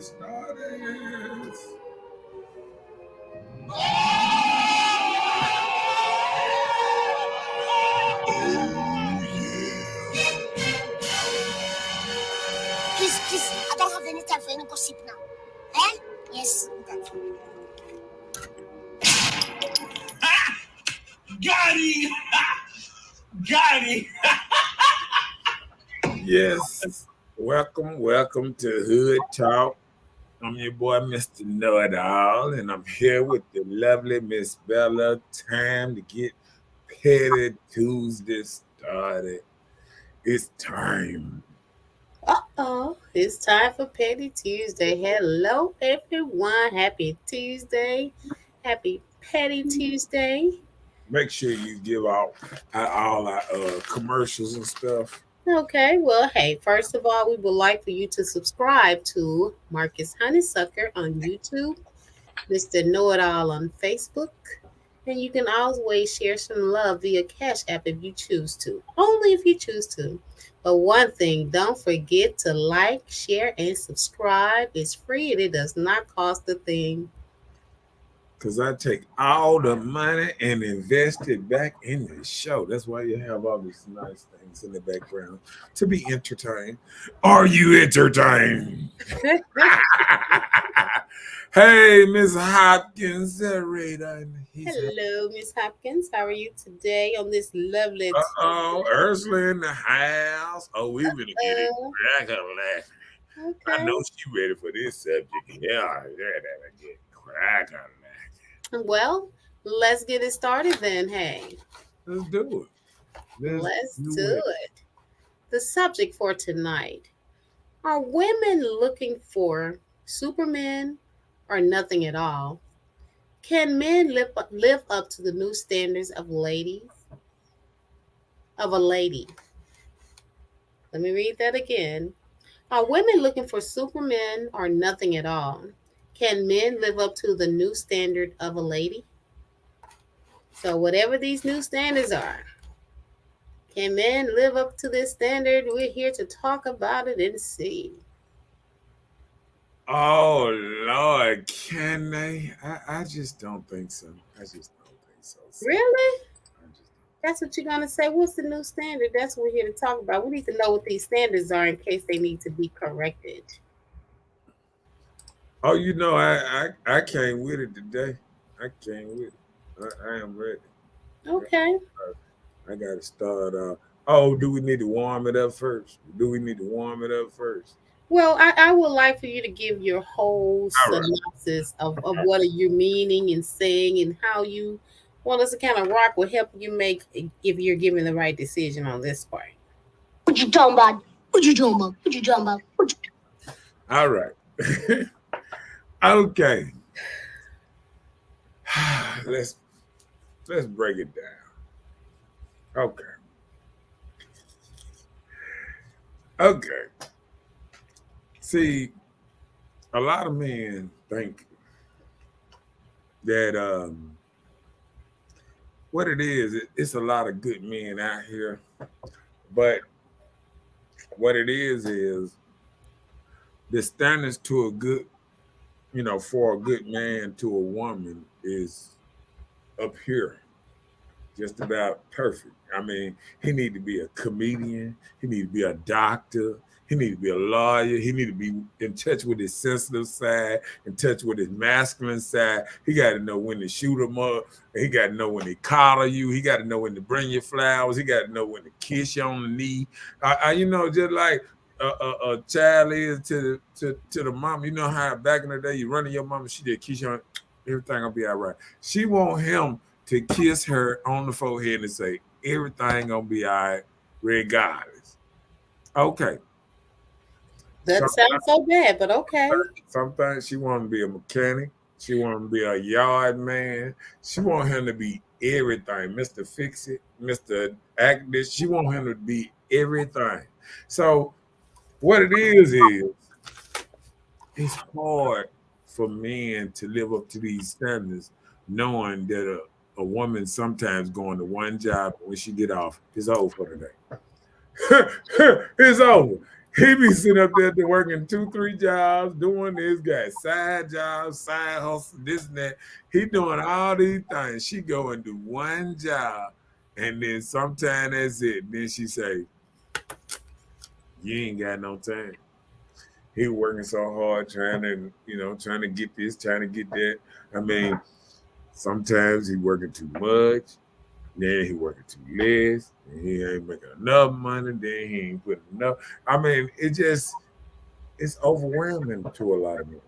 started. Please, I don't have any time for any gossip now. Eh? Yes, that. Got him! Got him! Yes. Welcome to Hood Talk. I'm your boy, Mr. Know It All, and I'm here with the lovely Miss Bella. Time to get Petty Tuesday started. It's time. It's time for Petty Tuesday. Hello, everyone. Happy Tuesday. Happy Petty Tuesday. Make sure you give out all our commercials and stuff. Okay, well, hey, first of all, we would like for you to subscribe to Marcus Honeysucker on YouTube, Mr. Know It All on Facebook, and you can always share some love via Cash App if you choose to. Only if you choose to. But one thing, don't forget to like, share, and subscribe. It's free and it does not cost a thing. Because I take all the money and invest it back in the show. That's why you have all these nice things in the background to be entertained. Are you entertained? Hey, Miss Hopkins, Hello, Miss Hopkins. How are you today on this lovely Uh-oh, Ursula in the house. Oh, we've been getting crack up laughing. Okay. I know she ready for this subject. Yeah, get crack up laughing. Well, let's get it started then. Hey, Let's do it. let's do it. The subject for tonight: are women looking for Supermen or nothing at all? Can men live up to the new standards of ladies? Of a lady. Let me read that again. Are women looking for Supermen or nothing at all? Can men live up to the new standard of a lady? So, whatever these new standards are, can men live up to this standard? We're here to talk about it and see. Oh Lord, can they? I just don't think so. I just don't think so. Really? I just That's what you're going to say? What's the new standard? That's what we're here to talk about. We need to know what these standards are in case they need to be corrected. Oh, I came with it today. I came with it. I am ready. Okay. I got to start. Oh, do we need to warm it up first? Do we need to warm it up first? Well, I would like for you to give your whole All right. synopsis of what are you meaning and saying and how you want us to kind of rock will help you make if you're giving the right decision on this part. What you talking about? What you talking about? What you talking about? All right. Okay. let's break it down. Okay. Okay. See, a lot of men think that what it is, it's a lot of good men out here, but what it is the standards to a good, for a good man to a woman is up here, just about perfect. I mean, he need to be a comedian, he need to be a doctor, he need to be a lawyer, he need to be in touch with his sensitive side, in touch with his masculine side. He got to know when to shoot him up, he got to know when to collar you, he got to know when to bring you flowers, he got to know when to kiss you on the knee. Just like a child is to the mom. You know how back in the day you run to your mama, she did kiss you on, everything gonna be all right. She want him to kiss her on the forehead and say, everything gonna be all right, regardless. Okay. Doesn't sound so bad, but okay. Sometimes she want to be a mechanic. She want to be a yard man. She want him to be everything. Mr. Fix It, Mr. Act This. She want him to be everything. So what it is it's hard for men to live up to these standards, knowing that a woman sometimes going to one job, when she get off, it's over for the day. It's over. He be sitting up there working two, three jobs, doing this, got side jobs, side hustle, this and that. He doing all these things. She go and do one job, and then sometime that's it. Then she say, "You ain't got no time." He working so hard, trying to get this, trying to get that. I mean, sometimes he working too much, then he working too less, and he ain't making enough money, then he ain't putting enough. I mean, it's overwhelming to a lot of men.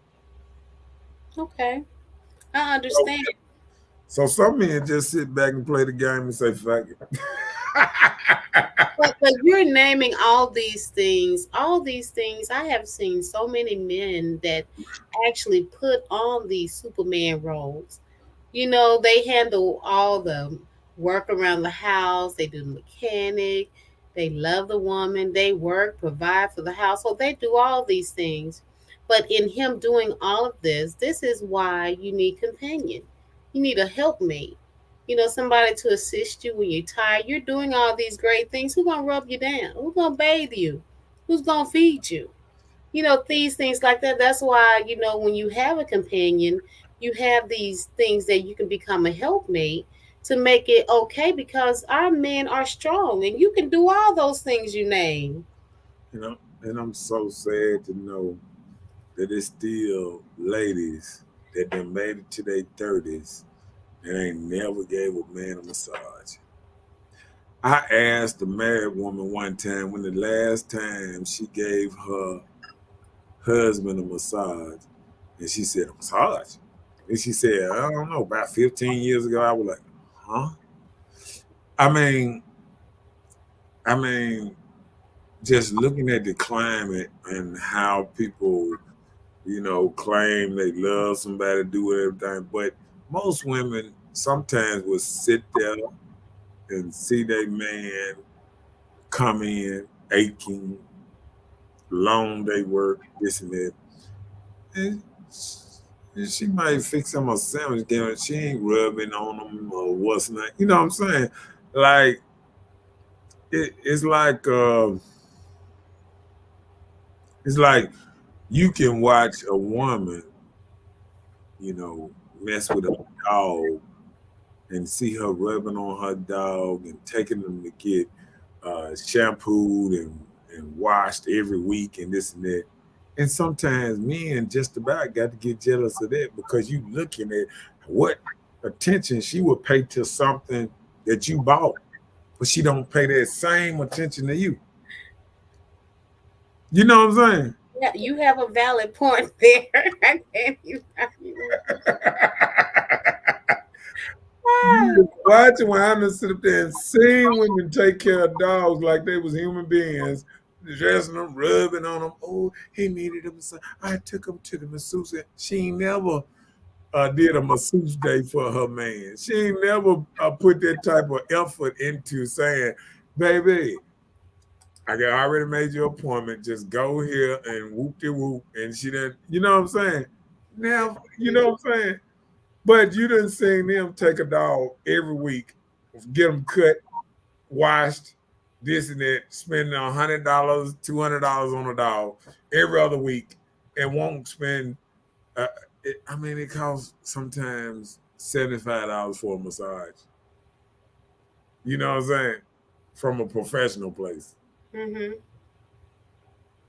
Okay, I So, understand. so some men just sit back and play the game and say, "Fuck it." But you're naming all these things. All these things. I have seen so many men that actually put on these Superman roles. You know, they handle all the work around the house. They do the mechanic. They love the woman. They work, provide for the household. They do all these things. But in him doing all of this is why you need companion. You need a helpmate. You know, somebody to assist you when you're tired. You're doing all these great things. Who's gonna rub you down? Who's gonna bathe you? Who's gonna feed you? You know, these things like that. That's why, you know, when you have a companion, you have these things that you can become a helpmate to make it okay, because our men are strong and you can do all those things you name. And I'm so sad to know that it's still ladies that done made it to their 30s and ain't never gave a man a massage. I asked a married woman one time when the last time she gave her husband a massage, and she said, "A massage?" And she said, "I don't know, about 15 years ago." I was like, "Huh?" I mean, I mean, just looking at the climate and how people, claim they love somebody, do everything, but most women sometimes will sit there and see their man come in aching, long day work, this and that. And she might fix him a sandwich, then she ain't rubbing on him or what's not. You know what I'm saying? Like it's like it's like you can watch a woman, you know, mess with a dog and see her rubbing on her dog and taking them to get shampooed and washed every week and this and that. And sometimes men just about got to get jealous of that because you looking at what attention she would pay to something that you bought, but she don't pay that same attention to you. You know what I'm Yeah, you have a valid point there. I can't even. saying? Watching women sit up there and seeing women take care of dogs like they was human beings, dressing them, rubbing on them. Oh, he needed a massage. I took him to the masseuse. She ain't never did a masseuse day for her man. She ain't never put that type of effort into saying, "Baby, I got already made your appointment. Just go here and whoop de whoop." And she didn't, you know what I'm saying? Now, you know what I'm saying? But you didn't see them take a dog every week, get them cut, washed, this and that, spending $100, $200 on a dog every other week, and won't spend. Uh, I mean, it costs sometimes $75 for a massage. You know what I'm saying? From a professional place, Mm-hmm.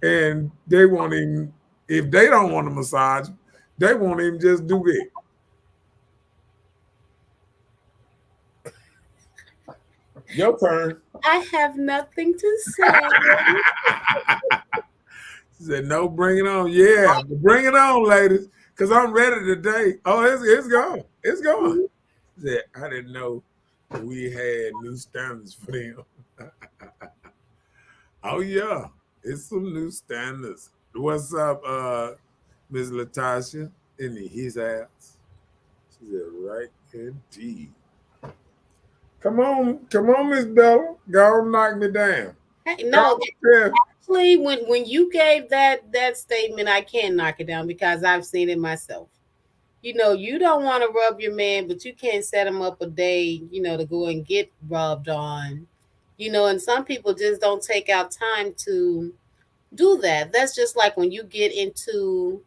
and they won't even. If they don't want a massage, they won't even just do it. Your turn. I have nothing to say. She said, "No, bring it on." Yeah, bring it on, ladies, because I'm ready today. Oh, it's gone. It's gone. She said, "I didn't know we had new standards for them." Oh yeah, it's some new standards. What's up, Miss Latasha? In his ass. She said, "Right indeed." Come on, Miss Bella. Go knock me down. Hey, Go no, there. actually, when you gave that statement, I can knock it down because I've seen it myself. You know, you don't want to rub your man, but you can't set him up a day, you know, to go and get rubbed on. You know, and some people just don't take out time to do that. That's just like when you get into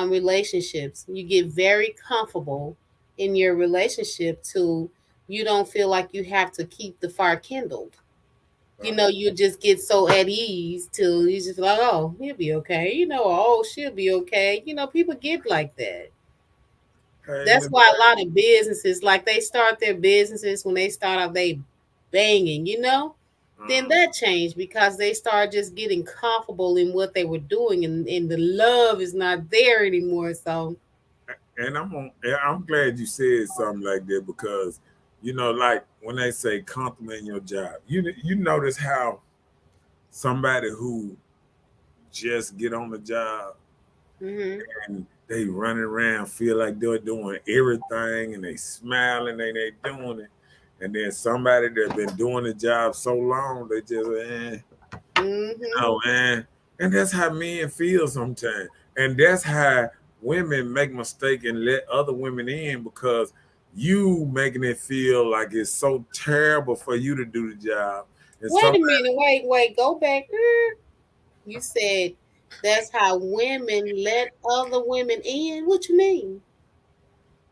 relationships, you get very comfortable in your relationship to you don't feel like you have to keep the fire kindled. You know, you just get so at ease till you just like, oh, he'll be okay. You know, oh, she'll be okay. You know, people get like that. Hey, That's Miss why a lot of businesses, like they start their businesses when they start out, they banging, you know. Then uh, that changed because they started just getting comfortable in what they were doing, and the love is not there anymore. So, and I'm glad you said something like that because like when they say compliment your job, you notice how somebody who just get on the job hmm and they running around feel like they're doing everything and they smiling and they doing it, and then somebody that been doing the job so long they just hmm and that's how men feel sometimes, and that's how women make mistake and let other women in because you making it feel like it's so terrible for you to do the job, and wait somebody a minute, wait, go back. You said that's how women let other women in. What you mean?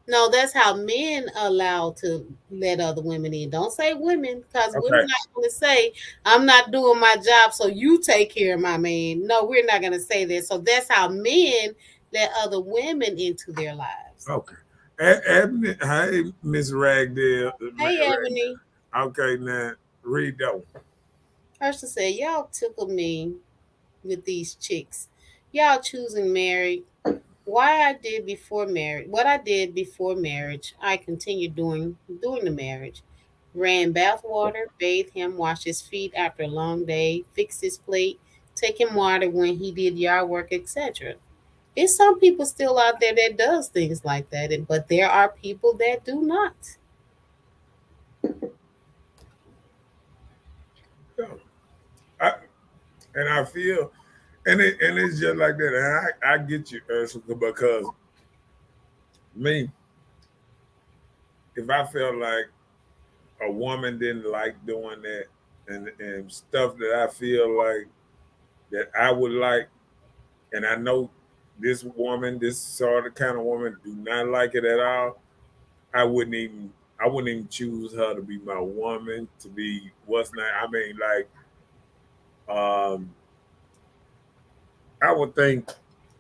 No, that's how men allow to let other women in. Don't say women, because women okay not going to say, I'm not doing my job, so you take care of my man. No, we're not going to say that. So that's how men let other women into their lives. okay. Hey, Miss Ragdale. Hey, Ebony. Okay, now read that one. Ursula said, y'all tickle me with these chicks. Y'all choosing married. Why I did before marriage, what I did before marriage, I continued doing during the marriage. Ran bath water, bathed him, washed his feet after a long day, fixed his plate, take him water when he did yard work, etc. There's some people still out there that does things like that, but there are people that do not. Yeah. I, and I feel, and it's just like that. And I get you, Ursula, because me, if I felt like a woman didn't like doing that and stuff that I feel like that I would like, and I know this woman, this sort of kind of woman, do not like it at all. I wouldn't even I wouldn't even choose her to be my woman, to be what's not. I mean, like, I would think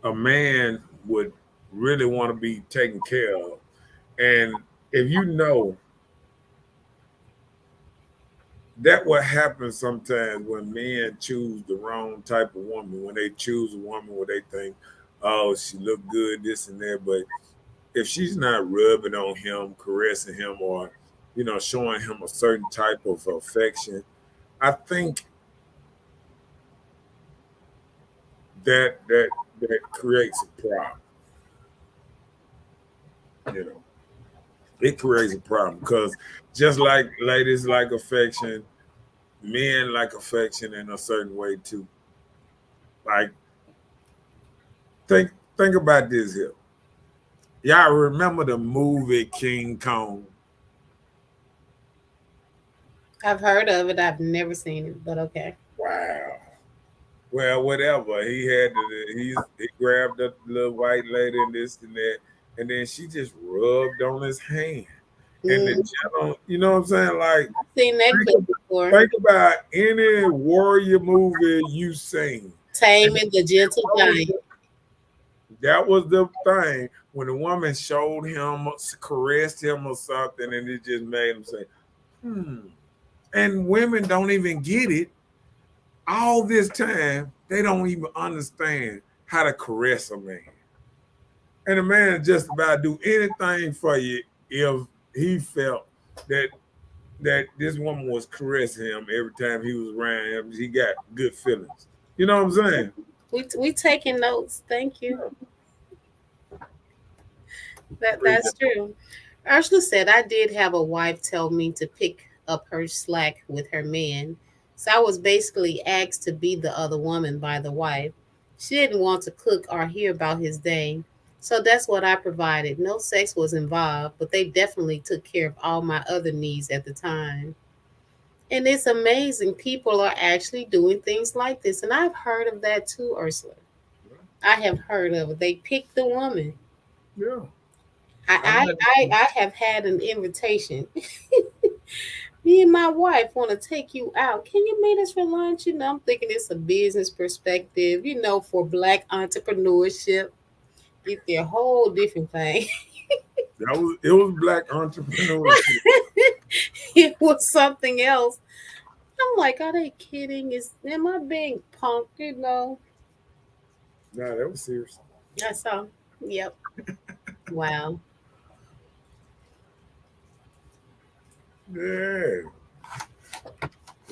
a man would really want to be taken care of. And if you know that what happens sometimes when men choose the wrong type of woman, when they choose a woman where they think, oh, she look good, this and that, but if she's not rubbing on him, caressing him, or showing him a certain type of affection, I think that that creates a problem. You know, it creates a problem because just like ladies like affection, men like affection in a certain way too. Like think think about this here. Y'all remember the movie King Kong? I've heard of it. I've never seen it, but okay. Wow. Well, whatever. He grabbed the little white lady and this and that, and then she just rubbed on his hand. And the Mm, gentle, you know what I'm saying? Like I've seen that think clip about, before. think about any warrior movie you seen. And Taming the Gentle Giant. that was the thing when the woman showed him, caressed him or something, and it just made him say, hmm. And women don't even get it. All this time, they don't even understand how to caress a man. And a man just about do anything for you if he felt that this woman was caressing him every time he was around him. He got good feelings. You know what I'm saying? We taking notes. Thank you. Read That's that. true. Ursula said, I did have a wife tell me to pick up her slack with her man. So I was basically asked to be the other woman by the wife. She didn't want to cook or hear about his day. So that's what I provided. No sex was involved, but they definitely took care of all my other needs at the time. And it's amazing. People are actually doing things like this. And I've heard of that too, Ursula. I have heard of it. They pick the woman. Yeah. I, I I, met I have had an invitation. Me and my wife want to take you out. Can you meet us for lunch? I'm thinking it's a business perspective, for black entrepreneurship. It's a whole different thing. it was black entrepreneurship. It was something else. I'm like, are they kidding? Am I being punked? Nah, that was serious. That's all. Yep. Wow. Yeah.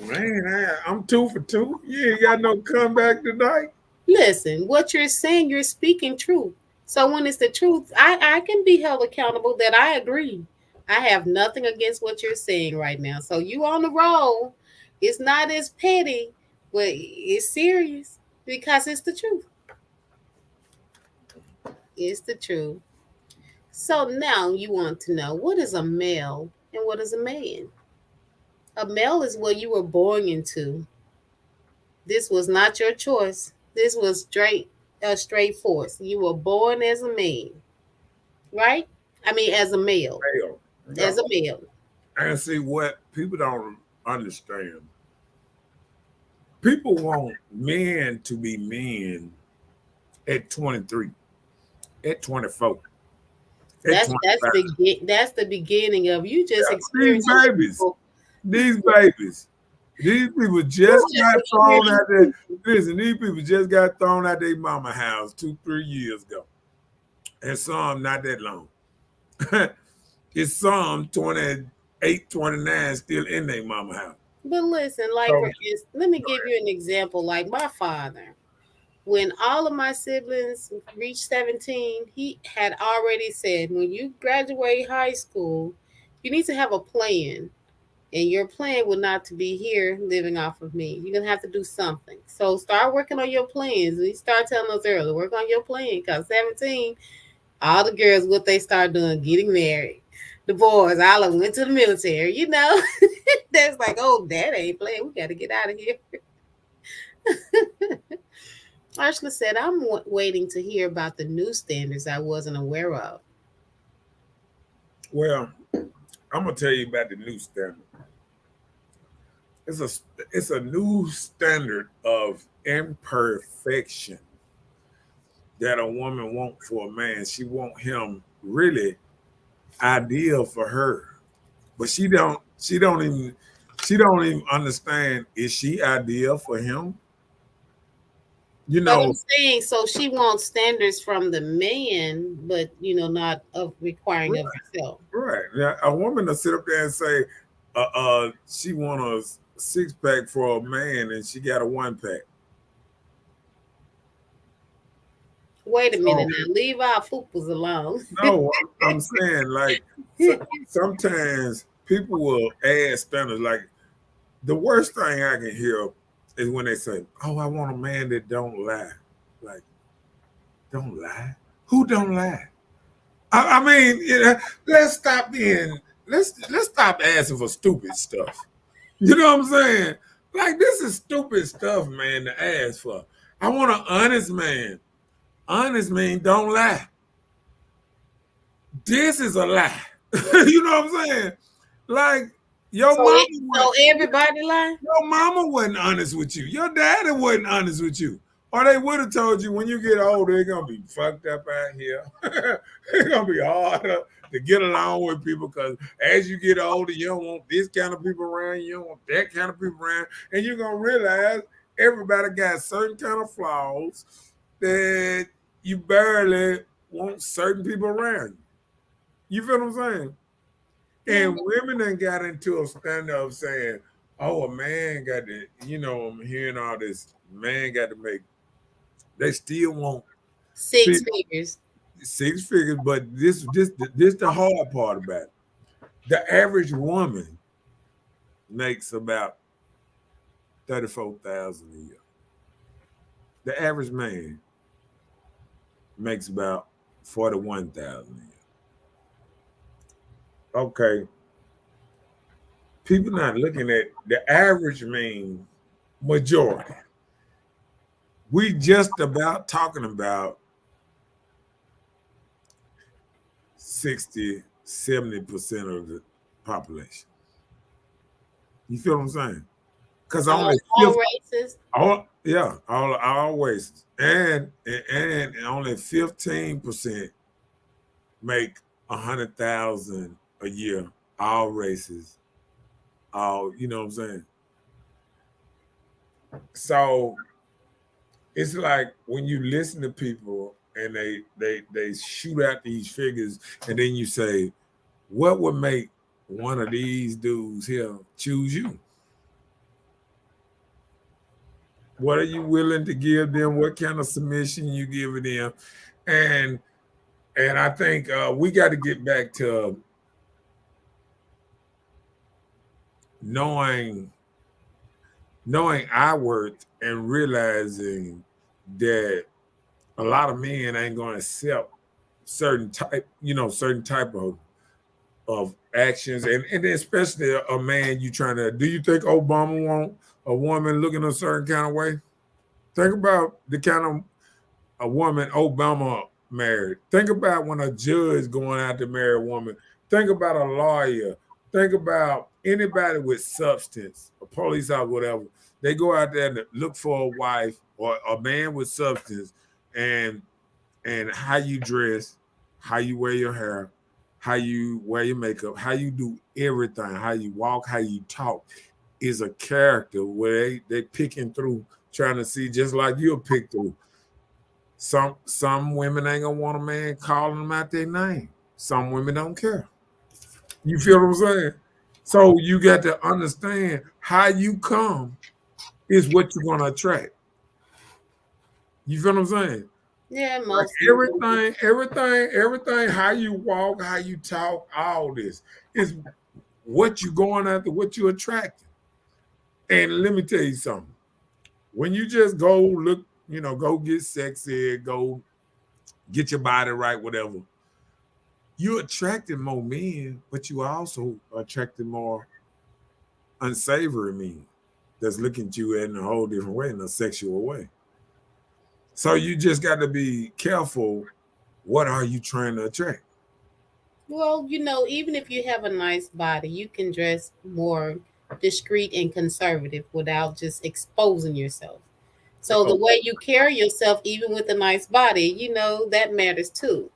Man, I'm 2 for 2. You ain't got no comeback tonight. Listen, what you're saying, you're speaking truth. So when it's the truth, I can be held accountable that I agree. I have nothing against what you're saying right now. So you on the roll. It's not as petty, but it's serious because it's the truth. It's the truth. So now you want to know, what is a male and what is a man? A male is what you were born into. This was not your choice. This was straight force. You were born as a man, right? I mean, as a male, Hell, as no. a male. And see what people don't understand. People want men to be men at 23, at 24, at That's 25. that's the beginning of you just These experiencing babies, people. these babies, these people You just just got thrown out there. experiencing Listen, these people just got thrown out their mama house 2, 3 years ago. And some not that long. It's some 28, 29 still in their mama house. But listen, like So for instance, let me give you an example. Like my father, when all of my siblings reached 17, he had already said, when you graduate high school, you need to have a plan. And your plan will not to be here living off of me. You're gonna have to do something. So start working on your plans. We start telling us early, work on your plan. Cause 17, all the girls, what they start doing, getting married. The boys, all of them went to the military. That's like, oh, that ain't playing. We got to get out of here. Ursula said, I'm waiting to hear about the new standards I wasn't aware of. well, I'm gonna tell you about the new standard. It's a it's a new standard of imperfection that a woman want for a man. She want him really ideal for her, but she don't even understand, is she ideal for him? You But know, I'm saying, so she wants standards from the man, but not of requiring of herself. right. Now, a woman to sit up there and say, she want a 6 pack for a man and she got a 1 pack. Wait a So minute now, leave our fupas alone. no, I'm saying like sometimes people will add standards. Like the worst thing I can hear is when they say, "Oh, I want a man that don't lie." Like, don't lie? Who don't lie? I mean, let's stop being let's stop asking for stupid stuff. You know what I'm saying? Like this is stupid stuff, man, to ask for. I want an honest man. Honest man don't lie. This is a lie. You know what I'm saying? Like your So, mama so went, everybody lie. your mama wasn't honest with you. Your daddy wasn't honest with you. Or they would have told you when you get older, they're gonna be fucked up out here. It's gonna be harder to get along with people because as you get older, you don't want this kind of people around, you don't want that kind of people around, and you're gonna realize everybody got certain kind of flaws that you barely want certain people around you. You feel what I'm saying? Yeah. And women then got into a standard of saying, "Oh, a man got to," I'm hearing all this. Man got to make. They still want see, 6 figures. 6 figures, but this the hard part about it. The average woman makes about 34,000 a year. The average man makes about 41,000 a year. Okay, People not looking at the average mean majority. We just about talking about 60, 70% of the population. You feel what I'm saying? Because only All 50, races. all yeah, all races, and only 15% make 100,000 a year. All races, all you know what I'm saying. So it's like when you listen to people and they shoot out these figures, and then you say, what would make one of these dudes here choose you? What are you willing to give them? What kind of submission you giving them? And I think we got to get back to knowing our worth and realizing that a lot of men ain't going to accept certain type of actions, and then especially a man you trying to. Do you think Obama want a woman looking a certain kind of way? Think about the kind of a woman Obama married. Think about when a judge going out to marry a woman. Think about a lawyer. Think about anybody with substance, a police officer, whatever. They go out there and look for a wife or a man with substance, and how you dress, how you wear your hair, how you wear your makeup, how you do everything, how you walk, how you talk is a character where they picking through, trying to see just like you'll pick through. Some women ain't gonna want a man calling them out their name. Some women don't care. You feel what I'm saying? So you got to understand how you come is what you're gonna attract. You feel what I'm saying? Yeah, Like most people. everything, how you walk, how you talk, all this is what you going after, what you attracting. And let me tell you something. When you just go look, go get sexy, go get your body right, whatever, you attracting more men, but you also attracting more unsavory men that's looking at you in a whole different way, in a sexual way. So you just got to be careful. What are you trying to attract? Well, even if you have a nice body, you can dress more discreet and conservative without just exposing yourself. So the Oh, way you carry yourself, even with a nice body, that matters too.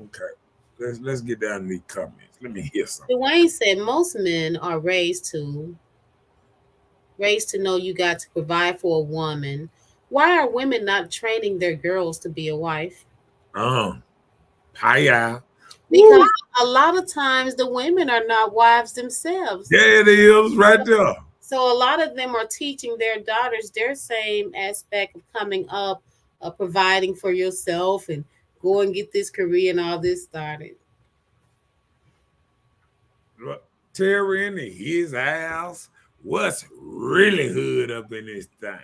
okay. Let's get down to the comments. Let me hear something. Dwayne said most men are raised to know you got to provide for a woman. Why are women not training their girls to be a wife? Um, Hiya. Because Woo. a lot of times the women are not wives themselves. There it is, right there. So a lot of them are teaching their daughters their same aspect of coming up, providing for yourself and go and get this career and all this started. Look, Terry into his house. What's really hood up in this thing?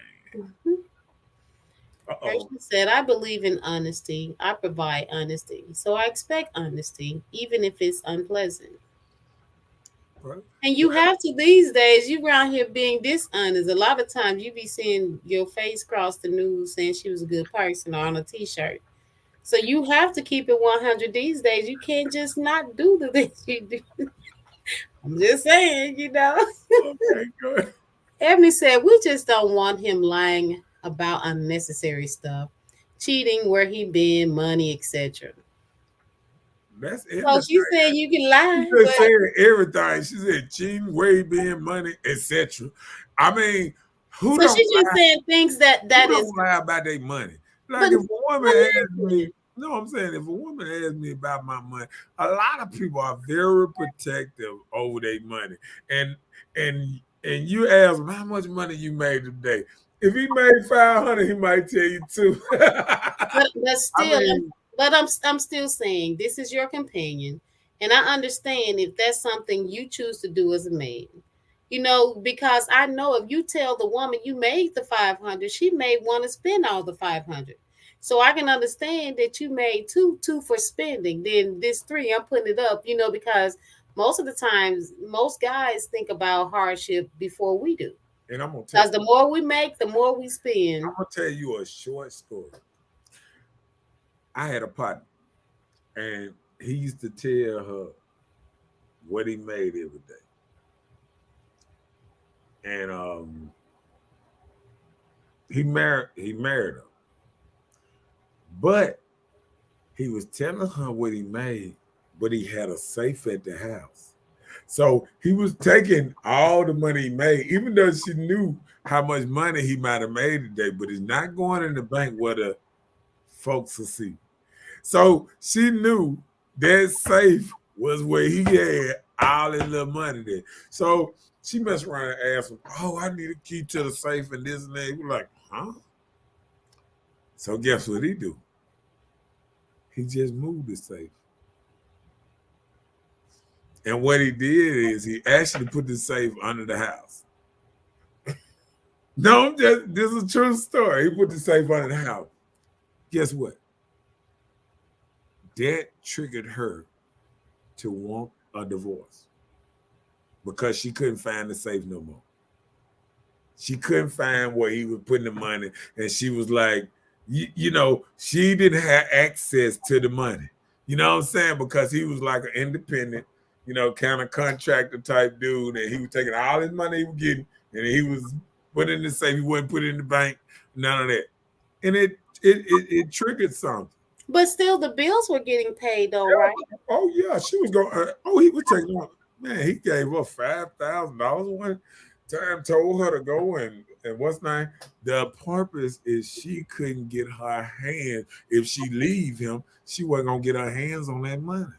Mhm. Uh-oh. Person said, I believe in honesty. I provide honesty. So I expect honesty, even if it's unpleasant. Well, And you have to these days, you around here being dishonest. A lot of times you be seeing your face cross the news saying she was a good person or on a t-shirt. So you have to keep it 100 these days. You can't just not do the things you do. I'm just saying. okay, good. Ebony said, we just don't want him lying about unnecessary stuff, cheating, where he been, money, etc. That's So everything. she said you can She lie, just but saying everything. She said cheating, way being money, etc. I mean, who so don't she's just lie? saying things that Who that is, don't lie about their money? Like but if a woman but asks me, listen. no, I'm saying if a woman asks me about my money, a lot of people are very protective over their money. And and you ask him how much money you made today. If he made 500, he might tell you two. But I still, mean, I'm still saying this is your companion, and I understand if that's something you choose to do as a man. Because I know if you tell the woman you made the 500, she may want to spend all the 500. So I can understand that you made two for spending. Then this three, I'm putting it up, because most of the times, most guys think about hardship before we do. And I'm gonna Because the more we make, the more we spend. tell you a short story. I had a partner, and he used to tell her what he made every day. And he married her. But he was telling her what he made, but he had a safe at the house. So he was taking all the money he made, even though she knew how much money he might have made today, but it's not going in the bank where the folks will see. So she knew that safe was where he had all his little money there. So she messed around and asked him, "Oh, I need a key to the safe and this and that." He was like, "Huh?" So guess what he do? He just moved the safe. And what he did is he actually put the safe under the house. No, this is a true story. He put the safe under the house. Guess what? That triggered her to want a divorce because she couldn't find the safe no more. She couldn't find where he was putting the money. And she was like, she didn't have access to the money. You know what I'm saying? Because he was like an independent, kind of contractor type dude. And he was taking all his money he was getting and he was putting it in the safe. He wouldn't put it in the bank, none of that. And it triggered something. But still, the bills were getting paid, though, Yeah. right? Oh, yeah. She was going, he was taking, man, he gave her $5,000 one time, told her to go and what's name. The purpose is she couldn't get her hands. If she leave him, she wasn't gonna get her hands on that money.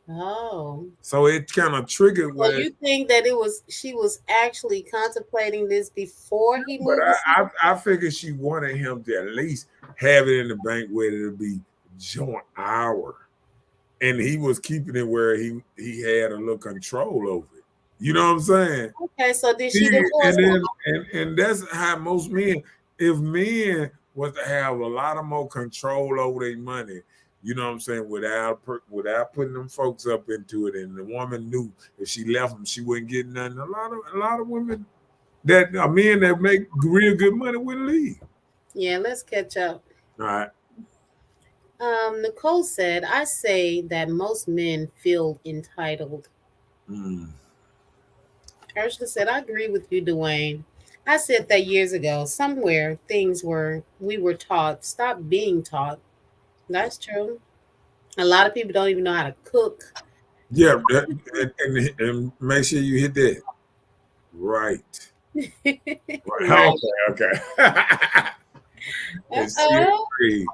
Oh. So it kind of triggered So where. you think that she was actually contemplating this before he But moved? I figured she wanted him to at least have it in the bank where it'll be joint hour, and he was keeping it where he had a little control over it. You know what I'm saying? Okay, so did she See, divorce and him? then and that's how most men, if men was to have a lot of more control over their money, you know what I'm saying, without putting them folks up into it, and the woman knew if she left them, she wouldn't get nothing. A lot of women that are men that make real good money wouldn't leave. Yeah, let's catch up. All right. Nicole said, I say that most men feel entitled. Mm. Ursula said, I agree with you, Dwayne. I said that years ago. Somewhere we were taught, stop being taught. That's true. A lot of people don't even know how to cook. Yeah, and make sure you hit that. Right. Right. Right. Okay. Okay. And she Uh-oh. agreed.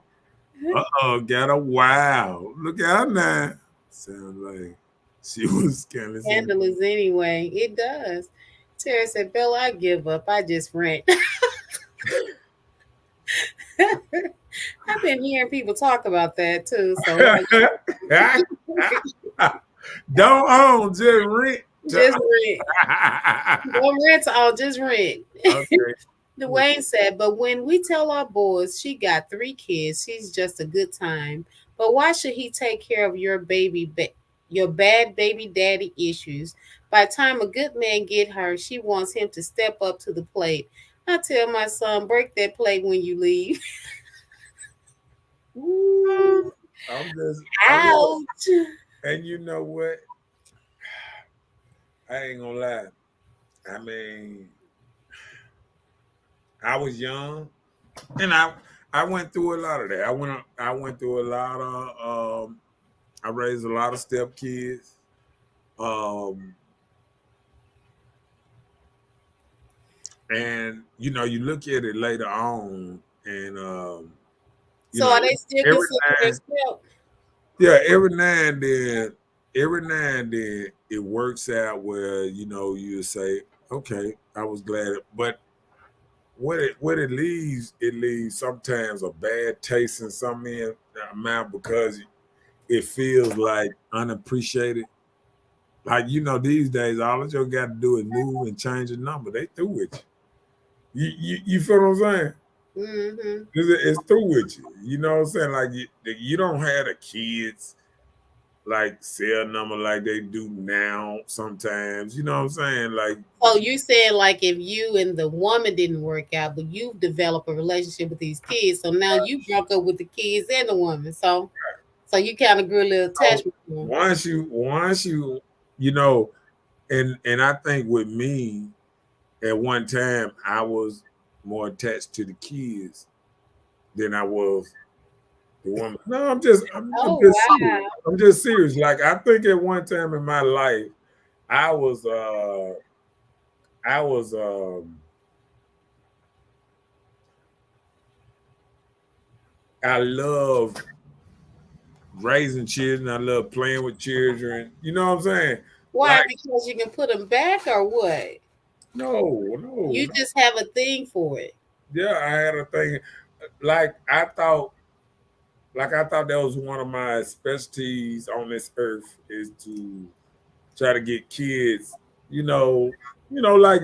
Got a wow. Look at her now. Sounds like she was scandalous. Scandalous anyway. It does. Tara said, Bella, I give up. I just rent. I've been hearing people talk about that too. So Don't own, just rent. just rent. Don't rent all, just rent. Okay. Dwayne said, but when we tell our boys she got 3 kids, she's just a good time. But why should he take care of your your bad baby daddy issues? By the time a good man get her, she wants him to step up to the plate. I tell my son, break that plate when you leave. Woo. Ouch. And you know what? I ain't gonna lie. I mean, I was young, and I went through a lot of that. I went through a lot of. I raised a lot of step kids. Um, and you look at it later on, and So are they still every considered their time, step? yeah, every now and then, it works out where you say, okay, I was glad, but what it leaves sometimes a bad taste in some men amount because it feels like unappreciated. Like these days, all that you got to do is move and change the number. They through with you. You feel what I'm saying? Mm-hmm. It's through with you. You know what I'm saying? Like you don't have the kids. like cell number like they do now sometimes. You know what I'm saying? Like, So you said like if you and the woman didn't work out, but you've developed a relationship with these kids, so now you broke up with the kids and the woman. So you kind of grew a little oh, attachment to them. once you you know, and I think with me at one time I was more attached to the kids than I was the woman. No, I'm Oh just serious. wow! I'm just serious. Like I think at one time in my life I was I was I loved raising children. I love playing with children. You know what I'm saying? Why? Like Because you can put them back, or what? no, You no. just have a thing for it. Yeah, I had a thing. Like I thought, I thought that was one of my specialties on this earth is to try to get kids. You know, like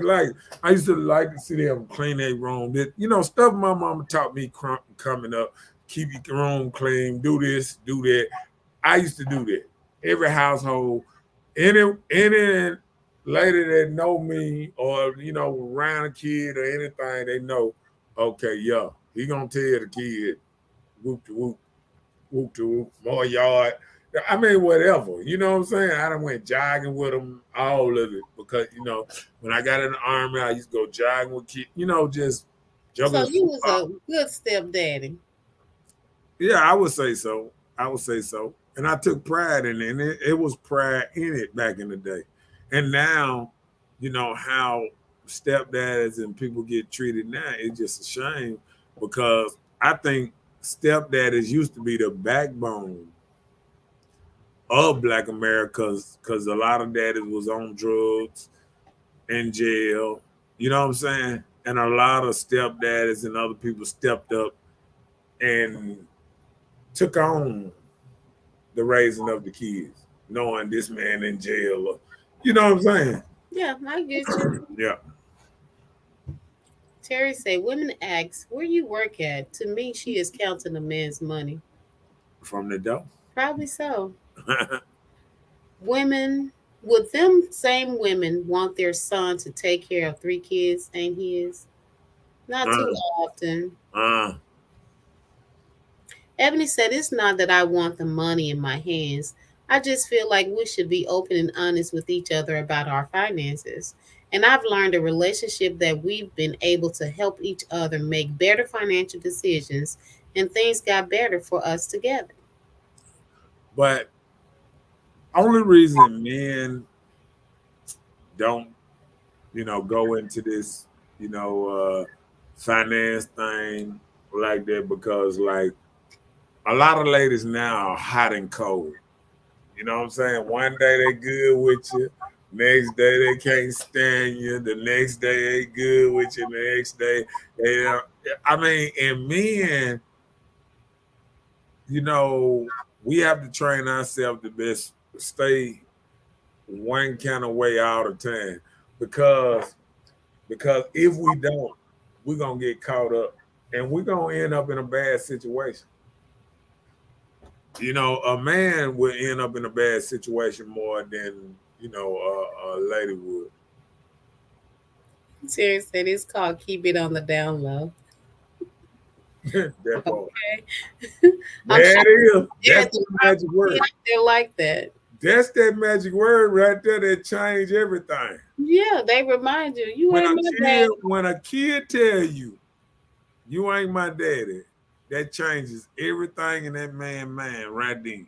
I used to like to see them clean their room. That stuff my mama taught me coming up. Keep your room clean. Do this. Do that. I used to do that. Every household, any lady that know me or around a kid or anything, they know. Okay, yeah, he gonna tell the kid whoop to whoop, whoop to whoop, more yard. I mean, whatever. You know what I'm saying? I done went jogging with them, all of it, because when I got in the army, I used to go jogging with kids. Just So juggling you was football. a good stepdaddy. Yeah, I would say so. I would say so. And I took pride in it. And it was pride in it back in the day. And now, how stepdads and people get treated now, it's just a shame because I think stepdaddies used to be the backbone of Black America because a lot of daddies was on drugs, in jail. You know what I'm saying? And a lot of stepdaddies and other people stepped up and took on the raising of the kids, knowing this man in jail. Or, you know what I'm saying? Yeah, I get you. Yeah, Terry say, women ask, where you work at? To me, she is counting a man's money. from the door. Probably so. Women, would them same women want their son to take care of three kids ain't his? Not too uh, often. uh, Ebony said, it's not that I want the money in my hands. I just feel like we should be open and honest with each other about our finances. And I've learned a relationship that we've been able to help each other make better financial decisions, and things got better for us together. but only reason men don't, go into this, finance thing like that because like a lot of ladies now are hot and cold. You know what I'm saying? One day they good with you, next day they can't stand you. The next day they good with you. The next day they don't. I mean, and men, you know, we have to train ourselves to best stay one kind of way all the time because if we don't, we're gonna get caught up and we're gonna end up in a bad situation. A man will end up in a bad situation more than a lady would. Terry said, it's called Keep It on the Down Low. That part. Okay. I'm There sure it is. That's there's the magic word. they're like that. That's that magic word right there that change everything. Yeah, they remind you, you When ain't a my kid, daddy. when a kid tell you, you ain't my daddy, that changes everything in that man mind right then.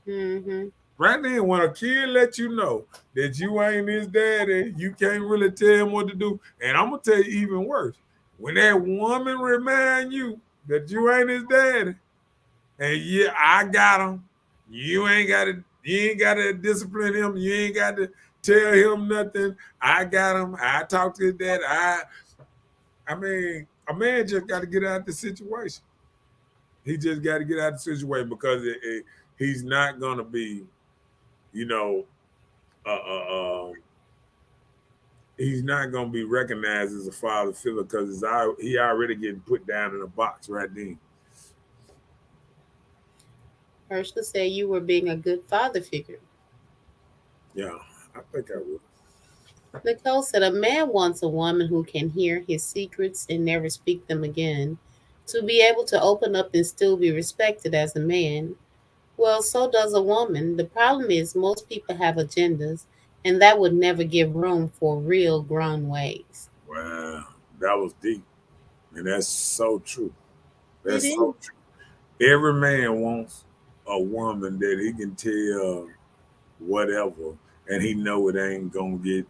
Mm-hmm. Right then, when a kid let you know that you ain't his daddy, you can't really tell him what to do. And I'm gonna tell you even worse. When that woman remind you that you ain't his daddy, and yeah, I got him. You ain't gotta discipline him. You ain't got to tell him nothing. I got him. I talk to his dad. I mean, a man just got to get out of the situation. He just got to get out of the situation because he's not gonna be, you know, he's not gonna be recognized as a father figure because he already getting put down in a box right then. Ursula said you were being a good father figure. Yeah, I think I would. Nicole said a man wants a woman who can hear his secrets and never speak them again, to be able to open up and still be respected as a man. Well, so does a woman. The problem is most people have agendas, and that would never give room for real grown ways. Wow, that was deep, and that's so true. It That's is. so true. Every man wants a woman that he can tell whatever, and he know it ain't gonna get.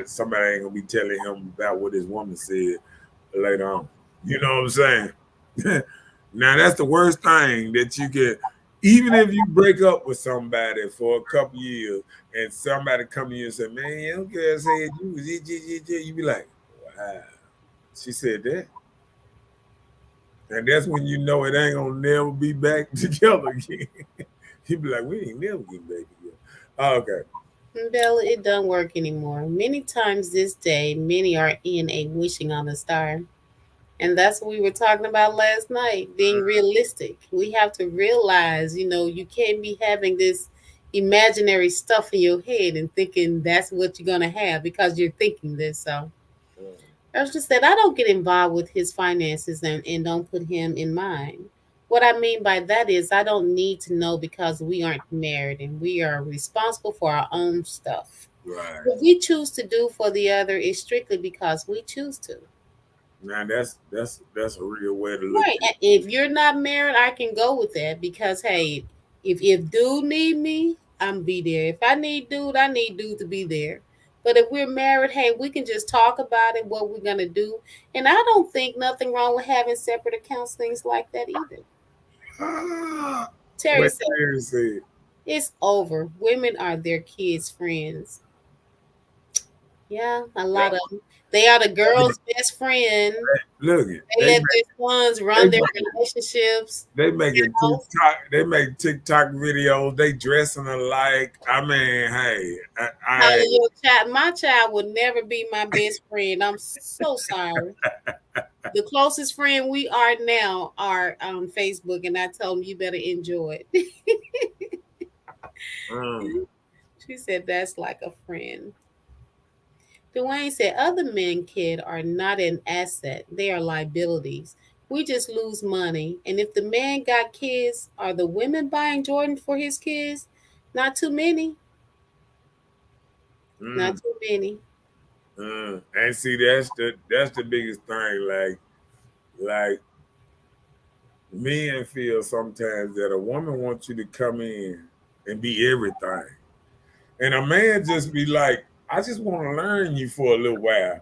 Somebody ain't gonna be telling him about what his woman said later on. You know what I'm saying? Now that's the worst thing that you can. Even if you break up with somebody for a couple years, and somebody come to you and say, "Man, your girl said you was it," you be like, "Wow, she said that," and that's when you know it ain't gonna never be back together again. You be like, "We ain't never getting back together." Okay. Bella, it don't work anymore. Many times this day, many are in a wishing on a star. And that's what we were talking about last night, being realistic. We have to realize, you can't be having this imaginary stuff in your head and thinking that's what you're going to have because you're thinking this. So I just said, I don't get involved with his finances and don't put him in mine. What I mean by that is, I don't need to know because we aren't married and we are responsible for our own stuff. Right. What we choose to do for the other is strictly because we choose to. Now that's a real way to look Right. at it. If you're not married, I can go with that because hey, if dude need me, I'm be there. If I need dude, I need dude to be there. But if we're married, hey, we can just talk about it, what we're gonna do. And I don't think nothing wrong with having separate accounts, things like that either. Ah, Terry what said Terry said. it's over. Women are their kids' friends. Yeah, a lot of them. They are the girls' best friend. Look it. They let their sons They run their make relationships. they You making know, TikTok. They make TikTok videos. They dressing alike. I mean, hey, how your child, my child would never be my best friend. I'm so sorry. The closest friend we are now are on Facebook, and I told him you better enjoy it. mm, She said that's like a friend. Dwayne said other men, kid, are not an asset; they are liabilities. We just lose money, and if the man got kids, are the women buying Jordan for his kids? Not too many. Not mm, too many. and see, that's the biggest thing. Like men feel sometimes that a woman wants you to come in and be everything, and a man just be like, I just want to learn you for a little while.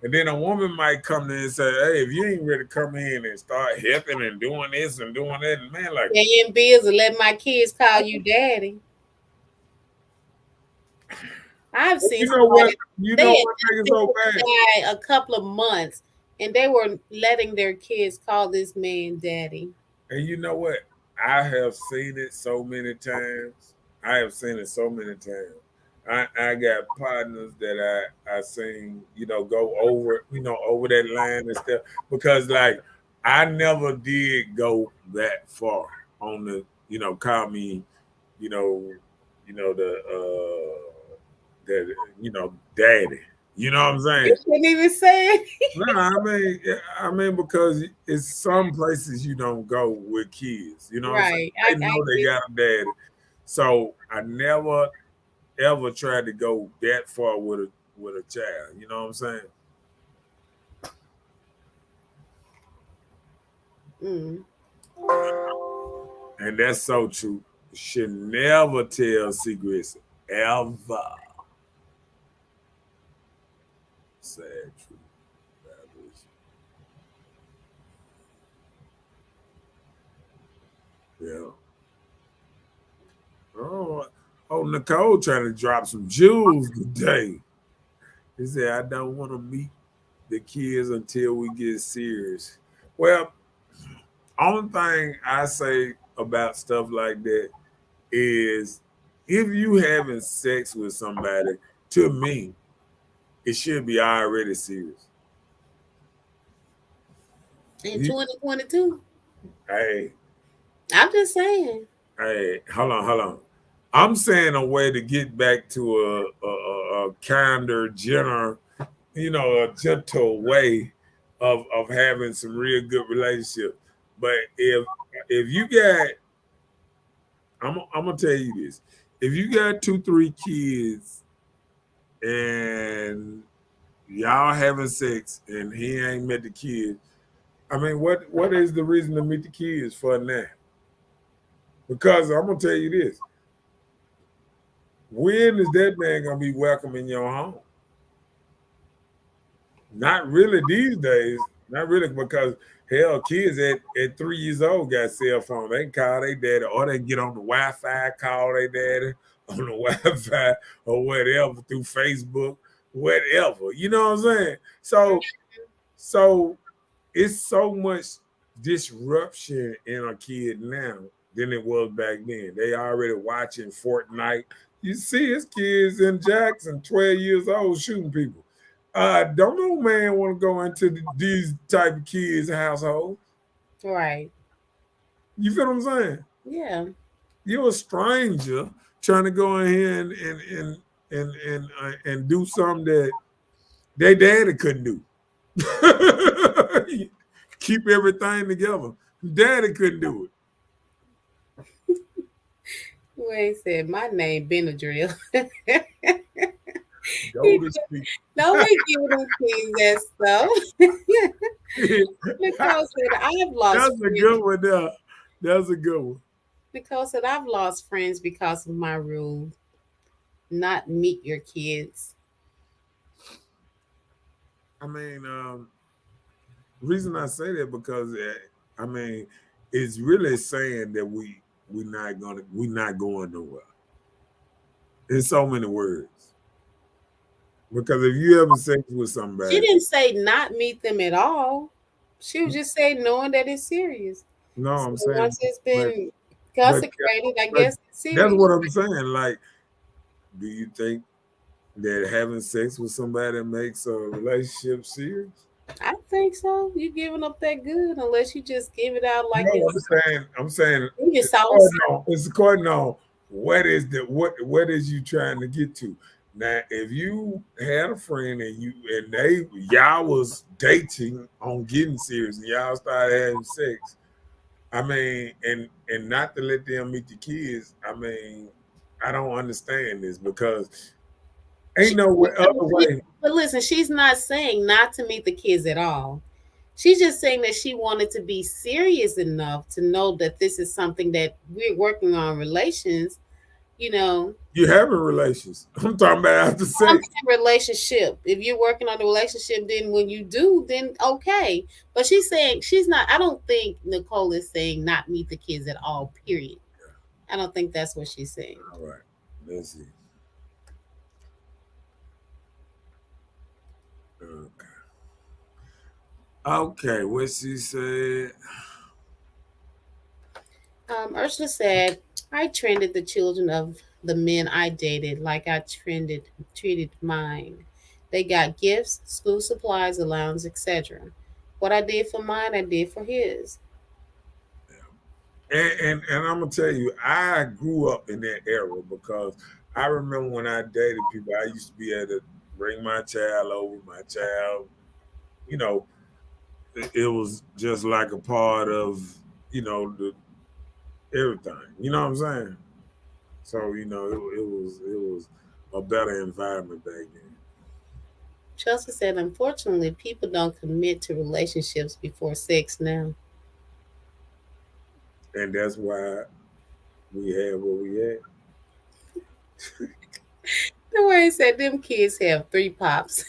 And then a woman might come in and say, "Hey, if you ain't ready to come in and start helping and doing this and doing that," and man, like, Paying bills and let my kids call you daddy. I've seen you know what? somebody, You they know had what just makes it been so with the bad? guy a couple of months and they were letting their kids call this man daddy. And you know what? I have seen it so many times. I have seen it so many times. I got partners that I seen, go over, over that line and stuff because like I never did go that far on the, call me, you know, the daddy. You know what I'm You saying? couldn't even say it. No, I mean because it's some places you don't go with kids. You know what I'm saying? Right. I They know they get got a daddy. So I never ever tried to go that far with a child. You know what I'm saying? mm. And that's so true. Should never tell secrets ever. Sad truth. That is- Yeah. Oh, Nicole trying to drop some jewels today. He said, I don't want to meet the kids until we get serious. Well, only thing I say about stuff like that is if you having sex with somebody, to me, it should be already serious. In You, 2022. hey, I'm just saying. Hey, hold on, hold on. I'm saying a way to get back to a kinder, a gentle way of having some real good relationship. But if you got, I'm gonna tell you this: if you got two, three kids and y'all having sex and he ain't met the kids, I mean, what is the reason to meet the kids for now? Because I'm gonna tell you this: when is that man gonna be welcome in your home? Not really these days. Not really because hell, kids at 3 years old got cell phone. They can call their daddy or they can get on the Wi-Fi, call their daddy on the Wi-Fi or whatever through Facebook, whatever. You know what I'm saying? So it's so much disruption in a kid now than it was back then. They already watching Fortnite. You see his kids in Jackson, 12 years old, shooting people. Don't no man want to go into these type of kids' household. Right. You feel what I'm saying? Yeah. You're a stranger trying to go in here and do something that they daddy couldn't do. Keep everything together. Daddy couldn't do it. Wait, said my name Benadryl. Go to sleep. No, we give them kids that stuff. Nicole said I've lost That's a friends. good one there. That's a good one. Nicole said I've lost friends because of my rule, not meet your kids. I mean, reason I say that because I mean, it's really saying that we're not going nowhere. In so many words. Because if you having sex with She somebody, didn't say not meet them at all. She was just saying knowing that it's serious. no, So I'm saying, once it's but been but consecrated, I but guess it's that's serious. what I'm saying. Like, do you think that having sex with somebody makes a relationship serious? I think so. You giving up that good unless you just give it out like No, it's I'm saying your sauce. it's according on what is you trying to get to. Now, if you had a friend and y'all was dating on getting serious and y'all started having sex, I mean, and not to let them meet the kids, I mean, I don't understand this because ain't She, no other way. but listen, she's not saying not to meet the kids at all. She's just saying that she wanted to be serious enough to know that this is something that we're working on relations, you know, You having relations. I'm talking about after I'm sex. in a relationship. If you're working on the relationship, then when you do, then okay. But she's saying she's not. I don't think Nicole is saying not meet the kids at all. Period. I don't think that's what she's saying. All right. Let's see. Okay. Okay, what she said. Ursula said, "I trended the children of the men I dated like I treated mine. They got gifts, school supplies, allowance, etc. What I did for mine, I did for his." And I'm gonna tell you, I grew up in that era because I remember when I dated people, I used to be able to bring my child over, my child, you know, it was just like a part of, the everything. You know what I'm saying? So, it was a better environment back then. Chelsea said, "Unfortunately, people don't commit to relationships before sex now." And that's why we had what we had. The way he said, "Them kids have three pops,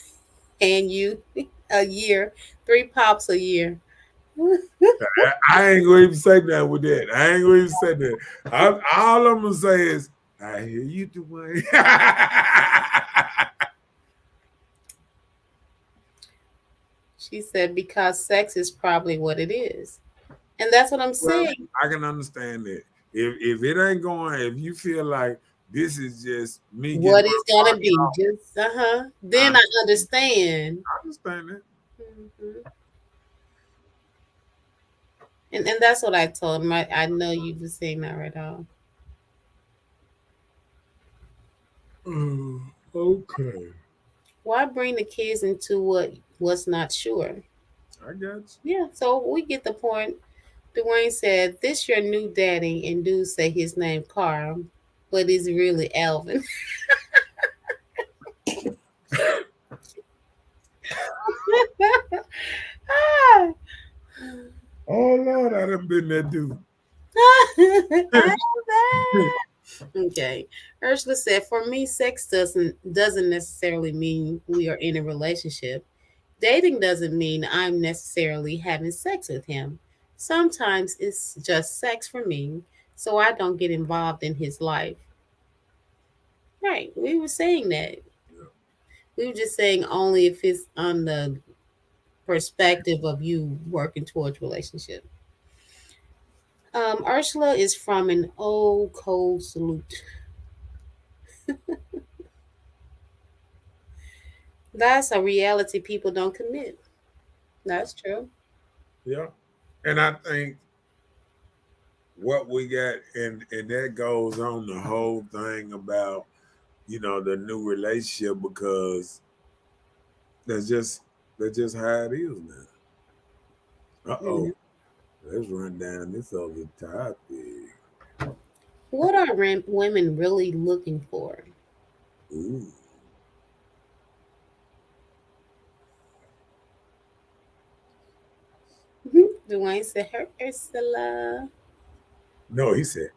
and you a year, three pops a year." I ain't gonna even say that with that. I ain't gonna even say that. All I'm gonna say is, I hear you, Dwayne. She said, "Because sex is probably what it is," and that's what I'm Well, saying. I can understand that. If it ain't going, if you feel like this is just me getting What my it's gonna rocks be, off, just I, Then I understand. I understand that. Mhm. And that's what I told him. I know you were saying that right off. Okay. Why bring the kids into what was not sure? I got Yeah, so we get the point. Dwayne said, "This your new daddy," and dude say his name Carl, but it's really Alvin. Ah. Oh Lord, I done been that dude. Alvin. Okay. Ursula said, "For me, sex doesn't necessarily mean we are in a relationship. Dating doesn't mean I'm necessarily having sex with him. Sometimes it's just sex for me, so I don't get involved in his life." Right. We were saying that. We were just saying only if it's on the perspective of you working towards relationship. Ursula is from an old cold salute. That's a reality people don't commit. That's true. Yeah. And I think what we got, and that goes on the whole thing about, the new relationship, because that's just how it is now. Mhm. Let's run down this other topic. What are women really looking for? Ooh. Dwayne said, "Her Ursula." No, he said,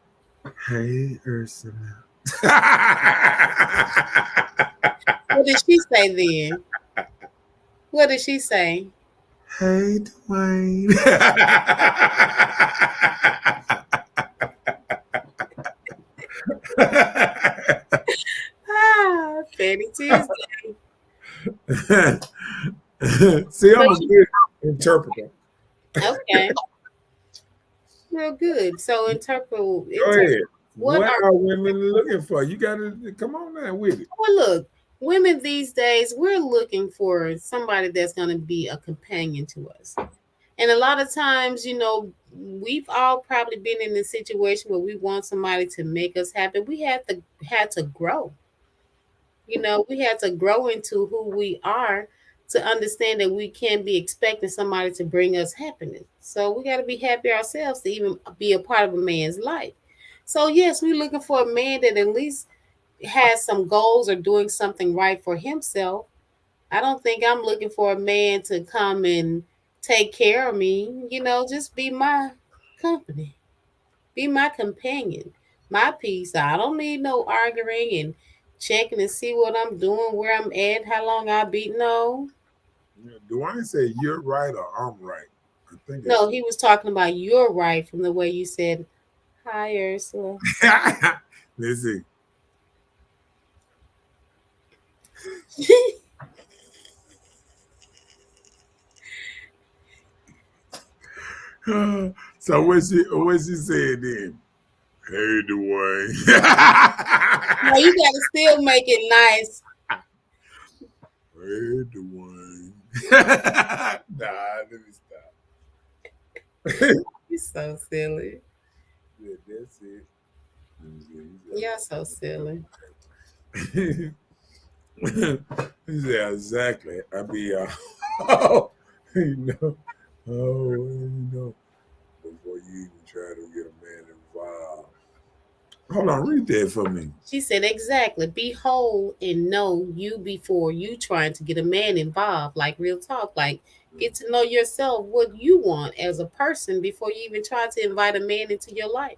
"Hey, Ursula." What did she say then? What did she say? Hey, Dwayne. Ah, Fatty Tuesday. See, But I'm a good interpreter. okay, real good. So interpret. Go ahead. What What are are women looking for? You got to come on now with it. well? Look, women these days, we're looking for somebody that's going to be a companion to us. And a lot of times, we've all probably been in a situation where we want somebody to make us happy. We had to grow. We had to grow into who we are to understand that we can't be expecting somebody to bring us happiness. So we got to be happy ourselves to even be a part of a man's life. So yes, we're looking for a man that at least has some goals or doing something right for himself. I don't think I'm looking for a man to come and take care of me. Just be my company, be my companion, my peace. I don't need no arguing and checking to see what I'm doing, where I'm at, how long I be. No, Yeah, Dwayne said you're right or I'm right. I think no, it's. he was talking about you're right from the way you said, "Hi, Ursula." Let's see. So what she said then? Hey, Dwayne. No, you got to still make it nice. Hey, Dwayne. Nah, let me stop. You're so silly. Yeah, that's it. Let me see. You're so silly. He said, exactly. I be, oh, you know, before you even try to get a man involved. Hold on, read that for me. She said, "Exactly. Be whole and know you before you trying to get a man involved. Like real talk. Like get to know yourself, what you want as a person before you even try to invite a man into your life."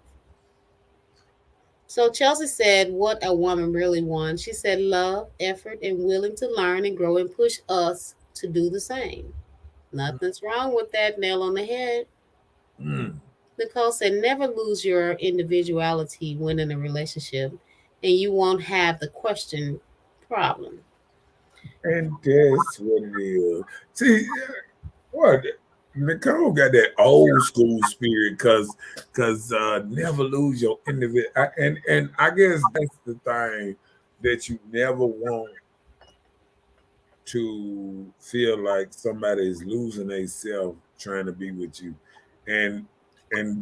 So Chelsea said, "What a woman really wants." She said, "Love, effort, and willing to learn and grow and push us to do the same." Nothing's wrong with that. Nail on the head. Mm. Nicole said, "Never lose your individuality when in a relationship, and you won't have the question problem." And that's what it is. See, what Nicole got that old school spirit, cause never lose your individual. And I guess that's the thing that you never want to feel like somebody is losing themselves trying to be with you, and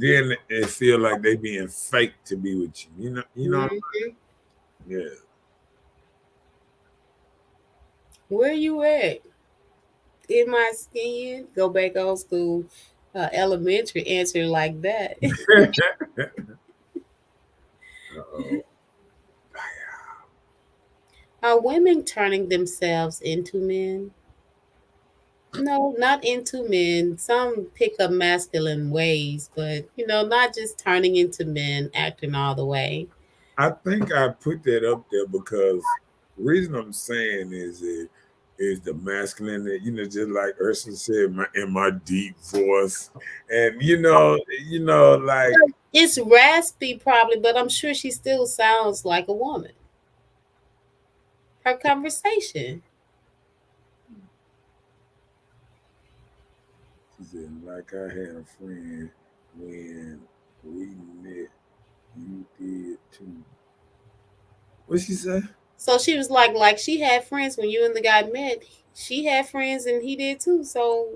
then it feel like they being fake to be with you. You know. Mhm. Yeah. Where you at? In my skin? Go back old school, elementary answer like that. Uh-oh. Are women turning themselves into men? No, not into men. Some pick up masculine ways, but not just turning into men, acting all the way. I think I put that up there because the reason I'm saying is the masculine that just like Ursula said, in my deep voice, and like It's raspy, probably, but I'm sure she still sounds like a woman. Her conversation. she said, like I had a friend when we met, you did too. What she say? So she was like she had friends when you and the guy met. She had friends and he did too. So.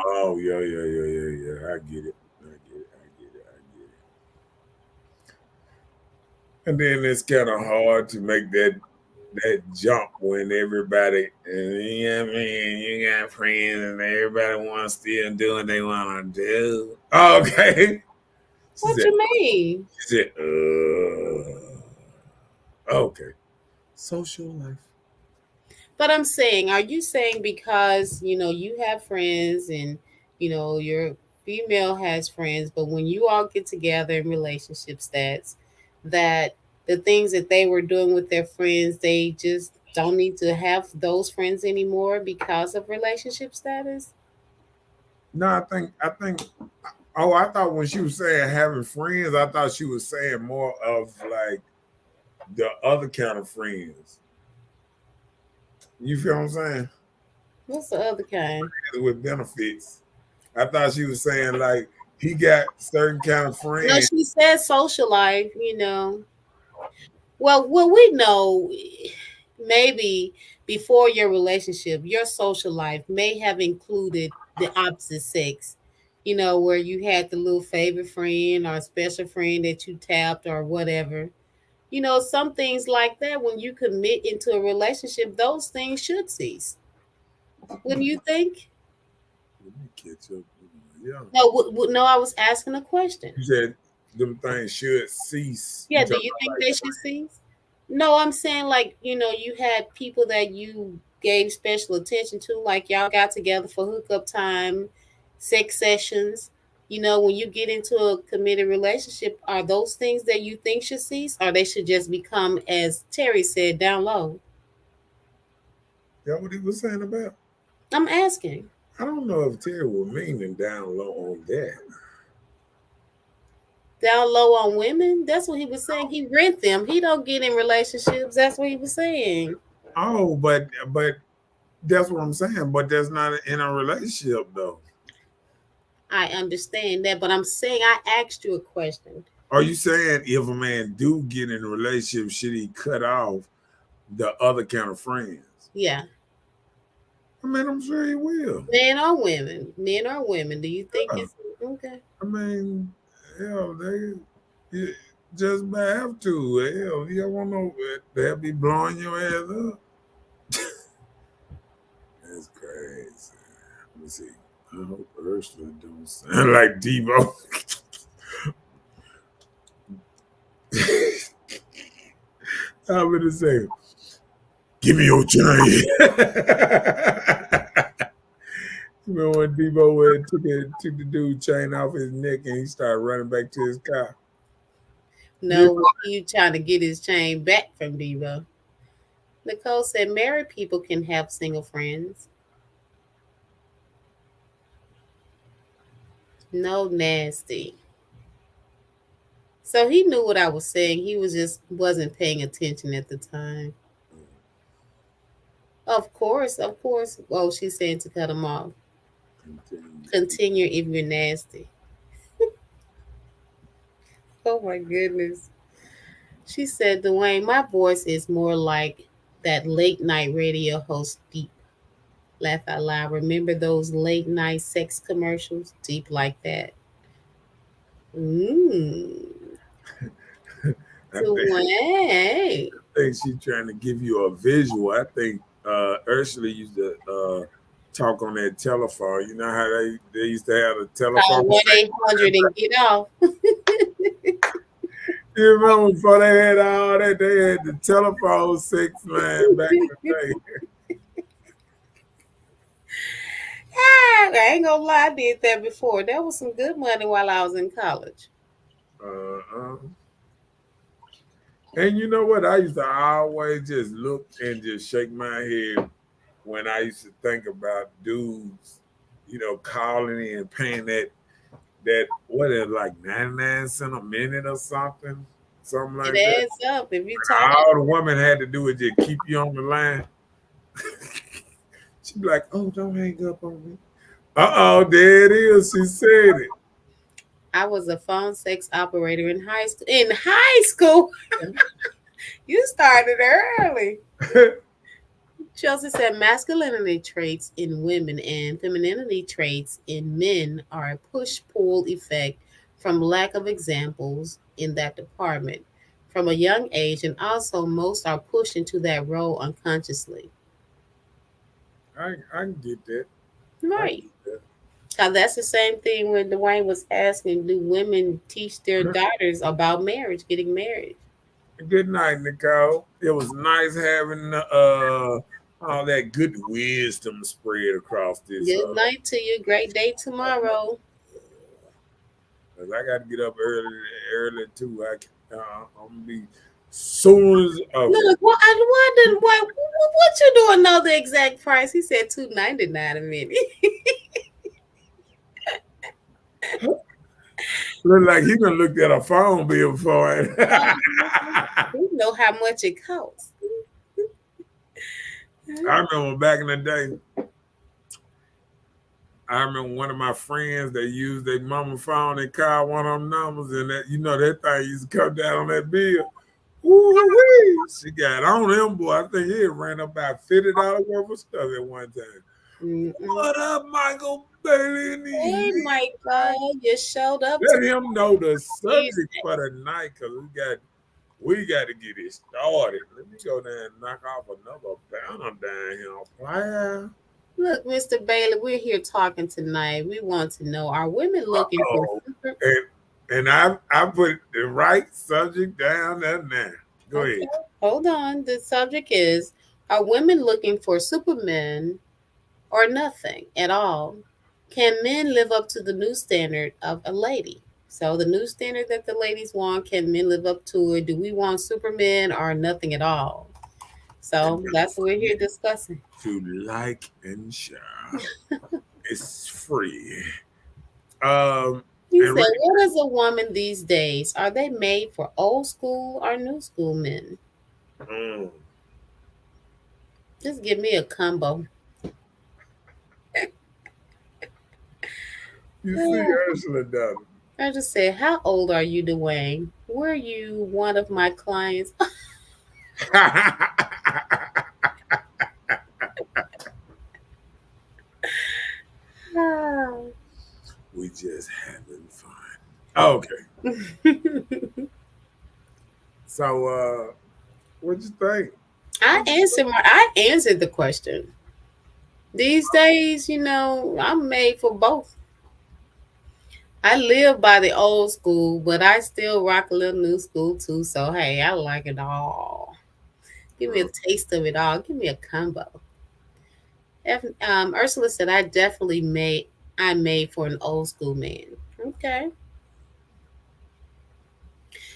Oh yeah, yeah, yeah, yeah, yeah. I get it. I get it. I get it. I get it. And then it's kind of hard to make that jump when everybody, I mean, you got friends and everybody wants to still do what they want to do. Okay. She What said, you mean? she said, okay. Social life. But I'm saying, are you saying because you have friends and your female has friends, but when you all get together in relationship stats, that the things that they were doing with their friends, they just don't need to have those friends anymore because of relationship status? No, I think, oh, I thought when she was saying having friends, I thought she was saying more of like the other kind of friends. You feel what I'm saying? What's the other kind? With benefits. I thought she was saying like he got certain kind of No, friends. she said social life. Well, we know, maybe before your relationship, your social life may have included the opposite sex, where you had the little favorite friend or special friend that you tapped or whatever. Some things like that, when you commit into a relationship, those things should cease. Wouldn't you think? Let me catch up. Yeah. No, no, I was asking a question. You said them things should cease. You Yeah, do talking you about think like they should cease? No, I'm saying, like, you had people that you gave special attention to, like y'all got together for hookup time, sex sessions. When you get into a committed relationship, are those things that you think should cease, or they should just become, as Terry said, down low? that what he was saying about? I'm asking. I don't know if Terry was meaning down low on that. Down low on women? That's what he was saying. He rent them. He don't get in relationships. That's what he was saying. Oh, but that's what I'm saying. But that's not in a relationship though. I understand that, but I'm saying I asked you a question. Are you saying if a man do get in a relationship, should he cut off the other kind of friends? Yeah. I mean, I'm sure he will. Men or women? Men or women? Do you think Yeah. it's okay? I mean, hell, you just have to. Hell, you don't want no, they'll be blowing your ass up. That's crazy. Let me see. I hope Ursula don't sound like Debo. I'm gonna say, give me your chain. Remember when Debo took the dude chain off his neck and he started running back to his car? No, what are you trying to get his chain back from Devo? Nicole said married people can have single friends. No nasty. So he knew what I was saying. He was just wasn't paying attention at the time. Of course, of course. Oh, she's saying to cut him off. Continue if you're nasty. Oh my goodness. She said, Dwayne, my voice is more like that late night radio host deep. Laugh out loud. Remember those late night sex commercials? Deep like that. Mmm. I Dwayne. think she's trying to give you a visual. I think Ursula used to talk on that telephone. You know how they used to have a telephone Call one sex. 800 and get off. You remember before they had all that, they had the telephone sex line back in the day. I ain't gonna lie, I did that before. That was some good money while I was in college. Uh, and you know what? I used to always just look and just shake my head when I used to think about dudes, calling in paying that what is it, like 99 cents a minute or something It like that. adds up if you talk. All the woman had to do was just keep you on the line. She'd be like, "Oh, don't hang up on me." Uh-oh, there it is. She said I was a phone sex operator in high school. In high school, you started early. it. Chelsea said masculinity traits in women and femininity traits in men are a push pull effect from lack of examples in that department from a young age, and also most are pushed into that role unconsciously. I can get that. I Right. can Now, that's the same thing when Dwayne was asking, do women teach their get that. daughters about marriage, getting married? Good night, Nicole. It was nice having all that good wisdom spread across this. Good night to you. Great day tomorrow. 'Cause I got to get up early too. I'm gonna be soon as okay. Look, well, I wondered what you doing know the exact price. He said $2.99 a minute. Look like he gonna look at a phone bill for it. You know how much it costs. I remember back in the day. I remember one of my friends that used their mama phone. They called one of them numbers, and that thing used to come down on that bill. Ooh-wee. She got on him, boy. I think he ran up about $50 worth of stuff at one time. Mm-mm. What up, Michael Bailey? In Hey, the Michael, you showed up Let him know the Tuesday. subject for the night, cause we got to get it started. Let me go down and knock off another banner down here. Player. Look, Mr. Bailey, we're here talking tonight. We want to know, are women looking for Oh, super? and I put the right subject down there now. Go Okay, ahead. hold on. The subject is, are women looking for supermen or nothing at all? Can men live up to the new standard of a lady? So the new standard that the ladies want, can men live up to it? Do we want supermen or nothing at all? And So don't that's what we're here forget discussing. to like and share. It's free. Um, He and said, what is a woman these days? Are they made for old school or new school men? mm, Just give me a combo. you see Ursula done I just said, how old are you, Dwayne? Were you one of my clients? it. We just having fun. Okay. So what'd you think? I answered the question. These days, I'm made for both. I live by the old school, but I still rock a little new school too. So hey, I like it all. Give me a taste of it all. Give me a combo. Ursula said, I'm made for an old school man. Okay.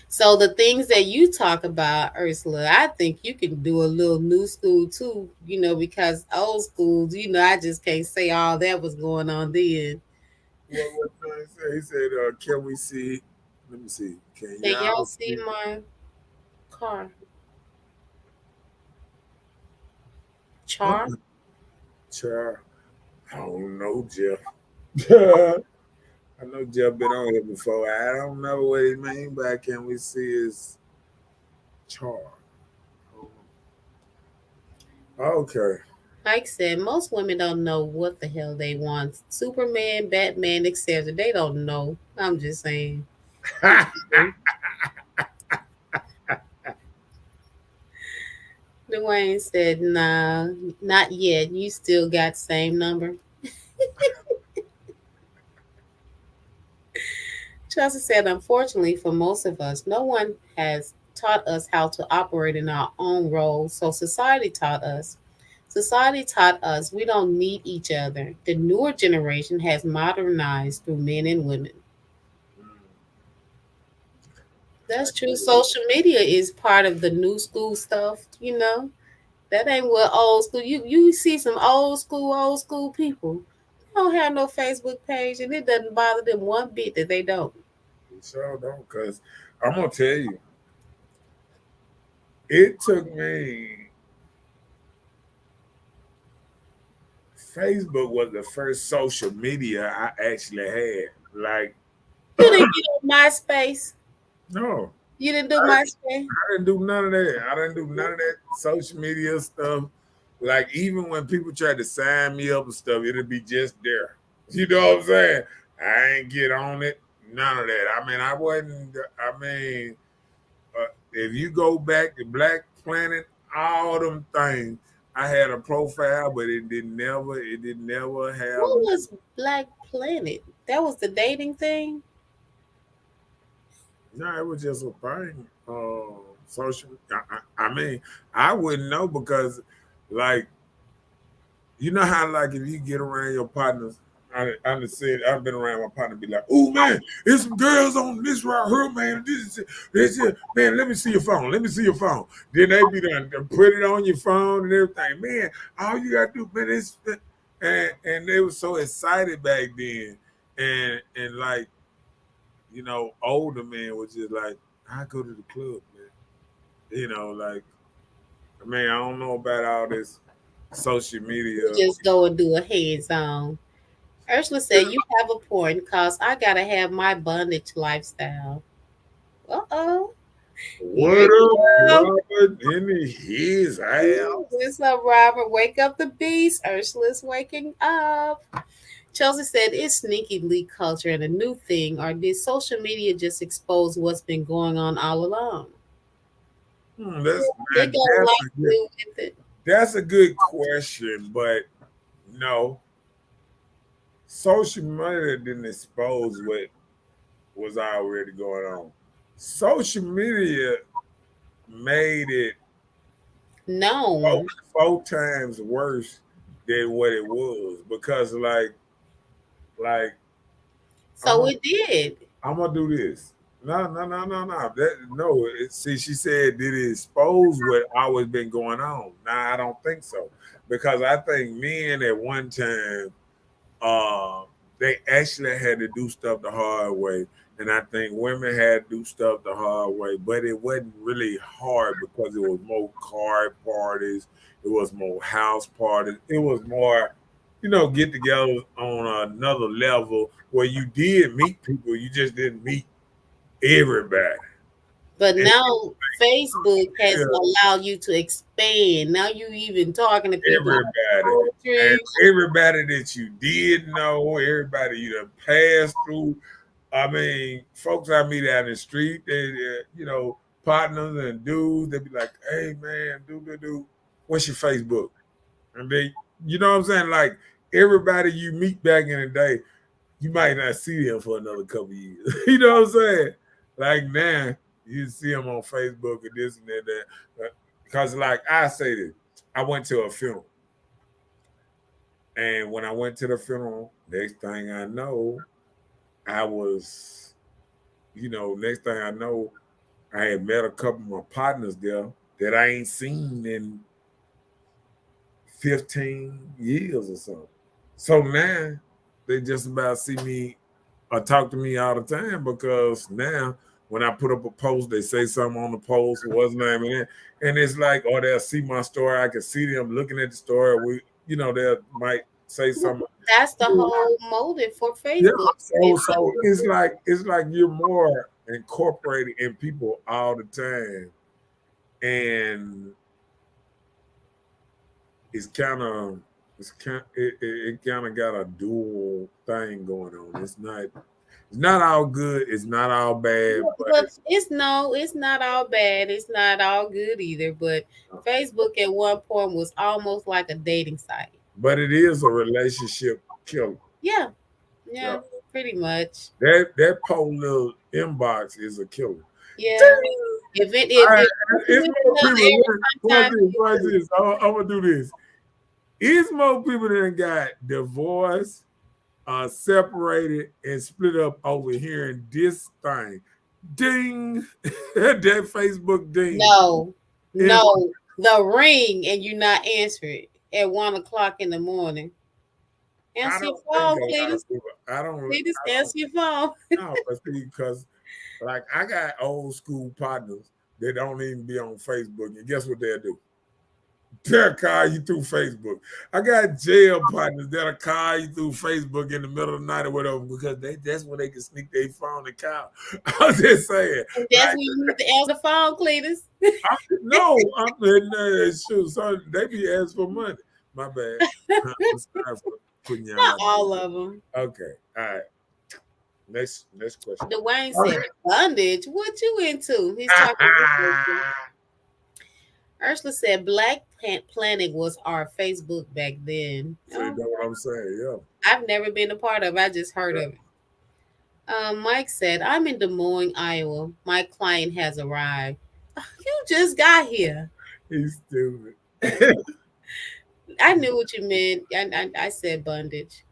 So the things that you talk about, Ursula, I think you can do a little new school too, because old schools, I just can't say all that was going on then. What did I say? He said, can we see? Let me see. Can Can y'all y'all see see? my car? Char? Uh-uh. Child, I don't know, Jeff. I know Jeff been on here before. I don't know what he mean by can we see his chart. Okay. Like I said, most women don't know what the hell they want. Superman, Batman, etc. They don't know. I'm just saying. Dwayne said, "Nah, not yet. You still got same number." Chelsea said, "Unfortunately, for most of us, no one has taught us how to operate in our own roles. So society taught us. Society taught us we don't need each other. The newer generation has modernized through men and women." That's true. Social media is part of the new school stuff, you know. That ain't what old school. You see some old school people. They don't have no Facebook page, and it doesn't bother them one bit that they don't. We sure don't, because I'm gonna tell you, it took me. Facebook was the first social media I actually had. Like, You didn't get on MySpace. no, You didn't do I, MySpace. I didn't do none of that. I didn't do none of that social media stuff. Like, even when people tried to sign me up and stuff, it'd be just there. You know what I'm saying? I ain't get on it. None of that. I mean, I wasn't. I mean, if you go back to Black Planet, all them things, I had a profile, but it didn't never. It didn't never have. What was Black Planet? That was the dating thing. No, it was just a thing. Social. I mean, I wouldn't know because, like, you know how, like, if you get around your partners, I done said I've been around my partner, be like, "Oh man, there's some girls on this right here, man. This, man. Let me see your phone. Let me see your phone." Then they be done put it on your phone and everything. Man, all you gotta do, man, is and they were so excited back then, and like, older men was just like, "I go to the club, man." Like, man, I don't know about all this social media. We just go and do a hands on. Ursula said, "You have a point, cause I gotta have my bondage lifestyle." Uh-oh. Here What you up, go. Robert? In his house? What's up, Robert? Wake up the beast. Ursula's waking up. Chelsea said, "It's sneaky leak culture and a new thing, or did social media just expose what's been going on all along?" That's It man, got a lot to do with it. that's a good question, but no, social media didn't expose what was already going on. Social media made it four, Known. four times worse than what it was because, like I'm So gonna, it did. I'm gonna do this. No, no, no, no, no. No. See, she said, did it expose what always been going on? Nah, I don't think so, because I think men at one time, uh, they actually had to do stuff the hard way, and I think women had to do stuff the hard way, but it wasn't really hard because it was more card parties, it was more house parties, it was more, get together on another level where you did meet people, you just didn't meet everybody. But And now Facebook has yeah, allowed you to expand. Now you even talking to people on everybody. And poetry. everybody that you did know, everybody you done passed through. I mean, folks I meet out in the street, partners and dudes, they be like, "Hey man, what's your Facebook?" And they, you know what I'm saying? Like, everybody you meet back in the day, you might not see them for another couple years. You know what I'm saying? Like, now, you see them on Facebook and this and that. Because, like, I say this, I went to a funeral. And when I went to the funeral, next thing I know, I was, next thing I know, I had met a couple of my partners there that I ain't seen in 15 years or so. So now they just about see me or talk to me all the time because now when I put up a post, they say something on the post, what's the name of it? And it's like, or they'll see my story. I can see them looking at the story. They might say something. That's the whole motive for Yeah. Facebook. So it's like you're more incorporated in people all the time. And it's kind of it kind of got a dual thing going on. It's not. It's not all good. It's not all bad, but But it's not all bad. It's not all good either. But Facebook at one point was almost like a dating site. it is a relationship killer. Yeah, Yeah. yeah, pretty much. That whole little inbox is a killer. Yeah. If you It's miss more another people. error Watch sometime, this. you Watch do. this. I'm gonna do this. It's more people that got divorced, separated, and split up over hearing this thing. Ding. That Facebook ding. No, And no, the ring and you not answer it at 1 o'clock in the morning. I Answer your don't think phone, a lot of Cletus. people. Cletus, I don't answer your phone. know. But see, because like I got old school partners that don't even be on Facebook, and guess what they'll do? They'll call you through Facebook. I got jail partners that'll call you through Facebook in the middle of the night or whatever because that's when they can sneak their phone and call. I was just saying, And that's like, when you need to answer the phone, Cletus. no, I'm shoot, so they be asking for money. My bad. I'm sorry for putting y'all Not like all of them. that. Okay, all right. Next question. Dwayne said, bondage. What you into? He's talking to Ursula. Ursula said, Black Planet was our Facebook back then. See, that's what I'm saying. Yeah. I've never been a part of it. I just heard of it. Mike said, I'm in Des Moines, Iowa. My client has arrived. You just got here. He's stupid. I knew what you meant. I said bondage.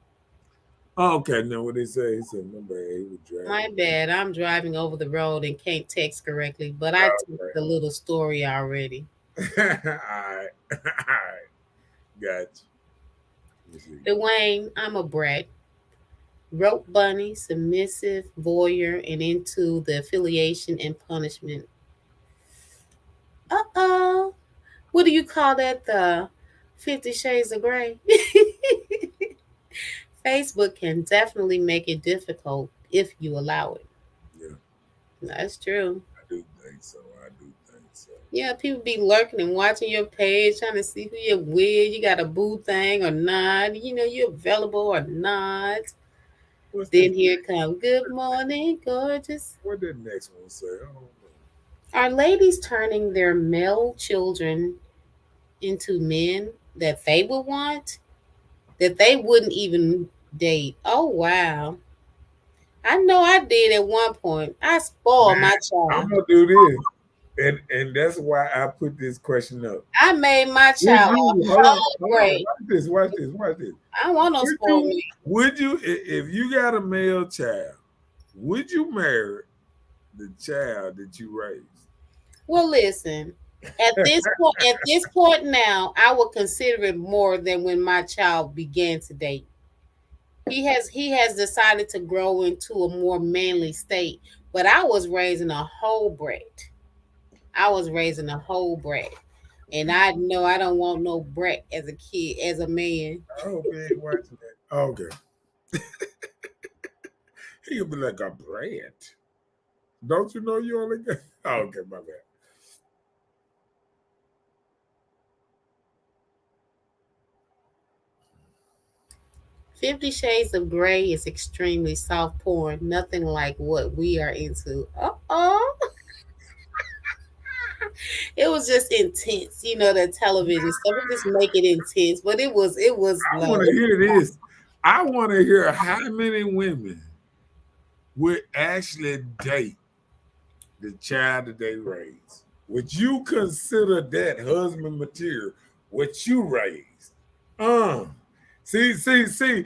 Oh, okay, now what they say? He said, my bad. He was My driving. bad. I'm driving over the road and can't text correctly, but I took the little story already. All right. All right. Gotcha. Dwayne, I'm a brat. Rope bunny, submissive, voyeur, and into the affiliation and punishment. Uh-oh. What do you call that? The 50 Shades of Grey? Facebook can definitely make it difficult if you allow it. Yeah. That's true. I do think so. I do think so. Yeah, people be lurking and watching your page, trying to see who you're with. You got a boo thing or not. You know, you're available or not. What's Then this? here come, good morning, gorgeous. What did the next one say? I don't know. Are ladies turning their male children into men that they would want, that they wouldn't even date? Oh, wow. I know I did at one point. I spoiled my I'm child. gonna do this. And that's why I put this question up. I made my Would child you a hold on, whole hold on, grade. watch this. I don't want no Would spoiled you me. if you got a male child, would you marry the child that you raised? Well, listen. At this point now, I would consider it more than when my child began to date. He has decided to grow into a more manly state. But I was raising a whole brat. I was raising a whole brat. And I know I don't want no brat as a kid, as a man. I hope he ain't watching that. Okay. He'll be like a brat. Don't you know you only got okay, my bad. 50 Shades of Grey is extremely soft porn, nothing like what we are into. Uh-oh. It was just intense, the television stuff. It just make it intense, but it was I low. want to hear this. I want to hear how many women would actually date the child that they raised. Would you consider that husband material what you raised? See.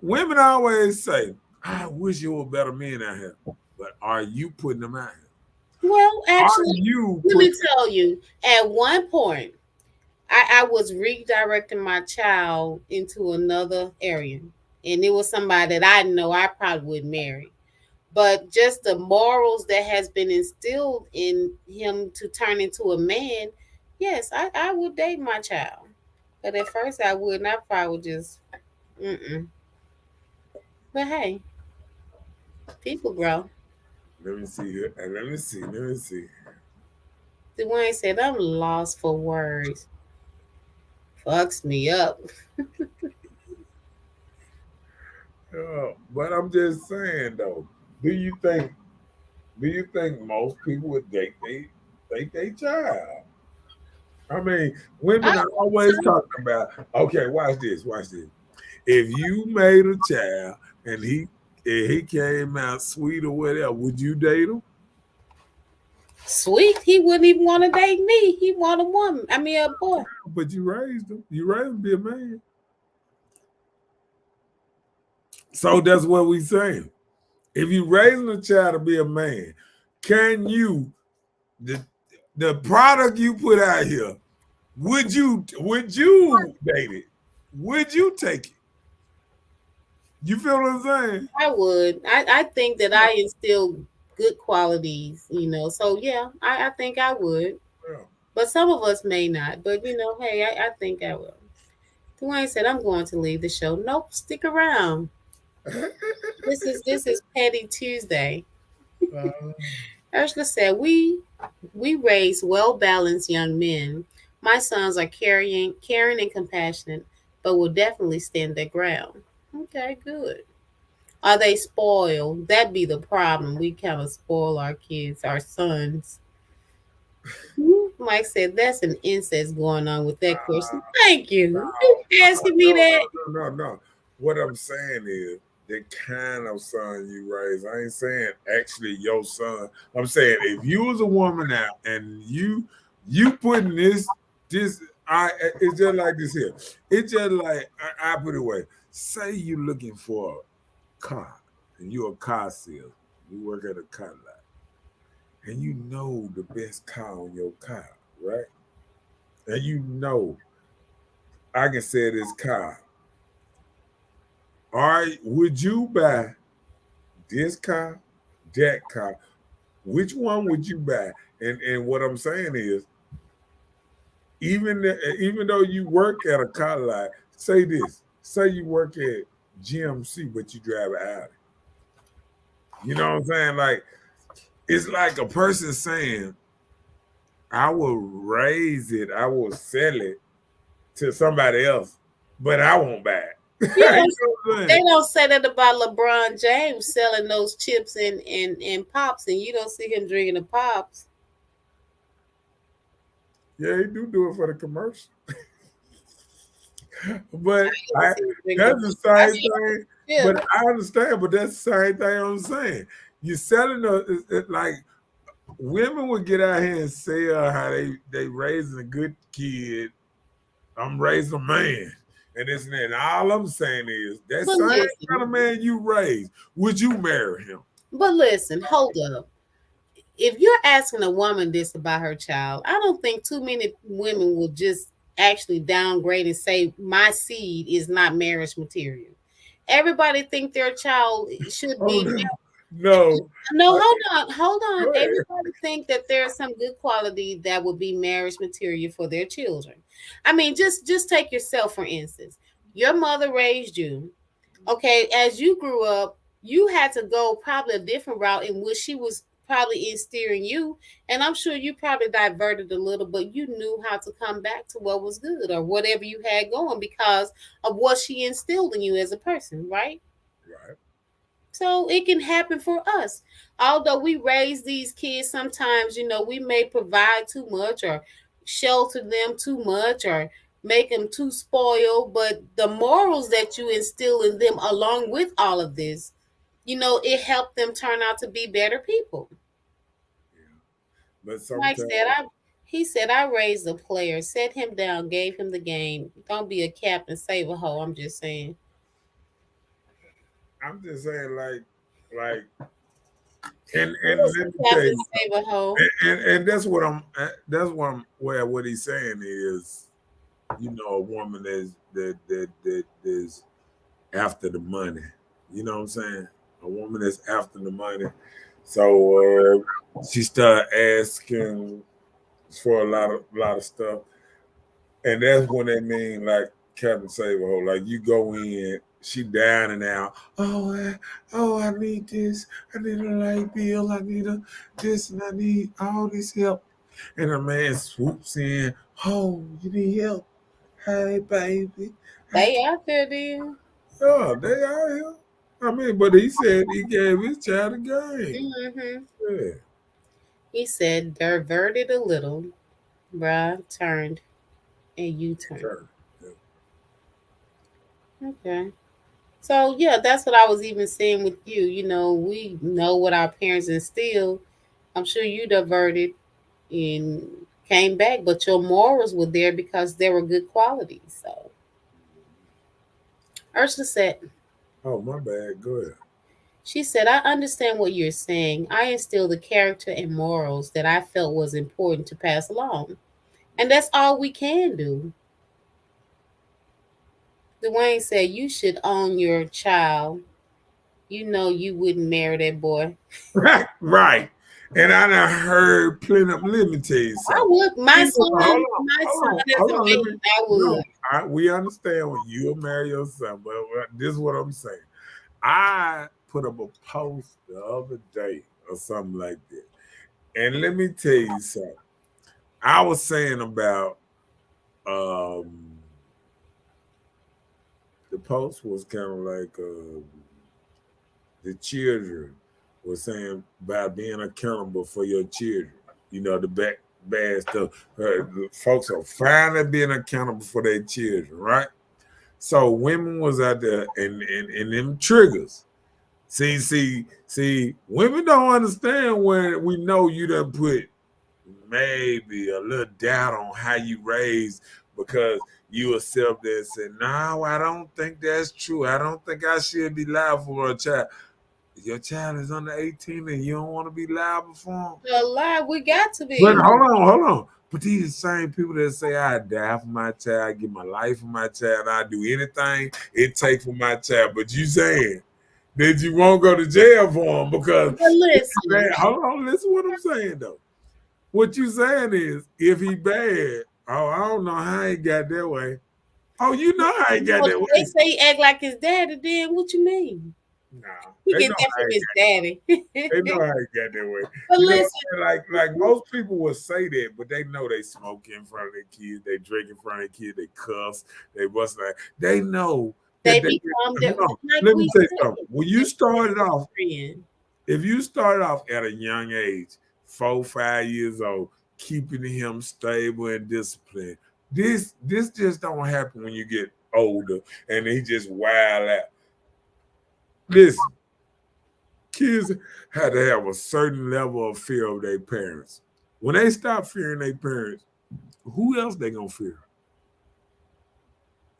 Women always say, I wish you were better men out here. But are you putting them out here? Well, Are actually, you let me putting tell you, at one point, I was redirecting my child into another area, and it was somebody that I know I probably would marry. But just the morals that has been instilled in him to turn into a man, yes, I would date my child. But at first I wouldn't. I probably would just, mm-mm. But hey, people grow. let me see here. Let me see. Dwayne said, I'm lost for words. Fucks me up. But I'm just saying though, do you think do you think most people would date they child? I mean, I women are think always so. talking about, okay, watch this. If you made a child and he came out sweet or whatever, would you date him? Sweet, he wouldn't even want to date me. He want a woman. I mean, a boy. But you raised him. You raised him to be a man. So that's what we saying. If you raising a child to be a man, can you the the product you put out here, would you date it? Would you take it? You feel what I'm saying? I would. I think that I instill good qualities, So yeah, I think I would. Yeah. But some of us may not. But hey, I think I will. Dwayne said I'm going to leave the show. Nope, stick around. This is Petty Tuesday. Uh, Ursula said we raise well balanced young men. My sons are caring and compassionate, but will definitely stand their ground. Okay, good. Are they spoiled? That'd be the problem. We kind of spoil our kids, our sons. Mike said that's an incest going on with that question. Thank no, you. You asking me no, that? no. What I'm saying is the kind of son you raise. I ain't saying actually your son. I'm saying if you was a woman now and you putting this I it's just like this here. It's just like I put it away. Say you looking for a car and you're a car salesman. You work at a car lot and you know the best car on your car, right? And you know I can sell this car. All right, would you buy this car, that car? Which one would you buy? And what I'm saying is, even though you work at a car lot, say this. Say you work at GMC, but you drive an Audi. You know what I'm saying? Like it's like a person saying, "I will raise it, I will sell it to somebody else, but I won't buy it." You You know, know what I'm they saying? don't say that about LeBron James selling those chips and pops, and you don't see him drinking the pops. Yeah, he do it for the commercial. But You don't see him drinking the that's the pops. I same see thing. him But chips. I understand. But that's the same thing I'm saying. You're selling like women would get out here and say how they raising a good kid. I'm raising a man, and this and that. And all I'm saying is that But same kind listen, of man you raised, would you marry him? hold up. If you're asking a woman this about her child, I don't think too many women will just actually downgrade and say my seed is not marriage material. Everybody think their child should Oh be. no, no. No, Uh, hold on. Go ahead. Everybody think that there's some good quality that would be marriage material for their children. I mean, just take yourself for instance. Your mother raised you. Okay, as you grew up, you had to go probably a different route in which she was probably instilling you. And I'm sure you probably diverted a little, but you knew how to come back to what was good or whatever you had going because of what she instilled in you as a person, right? Right. So it can happen for us. Although we raise these kids, sometimes, we may provide too much or shelter them too much or make them too spoiled. But the morals that you instill in them along with all of this, it helped them turn out to be better people. Yeah. But Mike sometimes said, he said, I raised a player, set him down, gave him the game. Don't be a captain, save a hoe. I'm just saying. I'm just saying, like, and Who is let me a tell captain, you. save a hoe? And that's what I'm where what he's saying is, a woman that is after the money. You know what I'm saying? A woman that's after the money. So she started asking for a lot of stuff. And that's when they mean like Captain Saberho. Like you go in, she down and out. I need this. I need a light bill. I need this, and I need all this help. And a man swoops in. Oh, you need help? Hey, baby. I They can, out there then. yeah, they out here. I mean, but he said he gave his child a game. Mm-hmm. Yeah. He said, diverted a little, bruh, turned a U-turn. Sure. Yeah. Okay. So yeah, that's what I was even saying with you. You know, we know what our parents instilled. I'm sure you diverted and came back, but your morals were there because they were good qualities. So Ursula said, Oh, my bad. Go ahead. she said, I understand what you're saying. I instilled the character and morals that I felt was important to pass along. And that's all we can do. Dwayne said, you should own your child. You know you wouldn't marry that boy. Right, right. And I done heard plenty of, let me tell you I something. would. My son Hold doesn't on. Let me, make. I no, would. we understand when you'll marry your son, but this is what I'm saying. I put up a post the other day or something like that. And let me tell you something. I was saying about um the post was kind of like the children was saying about being accountable for your children. You know, the bad stuff. Folks are finally being accountable for their children, right? So women was out there and them triggers. See, women don't understand when we know you done put maybe a little doubt on how you raised because you accept this and no, I don't think that's true. I don't think I should be liable for a child. Your child is under 18 and you don't want to be liable for him. A lie. We got to But be. hold on. But these same people that say I die for my child, I give my life for my child, I do anything it takes for my child. But you saying that you won't go to jail for him because But listen, hold on, listen what I'm saying though. What you saying is if he bad, oh, I don't know how he got that way. Oh, you know how he got that they way. say he act like his daddy. Then what you mean? Nah, He they get know that how from he his got. daddy. They know how he got that way. But You know what listen, I'm saying? Like most people will say that, but they know they smoke in front of their kids, they drink in front of their kids, they cuss, they bust like they know they that they become that. hold on. Like Let me we tell you said, something. When they you started off, friend. if you started off at a young age, 4, 5 years old, keeping him stable and disciplined, this just don't happen when you get older and he just wild out. Listen, kids had to have a certain level of fear of their parents. When they stop fearing their parents, who else they gonna fear?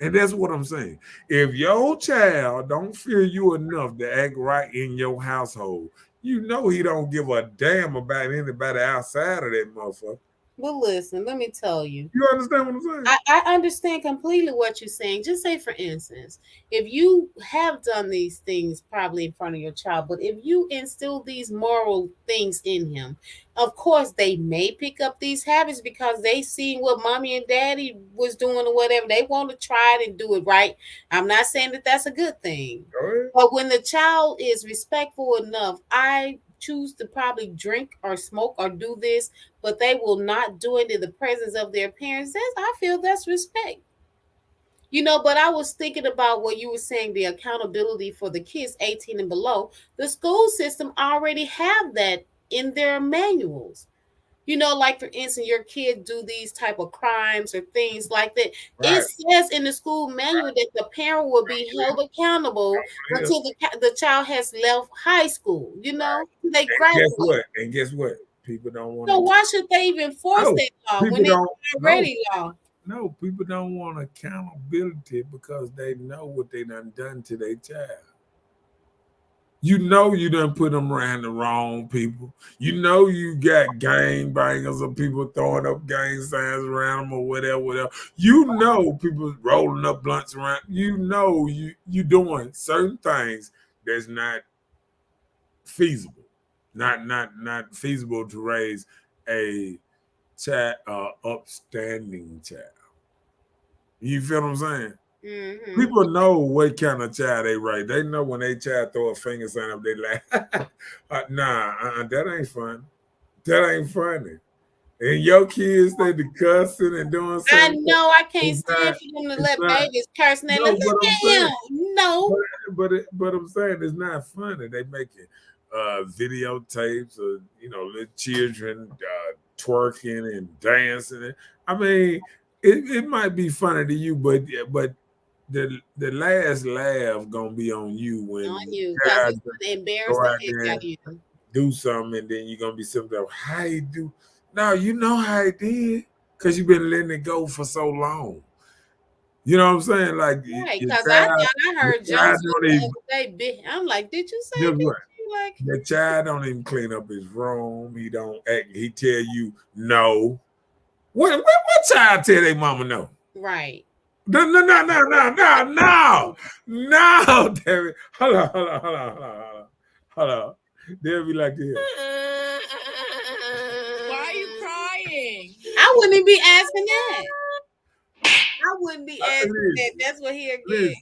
And that's what I'm saying. If your child don't fear you enough to act right in your household, you know he don't give a damn about anybody outside of that motherfucker. But listen, let me tell you. You understand what I'm saying? I understand completely what you're saying. Just say, for instance, if you have done these things probably in front of your child, but if you instill these moral things in him, of course they may pick up these habits because they seen what mommy and daddy was doing or whatever. They want to try it and do it right. I'm not saying that that's a good thing, Go ahead. but when the child is respectful enough, I choose to probably drink or smoke or do this, but they will not do it in the presence of their parents. I feel that's respect. You know, but I was thinking about what you were saying, the accountability for the kids 18 and below. The school system already have that in their manuals. You know, like for instance, your kid do these type of crimes or things like that. It Right. says in the school manual that the parent will be held accountable Yes. until the child has left high school. You know, they And guess graduate. what? And guess what? People don't want So to. why should they even force No, that law when people it's don't. No, already law? no, people don't want accountability because they know what they done to their child. You know you done put them around the wrong people. You know you got gang bangers or people throwing up gang signs around them or whatever, whatever. You know people rolling up blunts around. You know you doing certain things that's not feasible, not feasible to raise a child, upstanding child. You feel what I'm saying? Mm-hmm. People know what kind of child they raise. They know when they child throw a finger sign up, they like, nah, that ain't fun. That ain't funny. And your kids they the cussing and doing I something. know I can't It's stand not. for them to It's let not. babies curse and they like, No, but look I'm at him. saying. No. But I'm saying it's not funny. They making videotapes of little children twerking and dancing. I mean, it might be funny to you, but the last laugh gonna be on you On when you, because child it's gonna embarrass go the out heck there out and of you. do something, and then you're gonna be sitting there. How he do? No, you know how he did, because you've been letting it go for so long. You know what I'm saying? Like Right, your because I child, thought I your heard child jokes don't the even. other day. I'm like, did you say Guess what? bitch? You like, Your child don't even clean up his room. He don't act. He tell you no. What child tell their mama no? right. No, no, no, no, no, no, no, no, David. Hold on. They'll be like this. Why are you crying? I wouldn't even be asking that. I wouldn't be asking that. Listen, That's what he'll get. listen.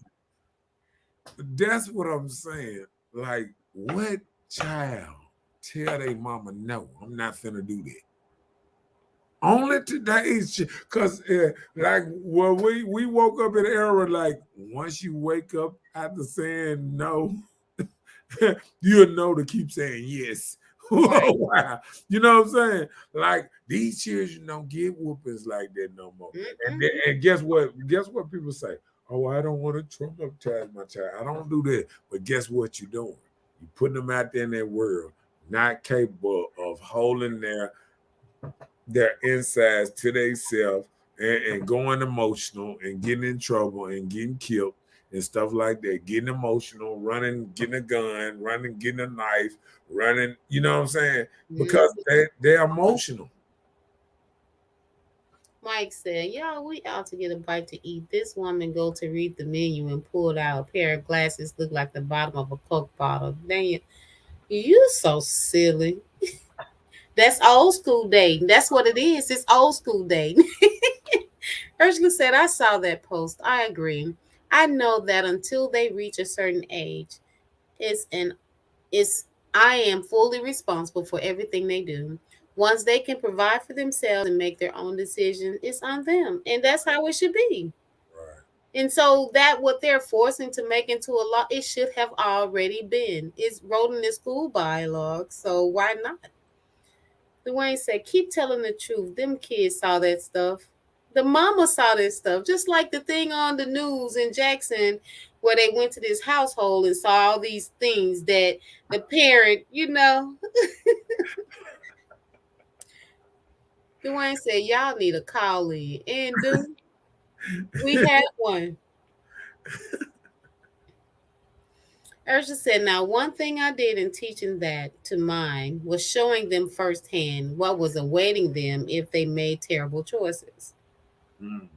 That's what I'm saying. Like, what child tell their mama no? I'm not finna do that. Only today's because like well we woke up in an era like once you wake up after saying no, you'll know to keep saying yes. Right. Wow. You know what I'm saying? Like these children don't get whoopings like that no more. And guess what? Guess what people say? Oh, I don't want to traumatize my child. I don't do that. But guess what you're doing? You're putting them out there in that world, not capable of holding their insides to themselves and going emotional and getting in trouble and getting killed and stuff like that. Getting emotional, running, getting a gun, running, getting a knife, running. You know what I'm saying? Because they're emotional. Mike said, "Y'all, we out to get a bite to eat. This woman go to read the menu and pulled out a pair of glasses, look like the bottom of a Coke bottle. Dang, you so silly. That's old school dating. That's what it is. It's old school dating." Ursula said, "I saw that post. I agree. I know that until they reach a certain age, it's an it's I am fully responsible for everything they do. Once they can provide for themselves and make their own decisions, it's on them. And that's how it should be. Right. And so that what they're forcing to make into a law, it should have already been. It's wrote in the school bylaw. So why not?" Dwayne said, "Keep telling the truth. Them kids saw that stuff. The mama saw this stuff. Just like the thing on the news in Jackson where they went to this household and saw all these things that the parent, Dwayne said, y'all need a call in. And do we have one? Ursula said, now one thing I did in teaching that to mine was showing them firsthand what was awaiting them if they made terrible choices. Mm.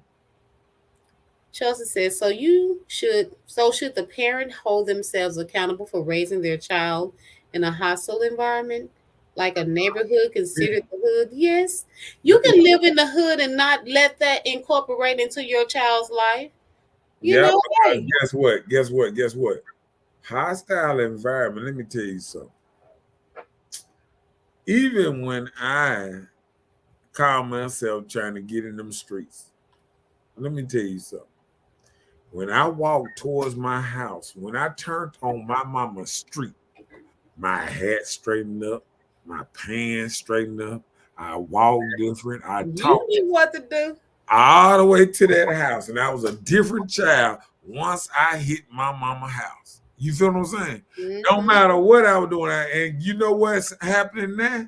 Chelsea says, so should the parent hold themselves accountable for raising their child in a hostile environment? Like a neighborhood considered the hood? Yes. You can live in the hood and not let that incorporate into your child's life. Yeah, because Hey. guess what? Guess what? Guess what? Hostile environment. Let me tell you something. Even when I call myself trying to get in them streets, let me tell you something. When I walked towards my house, when I turned on my mama's street, my hat straightened up, my pants straightened up, I walked different, I You talked knew what to do. all the way to that house, and I was a different child once I hit my mama house. You feel what I'm saying? No Mm-hmm. matter what I was doing, and you know what's happening now?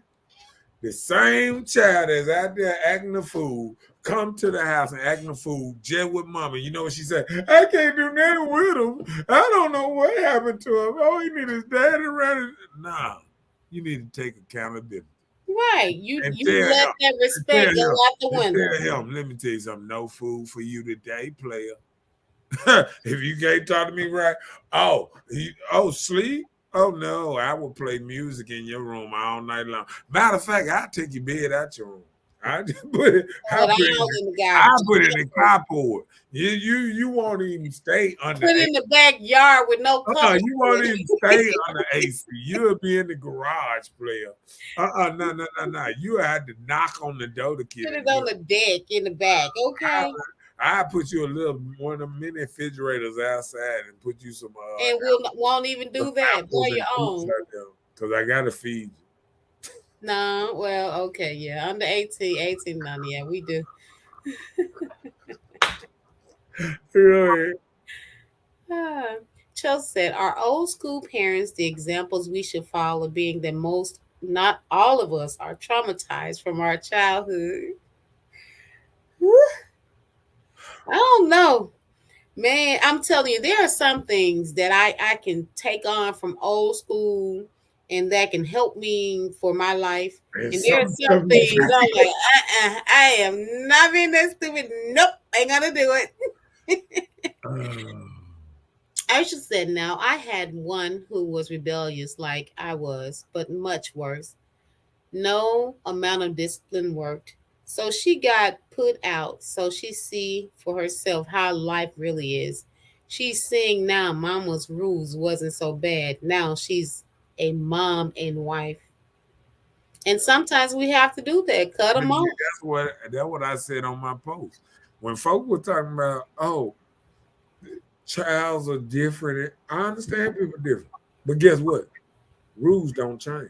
The same child that's out there acting a fool come to the house and acting a fool just with mama. You know what she said? I can't do nothing with him. I don't know what happened to him. All he need is daddy around. Nah, you need to take accountability Right. You and you tell let him. that And tell respect go him. out the And window. tell him. Let me tell you something. No food for you today, player. If you can't talk to me right, sleep. Oh no, I will play music in your room all night long. Matter of fact, I'll take your bed out your room. I just put it. Throw it all in the I garbage. put it in the carport. You won't even stay under. Put it in the backyard with no cover. You won't even stay under AC. You'll be in the garage, player. No. You had to knock on the door to get Put it. it on the deck in the back, okay? I put you a little one of the mini refrigerators outside and put you some. And won't even do that. Boy, your own. Because I gotta feed you. No, well, okay, yeah. Under 18, none, yeah, we do. Really? Ah. Chelsea said, "Are old school parents the examples we should follow, being that most, not all of us, are traumatized from our childhood?" I don't know. Man, I'm telling you, there are some things that I can take on from old school and that can help me for my life. And there are some things I'm like, I am not being that stupid. Nope, ain't gonna do it. Aisha said, "Now I had one who was rebellious like I was, but much worse. No amount of discipline worked. So she got put out so she see for herself how life really is. She's seeing now mama's rules wasn't so bad. Now she's a mom and wife. And sometimes we have to do that. Cut them off." That's what I said on my post. When folk were talking about, childs are different. I understand people are different. But guess what? Rules don't change.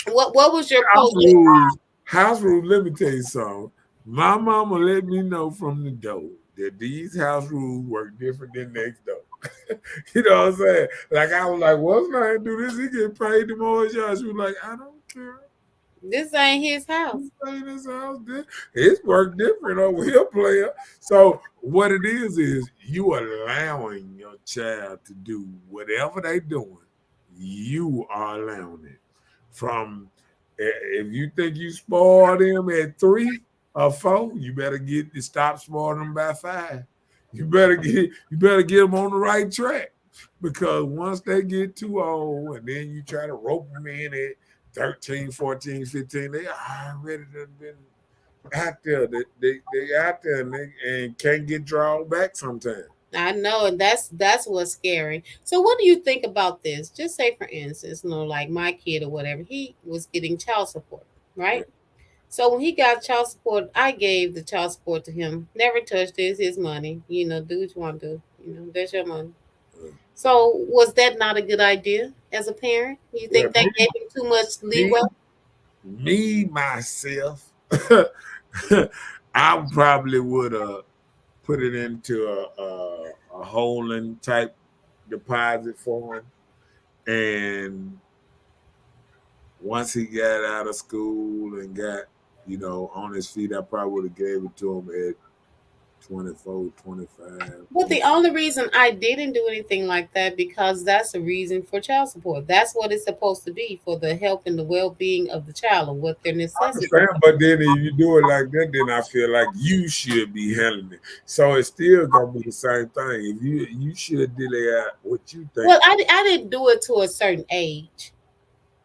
What was your post? House rules, let me tell you something. My mama let me know from the door that these house rules work different than next door. You know what I'm saying? Like I was like, what's not do this? He get paid the more y'all. She was like, I don't care. This ain't his house. This ain't his house. It's work different over here, player. So what it is you allowing your child to do whatever they doing. You are allowing it. From if you think you spoil them at 3 or 4, you better get to stop spoiling them by 5. You better get them on the right track, because once they get too old and then you try to rope them in at 13, 14, 15, they already done been out there. They out there and can't get drawn back sometimes. I know, and that's what's scary. So what do you think about this? Just say for instance, like my kid or whatever, he was getting child support, right? So when he got child support, I gave the child support to him. Never touched it. It's his money. Do what you want to do. That's your money. So was that not a good idea as a parent? You think that gave him too much leeway? Me myself, I probably would have put it into a holding type deposit for him, and once he got out of school and got on his feet, I probably would have gave it to him at 24, 25. But the only reason I didn't do anything like that, because that's a reason for child support. That's what it's supposed to be, for the health and the well-being of the child and what their necessities are. But then if you do it like that, then I feel like you should be handling it. So it's still gonna be the same thing. If you should delay out what you think. Well, I didn't do it to a certain age.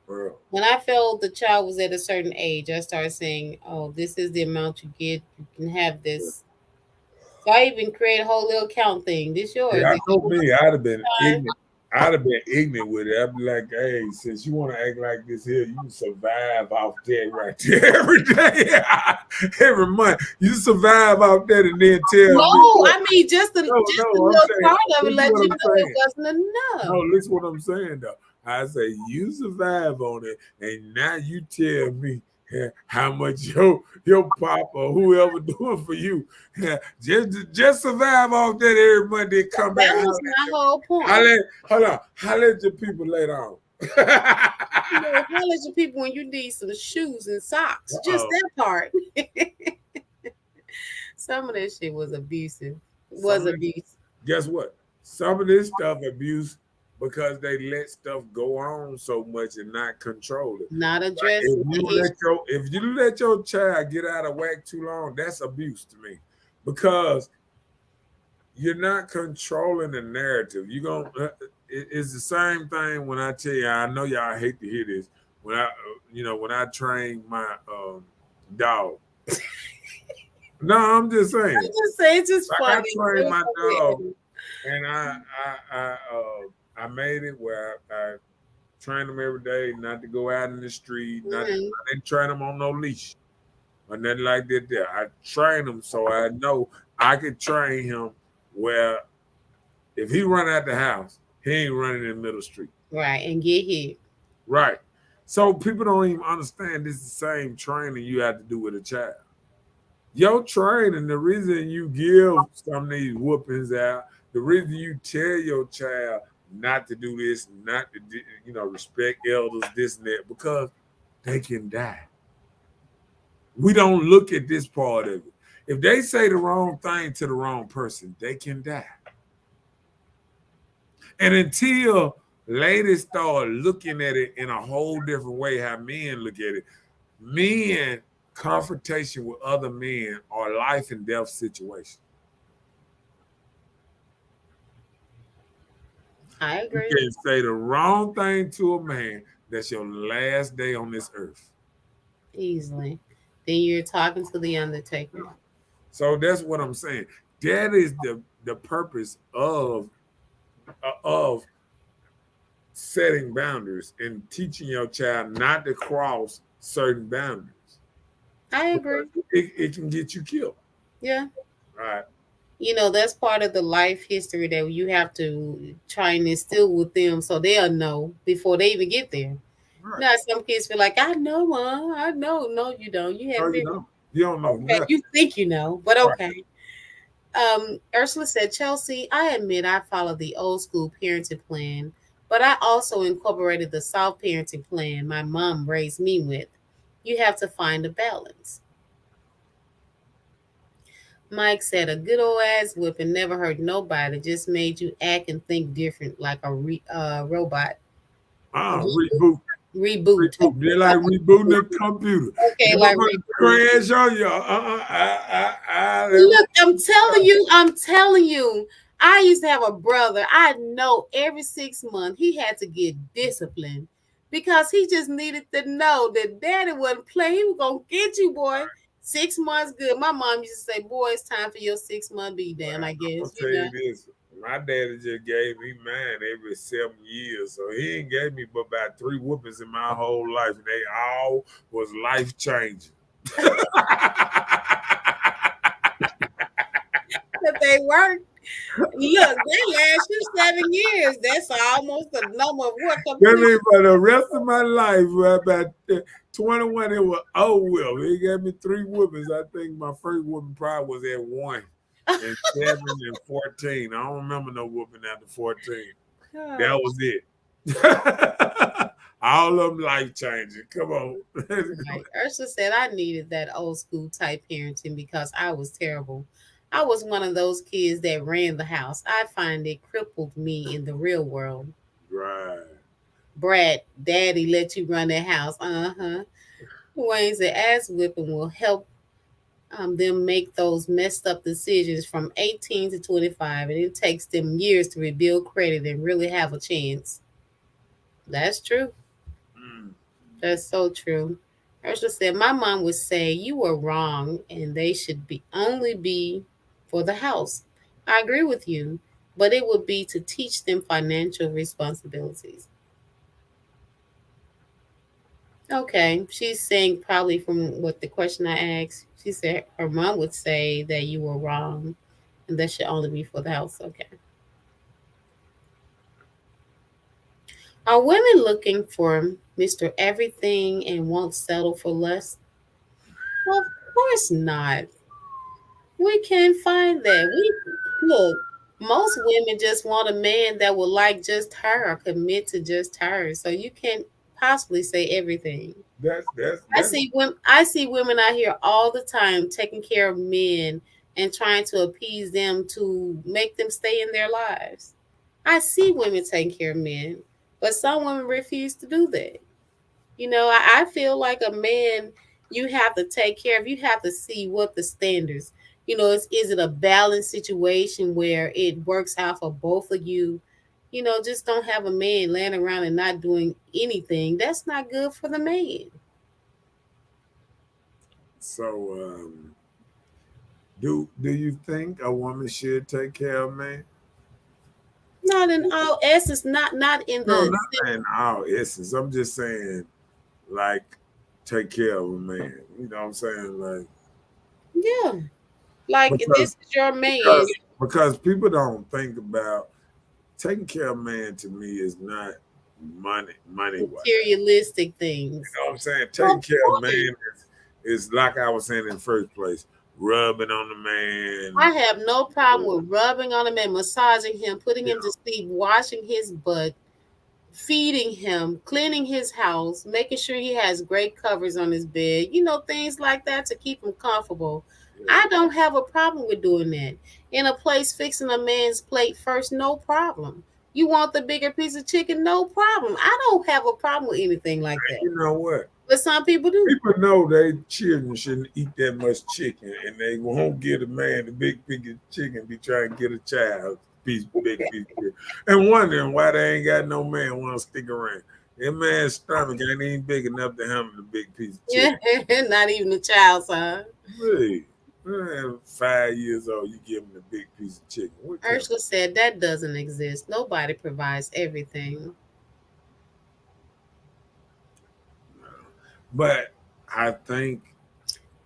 Well, when I felt the child was at a certain age, I started saying, "Oh, this is the amount you get. You can have this." So I even created a whole little account thing. This yours. Yeah, I know me. I'd have been ignorant. I'd have been ignorant with it. I'd be like, "Hey, since you want to act like this here, you can survive off that right there every day, every month. You survive off that, and then tell me." No, I mean just the little part of it. Let you know it wasn't enough. No, listen what I'm saying though. I say you survive on it, and now you tell me how much your pop or whoever doing for you. Just survive off that every month. Then come back. That was my whole point. Hold on. How let your people later on? How let your people when you need some shoes and socks? Just that part. Some of that shit was abusive. Guess what? Some of this stuff abuse because they let stuff go on so much and not control it. Not address it. If you let your child get out of whack too long, that's abuse to me, because you're not controlling the narrative. It's the same thing when I tell you. I know y'all hate to hear this. When I train my dog, No, I'm just saying. I just say it's just Like I funny. trained my dog, It's and I made it where I train them every day not to go out in the street, not Mhm. I didn't train them on no leash or nothing like that. There, I train him so I know I could train him where if he run out the house, he ain't running in the middle street. Right, and get hit. Right. So people don't even understand this is the same training you have to do with a child. Your training, the reason you give some of these whoopings out, the reason you tell your child not to do this, not to respect elders, this and that, because they can die. We don't look at this part of it. If they say the wrong thing to the wrong person, they can die. And until ladies start looking at it in a whole different way, how men look at it, men confrontation with other men are life and death situations. I You agree. can say the wrong thing to a man, that's your last day on this earth. Easily. Then you're talking to the Undertaker. So that's what I'm saying. That is the purpose of setting boundaries and teaching your child not to cross certain boundaries I because agree. it can get you killed. Yeah. Right. That's part of the life history that you have to try and instill with them so they'll know before they even get there. Right. Now, some kids feel like, I know, Mom. I know. No, you don't. You No, haven't you been. don't. You don't know Okay. nothing. You think you know, but Right. okay. Ursula said, Chelsea, I admit I followed the old school parenting plan, but I also incorporated the soft parenting plan my mom raised me with. You have to find a balance. Mike said, a good old ass whipping never hurt nobody, just made you act and think different like a robot. Reboot. Reboot. Reboot. They're like rebooting the computer. Okay, If I'm like gonna reboot. crash on you, Look, I'm telling you, I used to have a brother. I know every 6 months he had to get disciplined because he just needed to know that daddy wasn't playing. He was gonna get you, boy. 6 months good. My mom used to say, boy, it's time for your 6 month beat down, I I'm guess, gonna tell you this. My daddy just gave me mine every 7 years. So he ain't gave me but about three whoopings in my whole life. And they all was life changing. But they work. Look, they last you 7 years. That's almost the number of what That complete. means for the rest of my life, about 21, it was well. He gave me three whoopings. I think my first whooping probably was at 1 and 7 and 14. I don't remember no whooping after 14. That Gosh. was it. All of them life changing. Come on. Right. Ursula said I needed that old school type parenting because I was terrible. I was one of those kids that ran the house. I find it crippled me in the real world. Right. Brad, daddy let you run that house. Uh-huh. Wayne said ass whipping will help them make those messed up decisions from 18 to 25, and it takes them years to rebuild credit and really have a chance. That's true. Mm. That's so true. Ursula said, my mom would say you were wrong and they should be only be for the house. I agree with you, but it would be to teach them financial responsibilities. Okay, she's saying probably from what the question I asked, she said her mom would say that you were wrong and that should only be for the house. Okay. Are women looking for Mr. Everything and won't settle for less? Well, of course not. We can't find that. We look. Most women just want a man that will like just her or commit to just her. So you can't possibly say everything. I That's see women. I see women out here all the time taking care of men and trying to appease them to make them stay in their lives. I see women taking care of men, but some women refuse to do that. I feel like a man, you have to take care of, you have to see what the standards, is it a balanced situation where it works out for both of you? Just don't have a man laying around and not doing anything. That's not good for the man. So, do you think a woman should take care of a man? Not in all essence, not in No, the not in all essence. I'm just saying, like, take care of a man. You know what I'm saying? Like, yeah. Like this because is your man. because people don't think about taking care of a man. To me, is not money wise. Materialistic things. You know what I'm saying? Of Taking care of a course. man is like I was saying in the first place, rubbing on the I man. have no problem with rubbing on him and massaging him, putting him to sleep, washing his butt, feeding him, cleaning his house, making sure he has great covers on his bed, things like that to keep him comfortable. Yeah. I don't have a problem with doing that. In a place fixing a man's plate first, no problem. You want the bigger piece of chicken, no problem. I don't have a problem with anything like that. You know what? But some people do. People know they children shouldn't eat that much chicken, and they won't give a man the big piece of chicken. Be trying to get a child big piece of chicken, and wondering why they ain't got no man want to stick around. That man's stomach ain't even big enough to handle the big piece of Yeah, chicken. not even a child, son. Really, man, 5 years old, you give him the big piece of chicken. What kind of, Ursula said that doesn't exist. Nobody provides everything. but I think,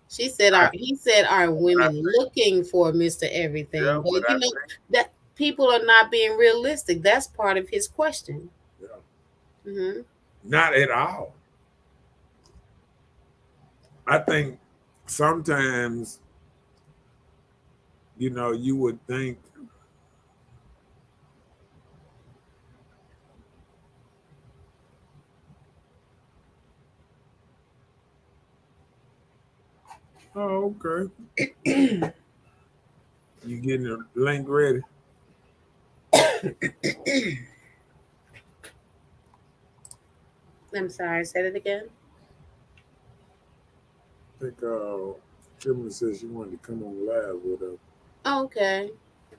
She said, I, he said, are I women think, looking for Mr. yeah, Everything? But but I think, that people are not being realistic. That's part of his question. yeah, Hmm. not at all. I think sometimes, you would think, oh, okay, you getting the link ready? I'm sorry, said it again. I think Kimberly said she wanted to come on live with us. Okay. You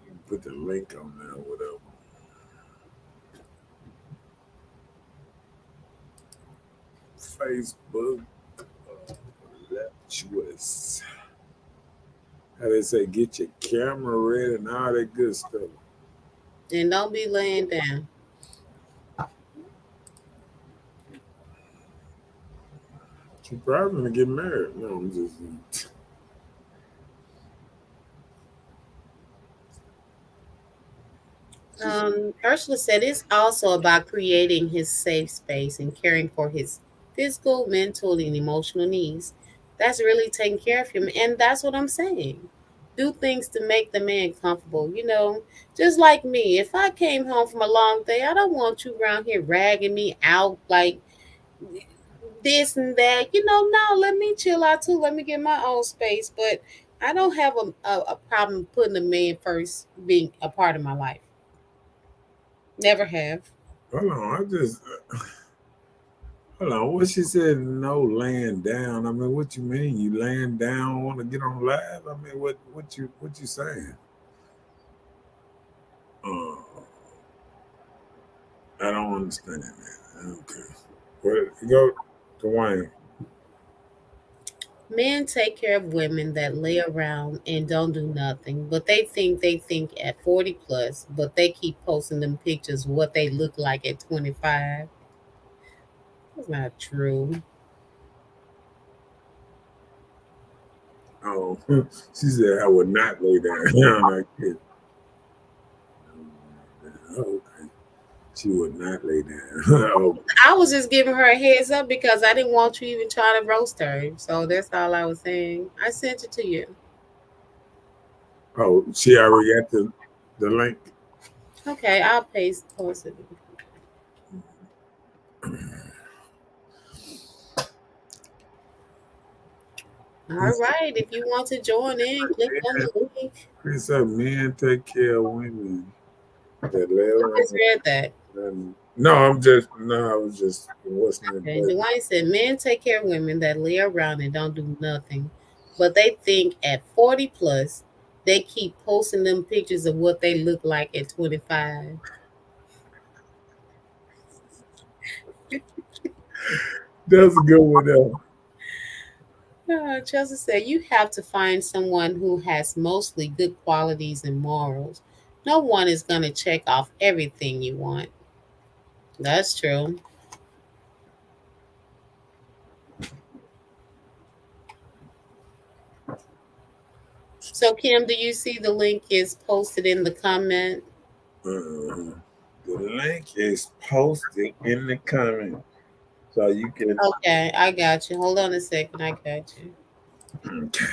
can put the link on there, whatever. Facebook, choice. How they say, get your camera ready and all that good stuff. And don't be laying down. She probably gonna get married. No, I'm just. Ursula said it's also about creating his safe space and caring for his physical, mental, and emotional needs. That's really taking care of him. And that's what I'm saying. Do things to make the man comfortable. Just like me. If I came home from a long day, I don't want you around here ragging me out like this and that. No, let me chill out too. Let me get my own space. But I don't have a problem putting the man first being a part of my life. Never have. Hold on, I just. Hold on, what she said? No laying down. I mean, what you mean? You laying down? Want to get on live? I mean, what you saying? Uh, I don't understand that. Okay, go to Wayne. Men take care of women that lay around and don't do nothing, but they think at 40 plus, but they keep posting them pictures of what they look like at 25. That's not true. Oh, she said I would not lay down. I'm like, kid. Oh, okay. She would not lay down. Oh, I was just giving her a heads up because I didn't want you even trying to roast her. So that's all I was saying. I sent it to you. oh, she already got the link. Okay, I'll post it. All right. If you want to join in, click on the link. Chris said men take care of women that lay I just around. read that. No, I was just listening. Okay. But Dwayne said men take care of women that lay around and don't do nothing. But they think at 40 plus, they keep posting them pictures of what they look like at 25. that's a good one though. Chelsea said, you have to find someone who has mostly good qualities and morals. No one is going to check off everything you want. That's true. So, Kim, do you see the link is posted in the comment? Uh, the link is posted in the comment, so you can. Okay, I got you. Hold on a second. I got you. Okay.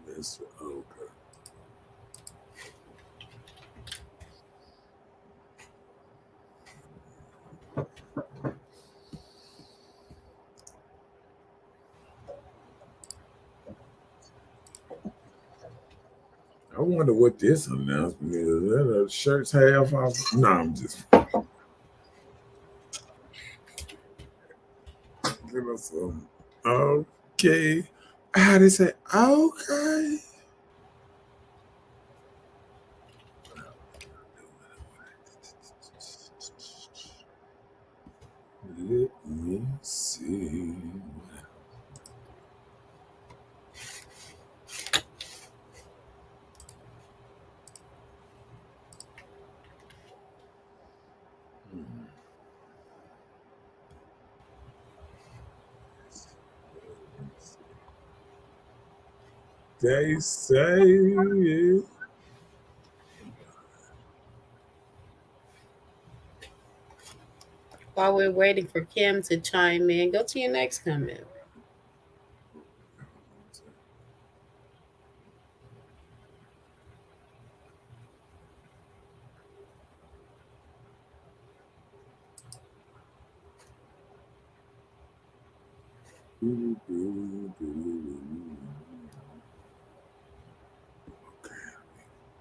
This, okay. I wonder what this announcement is. That a shirt's half off? No, I'm just give us some. Okay. Ah, they say okay. Let me see. They say While we're waiting for Kim to chime in, go to your next comment.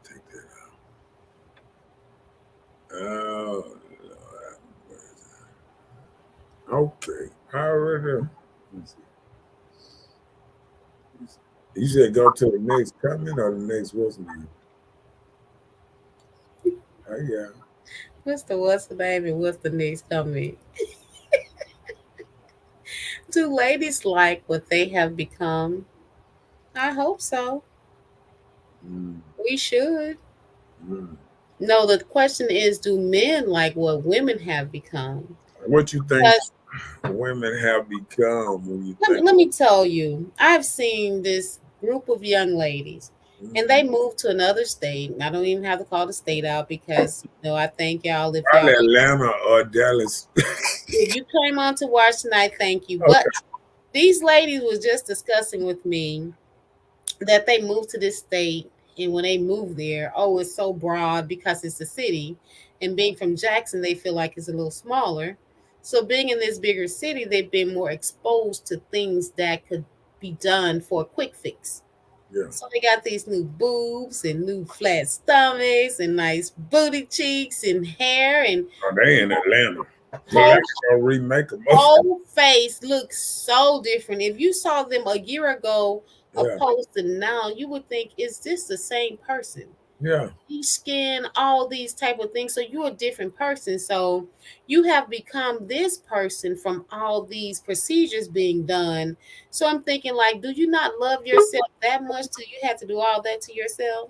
take that out. Oh, okay. I already. You said go to the next comment or the next what's name? Oh yeah. What's the name and what's the next comment? Do ladies like what they have become? I hope so. Mm, We should. mm. No, the question is, do men like what women have become? What you think Because women have become when you let me, think? let me tell you, I've seen this group of young ladies and Mm. they moved to another state. I don't even have to call the state out because, I thank y'all if y'all, Probably Atlanta or Dallas. if you came on to watch tonight, thank you. But Okay. these ladies was just discussing with me that they moved to this state, and when they moved there, oh, it's so broad because it's a city, and being from Jackson they feel like it's a little smaller. So being in this bigger city, they've been more exposed to things that could be done for a quick fix. Yeah. So they got these new boobs and new flat stomachs and nice booty cheeks and hair and Oh, they in Atlanta. Look whole like they gonna remake them. whole face looks so different. If you saw them a year ago Yeah. opposed to now, you would think, is this the same person? Yeah. Skin, all these type of things. So you're a different person. So you have become this person from all these procedures being done. So I'm thinking, like, do you not love yourself that much till you have to do all that to yourself?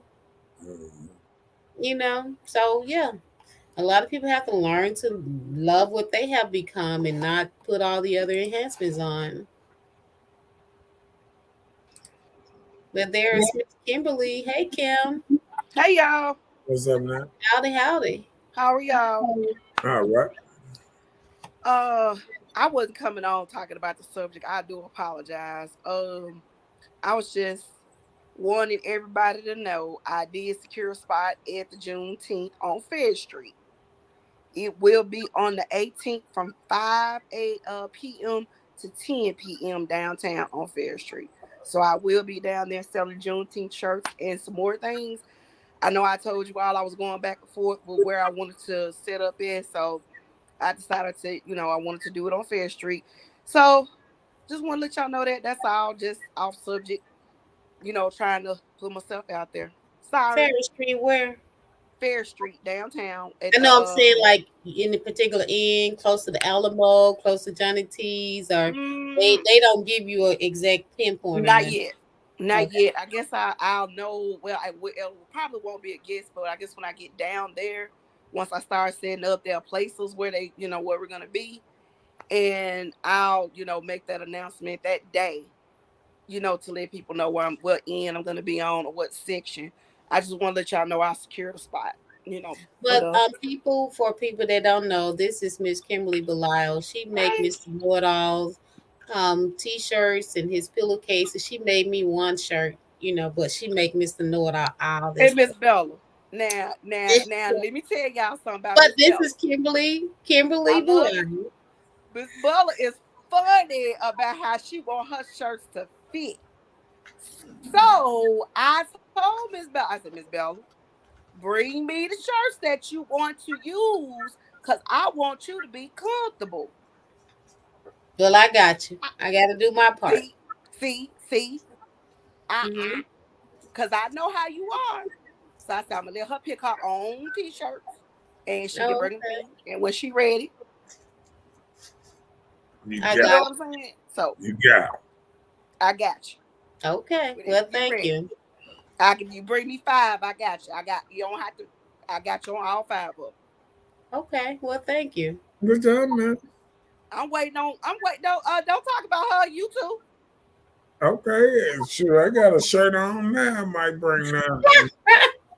Mm. So yeah, a lot of people have to learn to love what they have become and not put all the other enhancements on. But there's Miss Kimberly. Hey, Kim. Hey y'all. What's up now? Howdy, howdy. How are y'all? All right. Uh I wasn't coming on talking about the subject. I do apologize. I was just wanting everybody to know I did secure a spot at the Juneteenth on Fair Street. It will be on the 18th from 5 p.m. to 10 p.m. downtown on Fair Street. So I will be down there selling Juneteenth shirts and some more things. I know I told you all I was going back and forth with where I wanted to set up in. So I decided to, I wanted to do it on Fair Street. So just want to let y'all know that that's all, just off subject, trying to put myself out there. Sorry. Ferris Street, where? Fair Street downtown at I the know I'm saying like in the particular end, close to the Alamo, close to Johnny T's, or mm, they don't give you an exact pinpoint or not nothing. yet. Not Okay. yet. I guess I'll know. Well, I will, it probably won't be a guess, but I guess when I get down there, once I start setting up, there are places where they, where we're gonna be, and I'll, make that announcement that day, to let people know what end I'm gonna be on or what section. I just want to let y'all know I secure the spot, for But the for people that don't know, this is Miss Kimberly Belial. She make right. Mr. Know-it-alls t-shirts and his pillowcases. She made me one shirt, but she make Mr. Know-it-all all Hey, this Miss stuff. Bella. Now, let me tell y'all something about But Miss this Bella. is I Kimberly love Belial. Miss Bella is funny about how she want her shirts to fit. So I told Miss Bella, I said, Miss Bella, bring me the shirts that you want to use, cause I want you to be comfortable. Well, I got you. I, I got to do my part. see, Hmm. cause I know how you are. So I said, I'm gonna let her pick her own t-shirts, and she can Oh, bring them to me. And when she ready, You I you got know got what I'm saying. So you got I got you. Okay. Whenever Well, you thank ready, you. you bring me five. I got you. I got you. Don't have to. I got you on all five of them. Okay. Well, thank you. good job, man. I'm waiting on. Don't talk about her. You too. Okay, sure. I got a shirt on now. I might bring that.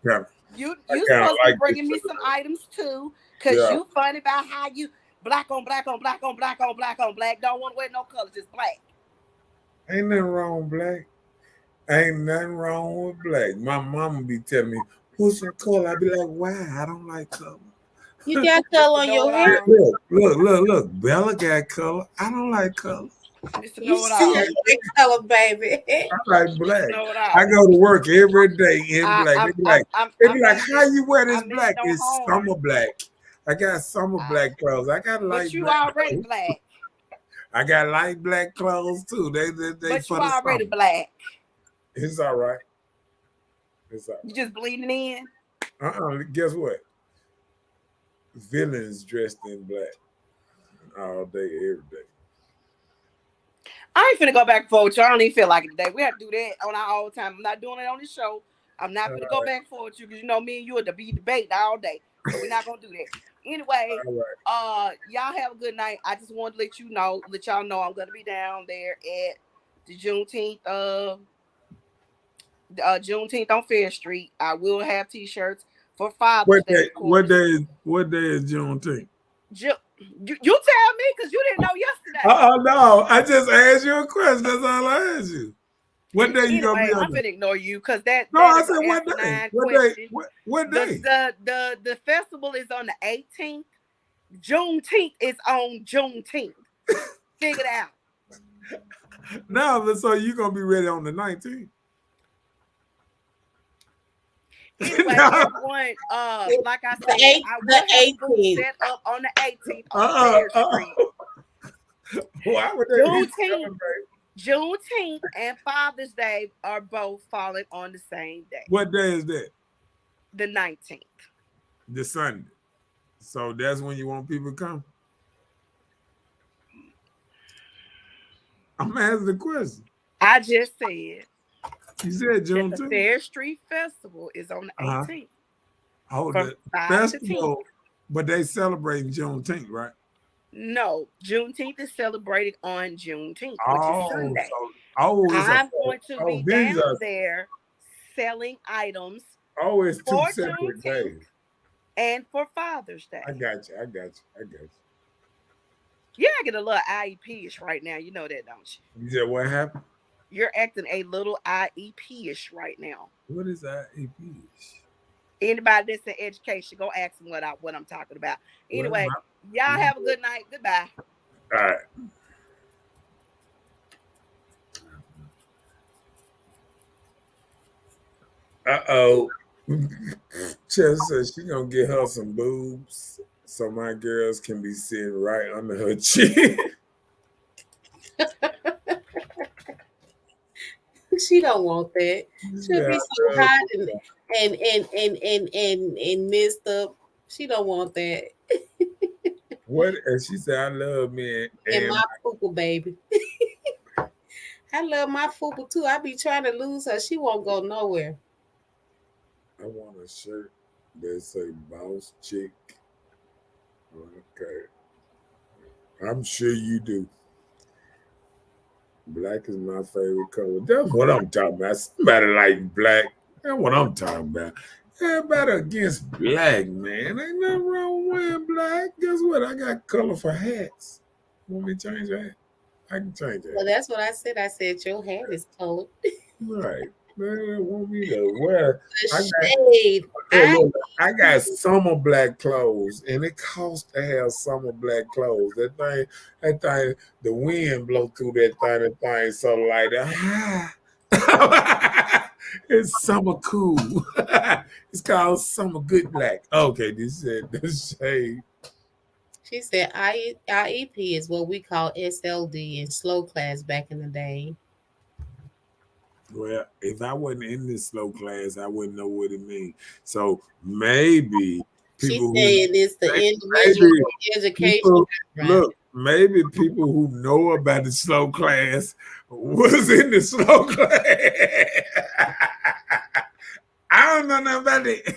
Yeah, I You kind of supposed to be like this bringing me shirt. some items too, cause Yeah, you funny about how you black on black on black on black on black on black. Don't want to wear no color, just black. ain't nothing wrong with black. Ain't nothing wrong with black. My mama be telling me, put some color. I be like, why? I don't like color. You got color Mister on Know your It hair. All. Look. Bella got color. I don't like color. Mister You Know It still All. like color, baby. I like Mister black. Know It I All. go to work every day in black. They I be like, mean how it. you wear I this mean it black? no It's harm. summer black. I got summer I, black clothes. I got but light you black already clothes. black. I got light black clothes too. They But you for the already summer. black. It's all right. It's all You just bleeding in. right. Guess what? Villains dressed in black all day, every day. I ain't finna go back and forth with you. I don't even feel like it today. We have to do that on our own time. I'm not doing it on this show. I'm not All finna go right, back and forth with you because you know me and you are to be debating all day. So we're not gonna do that. Anyway, all right. y'all have a good night. I just wanted to let y'all know I'm gonna be down there at the Juneteenth on Fair Street. I will have t-shirts for Father's Day, of course. What day is Juneteenth? You tell me because you didn't know yesterday. No. I just asked you a question. That's all I asked you. What day you gonna be Anyway, on I'm there? gonna ignore you because that No, that I is said an what day? asinine What day? question. What The day? the the the festival is on the 18th. Juneteenth is on Juneteenth. Figure it out. No, but so you gonna be ready on the 19th? Anyway, No. everyone, like I The said, eight, I the will have booths 18th. set up on the 18th on Uh Fair uh Street. Why would they be Juneteenth, celebrating? Juneteenth, and Father's Day are both falling on the same day, What day is that? the 19th. The Sunday. So that's when you want people to come. I'm asking the question. I just said You said that the Juneteenth. Fair Street Festival is on the Uh huh. 18th Oh, from the 5 to 10. festival, but they celebrating Juneteenth, right? No, Juneteenth is celebrated on Juneteenth, which is Oh, Sunday. so it's a I'm going to oh be these down are there selling items it's two for separate Juneteenth days. and for Father's I Day. got you. I got you. I got you. Yeah, I get a little IEP-ish right now. You know that, don't you? You said what happened? You're acting a little IEP-ish right now. What is IEP? Anybody that's in education, go ask them what I'm talking about. Well, Anyway, y'all have a good night. Goodbye. all right. Uh-oh. Chess says she gonna get her some boobs so my girls can be sitting right under her chin. She don't want that. She She'll said, be so I love hot and messed up. She don't want that. what? And she said, I love me And and my fupa baby. I love my fupa too. I be trying to lose her. She won't go nowhere. I want a shirt that say boss chick. Okay. I'm sure you do. Black is my favorite color. That's what I'm talking about. Somebody like black. That's what I'm talking about. Everybody against black, man. Ain't nothing wrong with wearing black. Guess what? I got color for hats. Want me to change that? I can change that. Well, that's what I said. I said your hat is colored. Right. Man, want me to wear. The I got shade. okay, I look, I got summer black clothes, and it costs to have summer black clothes. That thing, the wind blow through that thing so like that. It's summer cool. It's called summer good black. Okay, this said this shade. She said IEP is what we call SLD in slow class back in the day. Well, if I wasn't in this slow class, I wouldn't know what it means. So maybe She people who said it's the individual maybe education people background. look, maybe people who know about the slow class was in the slow class. I don't know nothing about it.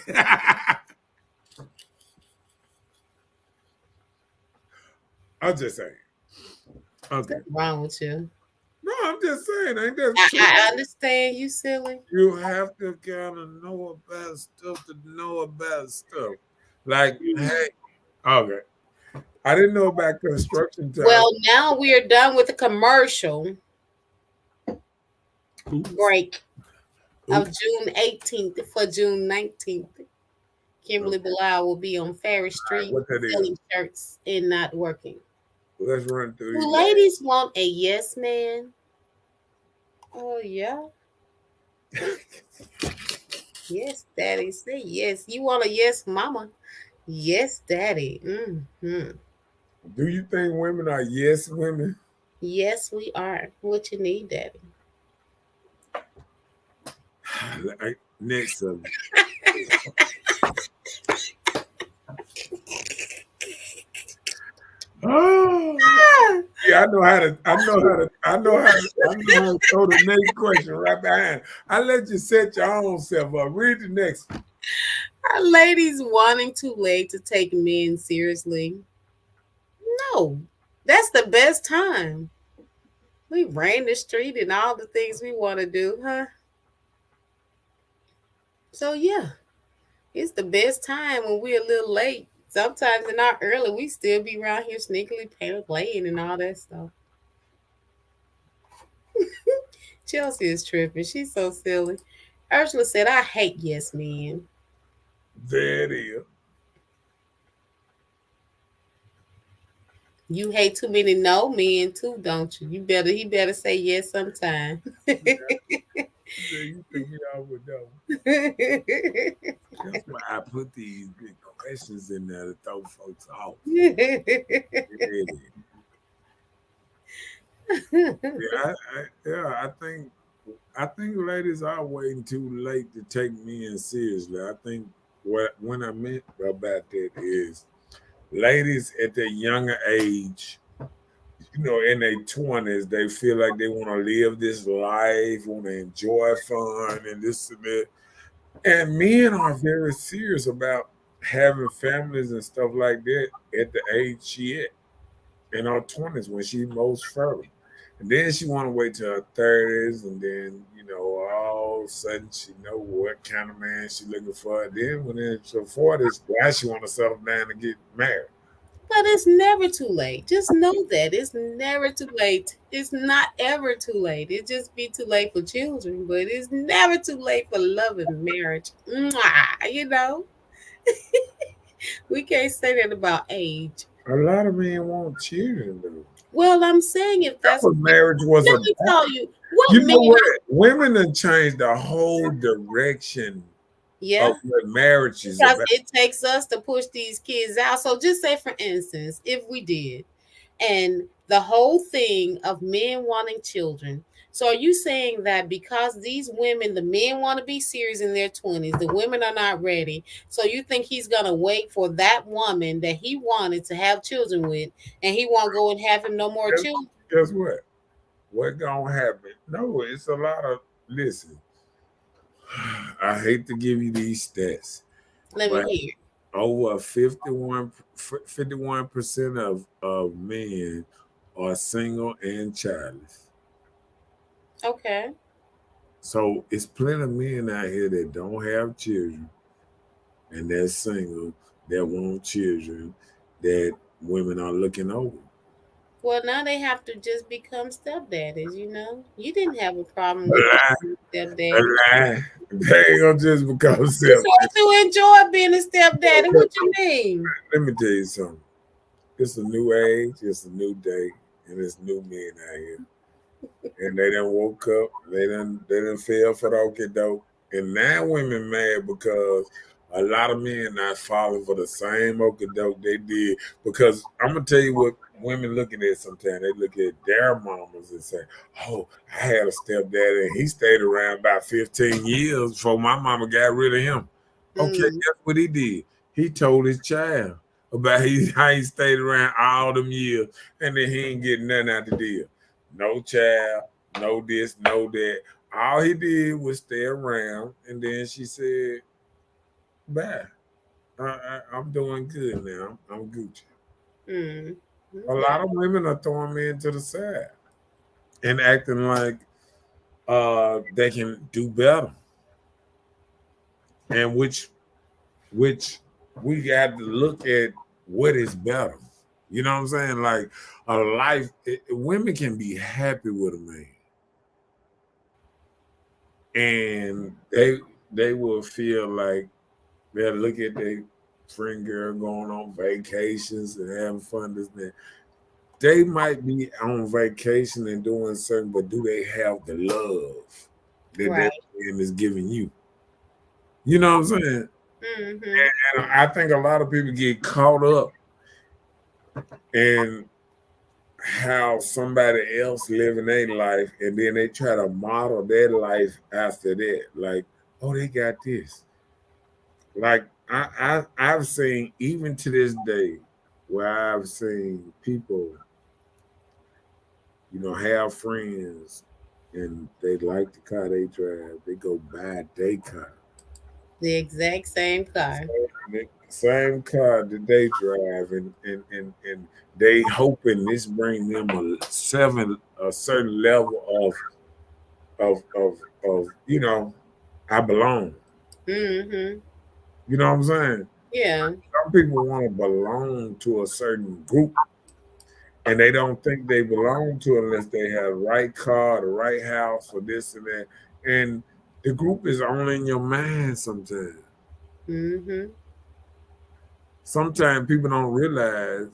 I'm just saying. Okay. What's wrong with you? No, I'm just saying. Ain't that I, true? I understand you silly. You have to kind of know about stuff to know about stuff. Like, hey, okay. I didn't know about construction time. Well, now we are done with the commercial Oops. break of Oops. June 18th for June 19th. Kimberly Okay. Bilal will be on Ferry All right, Street what that is? selling shirts and not working. Let's run through Do these. ladies want a yes man? Oh, yeah. Yes, daddy. Say yes. You want a yes, mama? Yes, daddy. Do you think women are yes women? Yes, we are. What you need, daddy? Next subject. Oh, Ah, yeah, I know how to. I know how to. I know how to. I know how to throw the next question right behind. I let you set your own self up. Read the next. are ladies wanting too late to take men seriously? No. That's the best time. We ran the street and all the things we want to do, huh? So yeah, it's the best time when we're a little late. Sometimes in our early, we still be around here sneakily playing and all that stuff. Chelsea is tripping. She's so silly. Ursula said, I hate yes men. There it is. You hate too many no men too, don't you? He better say yes sometime. You threw me off with that one. That's why I put these good questions in there to throw folks off. Really. I think ladies are waiting too late to take men seriously. I think when I meant about that is ladies at their younger age, in their 20s, they feel like they want to live this life, want to enjoy fun and this and that. And men are very serious about having families and stuff like that at the age she at in her 20s when she most fertile. And then she want to wait till her 30s, and then all of a sudden she know what kind of man she looking for. And then when it's her 40s, now she want to settle down and get married. But it's never too late. Just know that it's never too late. It's not ever too late. It just be too late for children, but it's never too late for love and marriage. Mwah, we can't say that about age. A lot of men want children though. Well, I'm saying if That's that's what marriage was let about. me tell you what You man. know what? Women have changed the whole direction Yeah, of what marriage is because about. it takes us to push these kids out. So just say, for instance, if we did, and the whole thing of men wanting children. So are you saying that because these women, the men want to be serious in their 20s, the women are not ready. So you think he's going to wait for that woman that he wanted to have children with and he won't go and have him no more Guess, children? guess what? What gonna happen? No, it's a lot of listen. I hate to give you these stats, Let me but hear. over 51% of men are single and childless. Okay. So it's plenty of men out here that don't have children and they're single, that want children, that women are looking over. Well, now they have to just become stepdaddies, you know? You didn't have a problem A with lie, becoming a a stepdaddy. lie. They ain't gonna just become You self. said you enjoy being a stepdaddy. What you mean? Let me tell you something. It's a new age, it's a new day, and it's new men out here. And they done woke up, they done fell for the okie doke. And now women mad because a lot of men not falling for the same okie doke they did. Because I'm gonna tell you what women looking at sometimes. They look at their mamas and say, "Oh, I had a stepdaddy and he stayed around about 15 years before my mama got rid of him." Okay, Mm, guess what he did? He told his child about how he stayed around all them years and then he ain't getting nothing out the deal. No child, no this, no that. All he did was stay around, and then she said, "Bye. I'm doing good now. I'm Gucci." mm. A Okay. lot of women are throwing men to the side and acting like they can do better, and which we got to look at what is better. You know what I'm saying? Like a life, women can be happy with a man, and they will feel like they'll look at their friend girl going on vacations and having fun. This and that. They might be on vacation and doing something, but do they have the love that that Right. man is giving you? You know what I'm saying? Mm-hmm. And I think a lot of people get caught up in how somebody else living their life, and then they try to model their life after that. Like, oh, they got this. Like I've seen even to this day where I've seen people, have friends and they like the car they drive, they go buy their car. The exact same car. Same car that they drive and they hoping this bring them a certain level of I belong. Mm-hmm. You know what I'm saying? Yeah. Some people want to belong to a certain group and they don't think they belong to unless they have the right car, the right house, or this and that. And the group is only in your mind sometimes. Mm-hmm. Sometimes people don't realize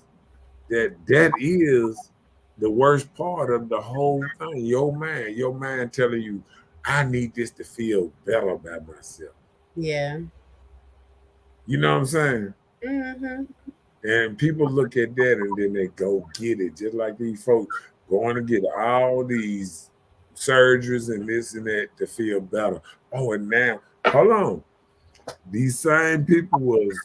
that that is the worst part of the whole thing. Your mind telling you, I need this to feel better about myself. Yeah. You know what I'm saying? Mm-hmm. And people look at that and then they go get it, just like these folks going to get all these surgeries and this and that to feel better. Oh, and now, hold on. These same people was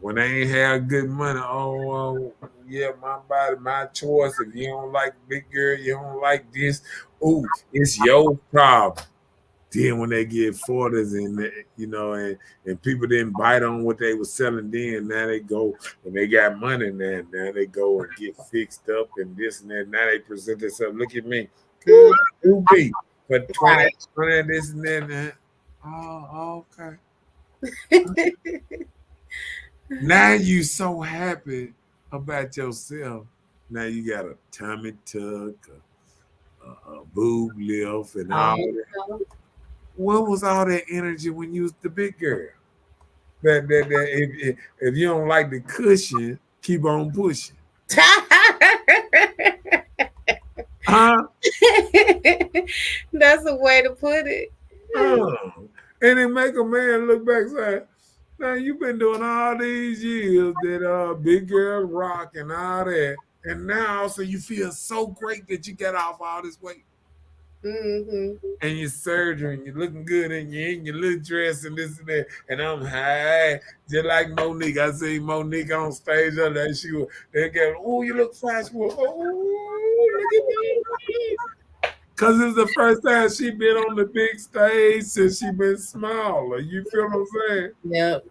when they ain't have good money. Oh, yeah, my body, my choice. If you don't like big girl, you don't like this. Oh, it's your problem. Then when they get 40s and people didn't bite on what they were selling then, now they go when they got money now they go and get fixed up and this and that. Now they present themselves. Look at me. Mm, Who be? But 20, right. 20, this and that. Oh, okay. Now you so happy about yourself. Now you got a tummy tuck, a boob lift, and all Um, that. What was all that energy when you was the big girl? That if you don't like the cushion, keep on pushing. Huh? That's a way to put it. Oh. And it make a man look back and say, now you've been doing all these years that big girl rock and all that. And now also you feel so great that you got off all this weight. Mm-hmm. and your surgery and you're looking good and you're in your little dress and this and that. And I'm high, just like Monique. I seen Monique on stage the other day. They go, oh, you look fine. She was, oh, look at me. Cause it's the first time she been on the big stage since she been smaller. You feel what I'm saying? Yep.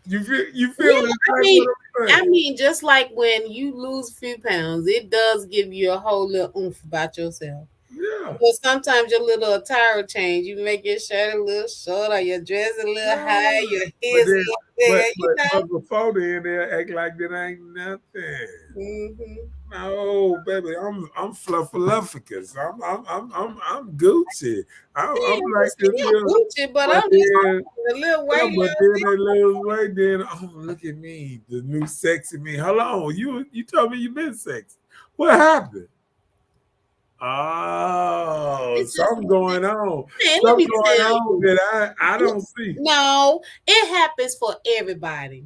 You feel Yeah, I exactly mean, what I'm I saying? mean, just like when you lose a few pounds, it does give you a whole little oomph about yourself. Yeah, But sometimes your little attire change. You make your shirt a little short, or your dress a little yeah. high, your But heels a then, little but bigger. You but know. but before then, they act like that ain't nothing. Mm-hmm. No, baby, I'm fluffalufficus. I'm Gucci. I'm Yeah, like this still little, Gucci, but but I'm just then a little yeah, weight but loss. then they lose weight. Then oh, look at me, the new sexy me. Hold on, you told me you been sexy. What happened? Oh, It's just something going on. man. Let Something me going tell on you. that I don't see. No, it happens for everybody.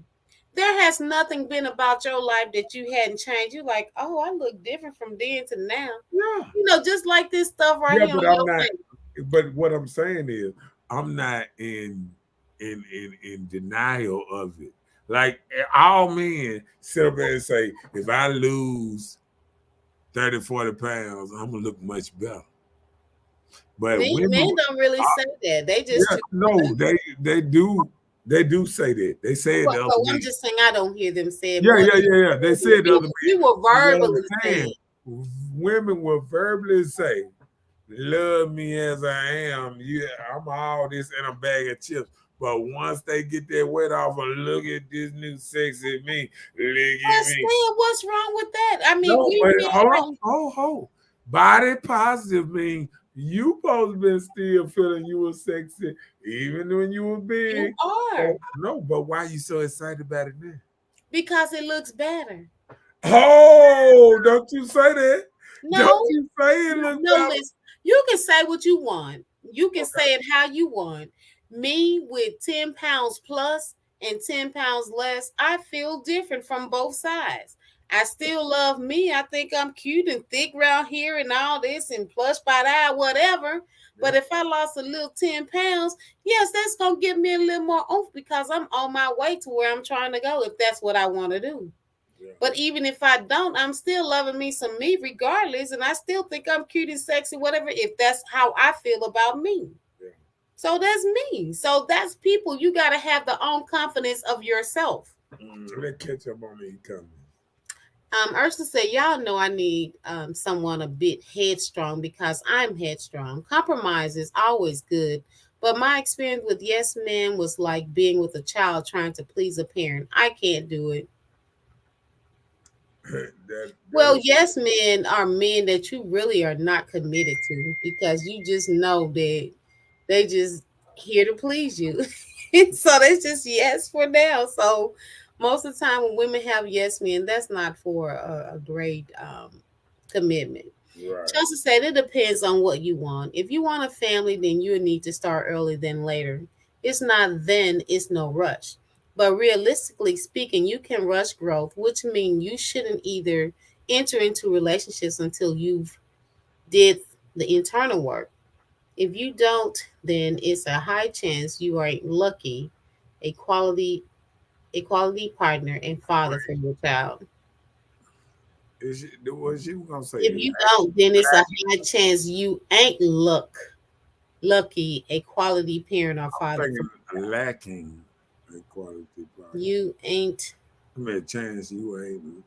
There has nothing been about your life that you hadn't changed. You like, oh, I look different from then to now. Yeah, Just like this stuff right yeah, here on but I'm your not. face. But what I'm saying is, I'm not in denial of it. Like all men sit up there and say, if I lose 30, 40 pounds, I'm gonna look much better. But Men women, don't really say that. They just yeah, treat no, they do say that. They said well, the other so I'm week. just saying I don't hear them say it, Yeah, but yeah, yeah, yeah. They said the other you week. will What I'm verbally say saying, it. women will verbally say, love me as I am. Yeah, I'm all this and a bag of chips. But once they get their weight off and look at this new sexy me, look But at me. still, what's wrong with that? I mean, No, we but men hold on, are hold. Body positive means you supposed to been still feeling you were sexy even when you were you big. are So, no, but why you so excited about it now? because it looks better. Oh, don't you say that. Don't No, you say it look no, better. listen. You can say what you want. You can Okay. say it how you want. Me with 10 pounds plus and 10 pounds less, I feel different from both sides. I still love me. I think I'm cute and thick around here and all this and plush by the eye, whatever. Yeah, But if I lost a little 10 pounds, yes, that's going to give me a little more oomph because I'm on my way to where I'm trying to go if that's what I want to do. yeah, But even if I don't, I'm still loving me some me regardless. And I still think I'm cute and sexy, whatever, if that's how I feel about me. yeah. So that's me. So that's people. You got to have the own confidence of yourself. Let catch up on me coming. Ursula said, y'all know I need someone a bit headstrong because I'm headstrong. Compromise is always good. But my experience with yes men was like being with a child trying to please a parent. I can't do it. that Well, is yes, men are men that you really are not committed to because you just know that they just here to please you. So that's just yes for now. So most of the time when women have yes men, that's not for a great commitment. right. Chelsea said it depends on what you want. If you want a family, then you need to start early than later. It's not then, it's no rush. But realistically speaking, you can rush growth, which means you shouldn't either enter into relationships until you've did the internal work. If you don't, then it's a high chance you are lucky, a quality partner and father for your child. What she was gonna say? If you don't, then it's a high chance you ain't lucky, a quality parent or I'm father for thinking lacking a quality partner. you ain't I mean, a chance you ain't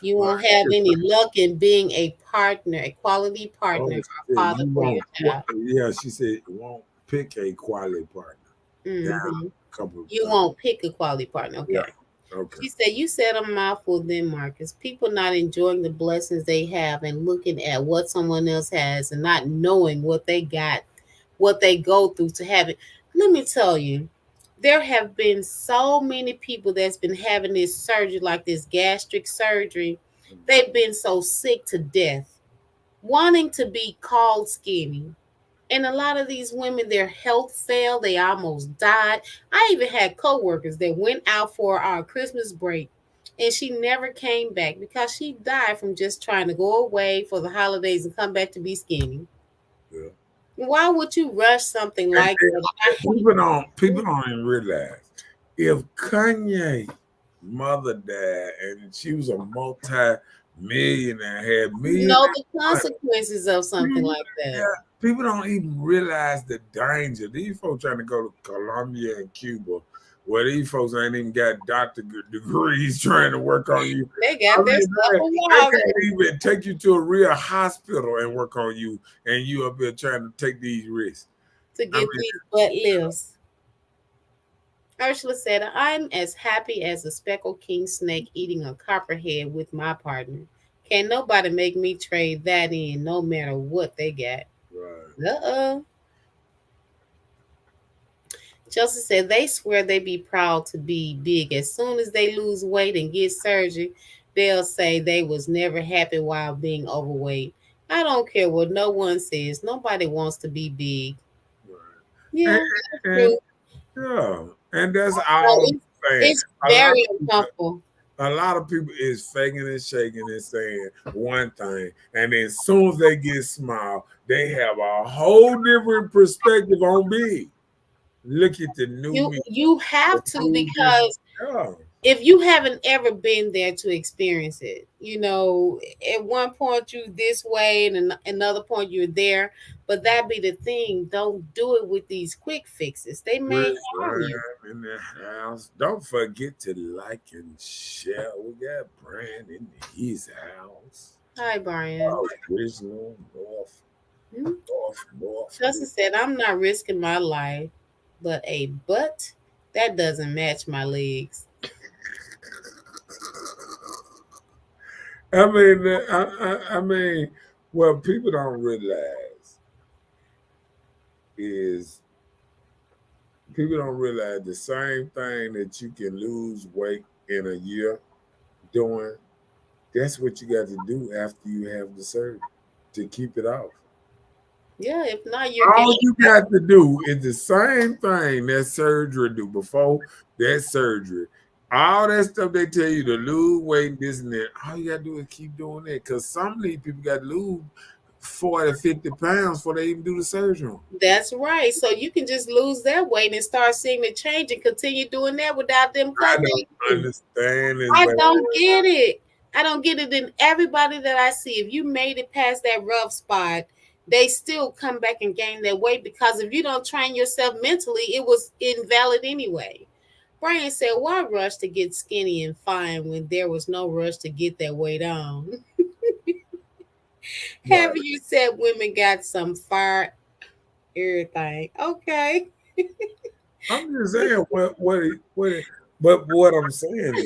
you well, won't have any luck in being a partner, a quality oh, partner or she said father you for your won't. child. Yeah, she said won't pick a quality partner. Down Hmm. a couple of You times. won't pick a quality partner. Yeah. Okay. Okay. She said, you said a mouthful then, Marcus. People not enjoying the blessings they have and looking at what someone else has and not knowing what they got, what they go through to have it. Let me tell you, there have been so many people that's been having this surgery, like this gastric surgery. They've been so sick to death, wanting to be called skinny. And a lot of these women, their health failed. They almost died. I even had coworkers that went out for our Christmas break. And she never came back because she died from just trying to go away for the holidays and come back to be skinny. Yeah. Why would you rush something And like that? I then people don't even realize if Kanye mother died and she was a multi-millionaire, had millions know the of money, consequences of something like yeah, that. people don't even realize the danger. These folks trying to go to Colombia and Cuba, where these folks ain't even got doctor degrees trying to work on you. They I got their mean, stuff a they while can't even take you to a real hospital and work on you, and you up here trying to take these risks. to I get mean, these butt lifts. Ursula said, I'm as happy as a speckled king snake eating a copperhead with my partner. Can't nobody make me trade that in no matter what they got. right. Uh-oh. Chelsea said they swear they be proud to be big. As soon as they lose weight and get surgery, they'll say they was never happy while being overweight. I don't care what no one says. Nobody wants to be big. And, Yeah, that's and true. yeah, and that's So all I'm saying. it's A lot very of people, uncomfortable. a lot of people is faking and shaking and saying one thing, and then as soon as they get small, they have a whole different perspective on big. Look at the new You me, you the have to whole different. because Yeah, if you haven't ever been there to experience it, at one point you this way and another point you're there, but that be the thing. Don't do it with these quick fixes. They may Chris harm Brown you. in the house. Don't forget to like and share. We got Brand in his house. Hi, Brian. Original North, Hmm? North. Justin said, I'm not risking my life, but a butt that doesn't match my legs. I mean, what people don't realize is people don't realize the same thing that you can lose weight in a year doing. That's what you got to do after you have the surgery to keep it off. Yeah, if not, you're All getting you got to do is the same thing that surgery do before that surgery. All that stuff they tell you to lose weight, this and that. All you gotta do is keep doing that. Cause some of these people got to lose 40, 50 pounds before they even do the surgery. That's right. So you can just lose that weight and start seeing the change and continue doing that without them I cutting don't anything. understand this, I man. don't get it. I don't get it. In everybody that I see, if you made it past that rough spot, they still come back and gain their weight because if you don't train yourself mentally, it was invalid anyway. Brian said, why rush to get skinny and fine when there was no rush to get that weight on? Right. Have you said women got some fire everything? Okay. I'm just saying but what I'm saying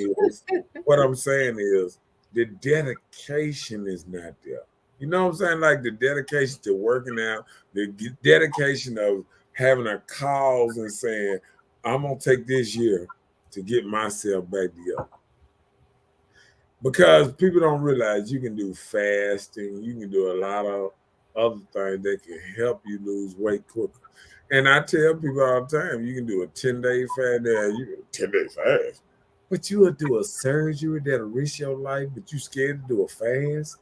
is the dedication is not there. You know what I'm saying? Like the dedication to working out, the dedication of having a cause and saying, I'm gonna take this year to get myself back together. Because people don't realize you can do fasting, you can do a lot of other things that can help you lose weight quicker. And I tell people all the time, you can do a 10-day fast. Now you 10-day fast, but you will do a surgery that'll risk your life, but you scared to do a fast.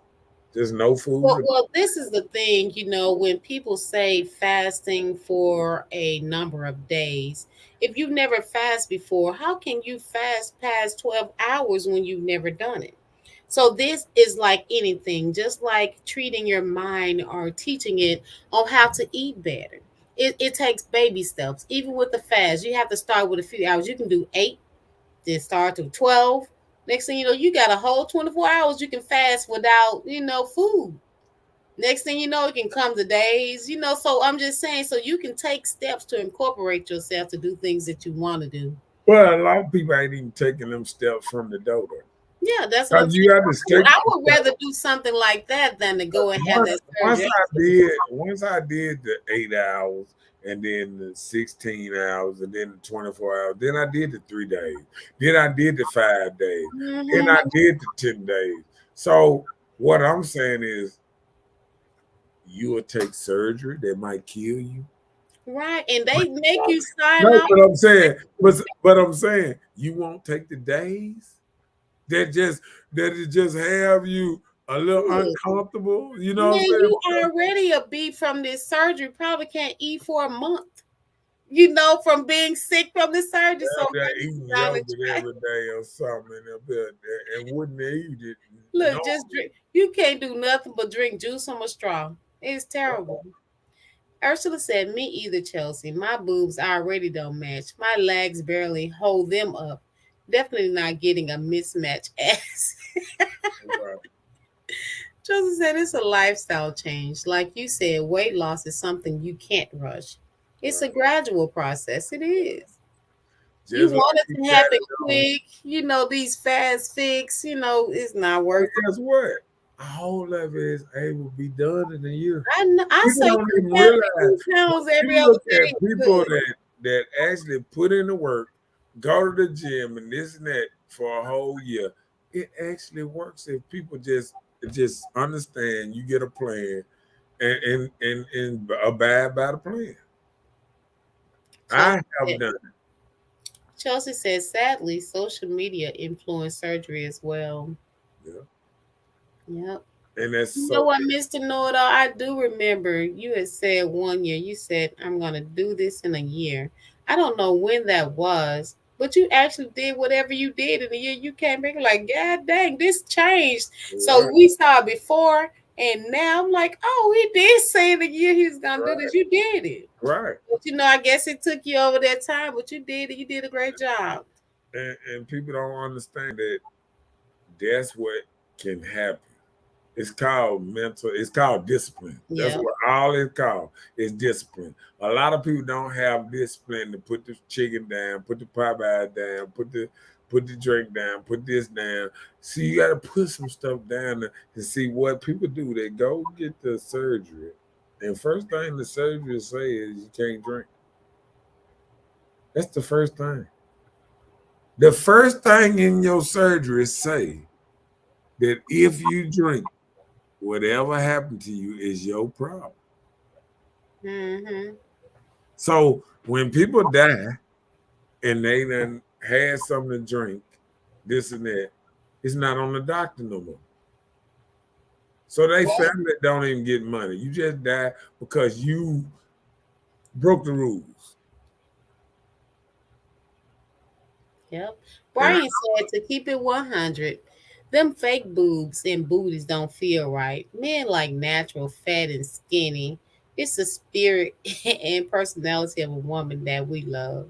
There's no food. Well, this is the thing, when people say fasting for a number of days, if you've never fasted before, how can you fast past 12 hours when you've never done it? So, this is like anything, just like treating your mind or teaching it on how to eat better. It takes baby steps. Even with the fast, you have to start with a few hours. You can do 8, then start to 12. Next thing you know, you got a whole 24 hours you can fast without, food. Next thing you know, it can come to days, So I'm just saying, so you can take steps to incorporate yourself to do things that you want to do. But a lot of people ain't even taking them steps from the donor. Yeah, that's what I'm Because saying. you have to stick. I would rather do something like that than to go and have once, that once surgery. I did the 8 hours and then the 16 hours and then the 24 hours, then I did the 3 days, then I did the 5 days, then Hmm. I did the 10 days. So what I'm saying is you will take surgery that might kill you. Right, and they make you sign No, up. but I'm saying, but I'm saying you won't take the days. that just that it just have you a little Look, uncomfortable. You know what I'm man, saying? you already a beat from this surgery. Probably can't eat for a month. You know, from being sick from the surgery. So They're maybe eating down and yogurt try. every day or something in a bit and wouldn't eat it. No, Look, just drink. You can't do nothing but drink juice from a straw. It's terrible. Ursula said, "Me either, Chelsea. My boobs already don't match. My legs barely hold them up. Definitely not getting a mismatch ass." right. Chelsea said, "It's a lifestyle change. Like you said, weight loss is something you can't rush. It's a Right. gradual process. It is. You Just want like it you to got happen it on. quick. You know, these fast fix, it's not But worth it. guess what? A whole lot of it is able to be done in a year. I People say don't put even down realize 50 pounds when every you other look day. at people Good. that actually put in the work, go to the gym and this and that for a whole year. It actually works if people just understand you get a plan and abide by the plan. I Chelsea have said, done Chelsea said, sadly, social media influenced surgery as well. it. Yeah. Yep. And that's You know so what, Mr. Know-it-all? I do remember you had said one year, you said, I'm going to do this in a year. I don't know when that was, but you actually did whatever you did in a year. You came back like, God dang, this changed. So right, we saw it before, and now I'm like, oh, he did say in a year he was going to do right, this. You did it. right. But I guess it took you over that time, but you did it. You did a great job. And people don't understand that that's what can happen. It's called mental, it's called discipline. That's Yeah. what all it's called is discipline. A lot of people don't have discipline to put the chicken down, put the Popeye down, put the drink down, put this down. See, you gotta put some stuff down to see what people do. They go get the surgery. And first thing the surgery say is you can't drink. That's the first thing. The first thing in your surgery say that if you drink, whatever happened to you is your problem. Mm-hmm. So when people die and they done had something to drink, this and that, it's not on the doctor no more. So they family don't even get money. You just die because you broke the rules. Yep. And Brian said to keep it 100, them fake boobs and booties don't feel right. Men like natural, fat, and skinny. It's the spirit and personality of a woman that we love.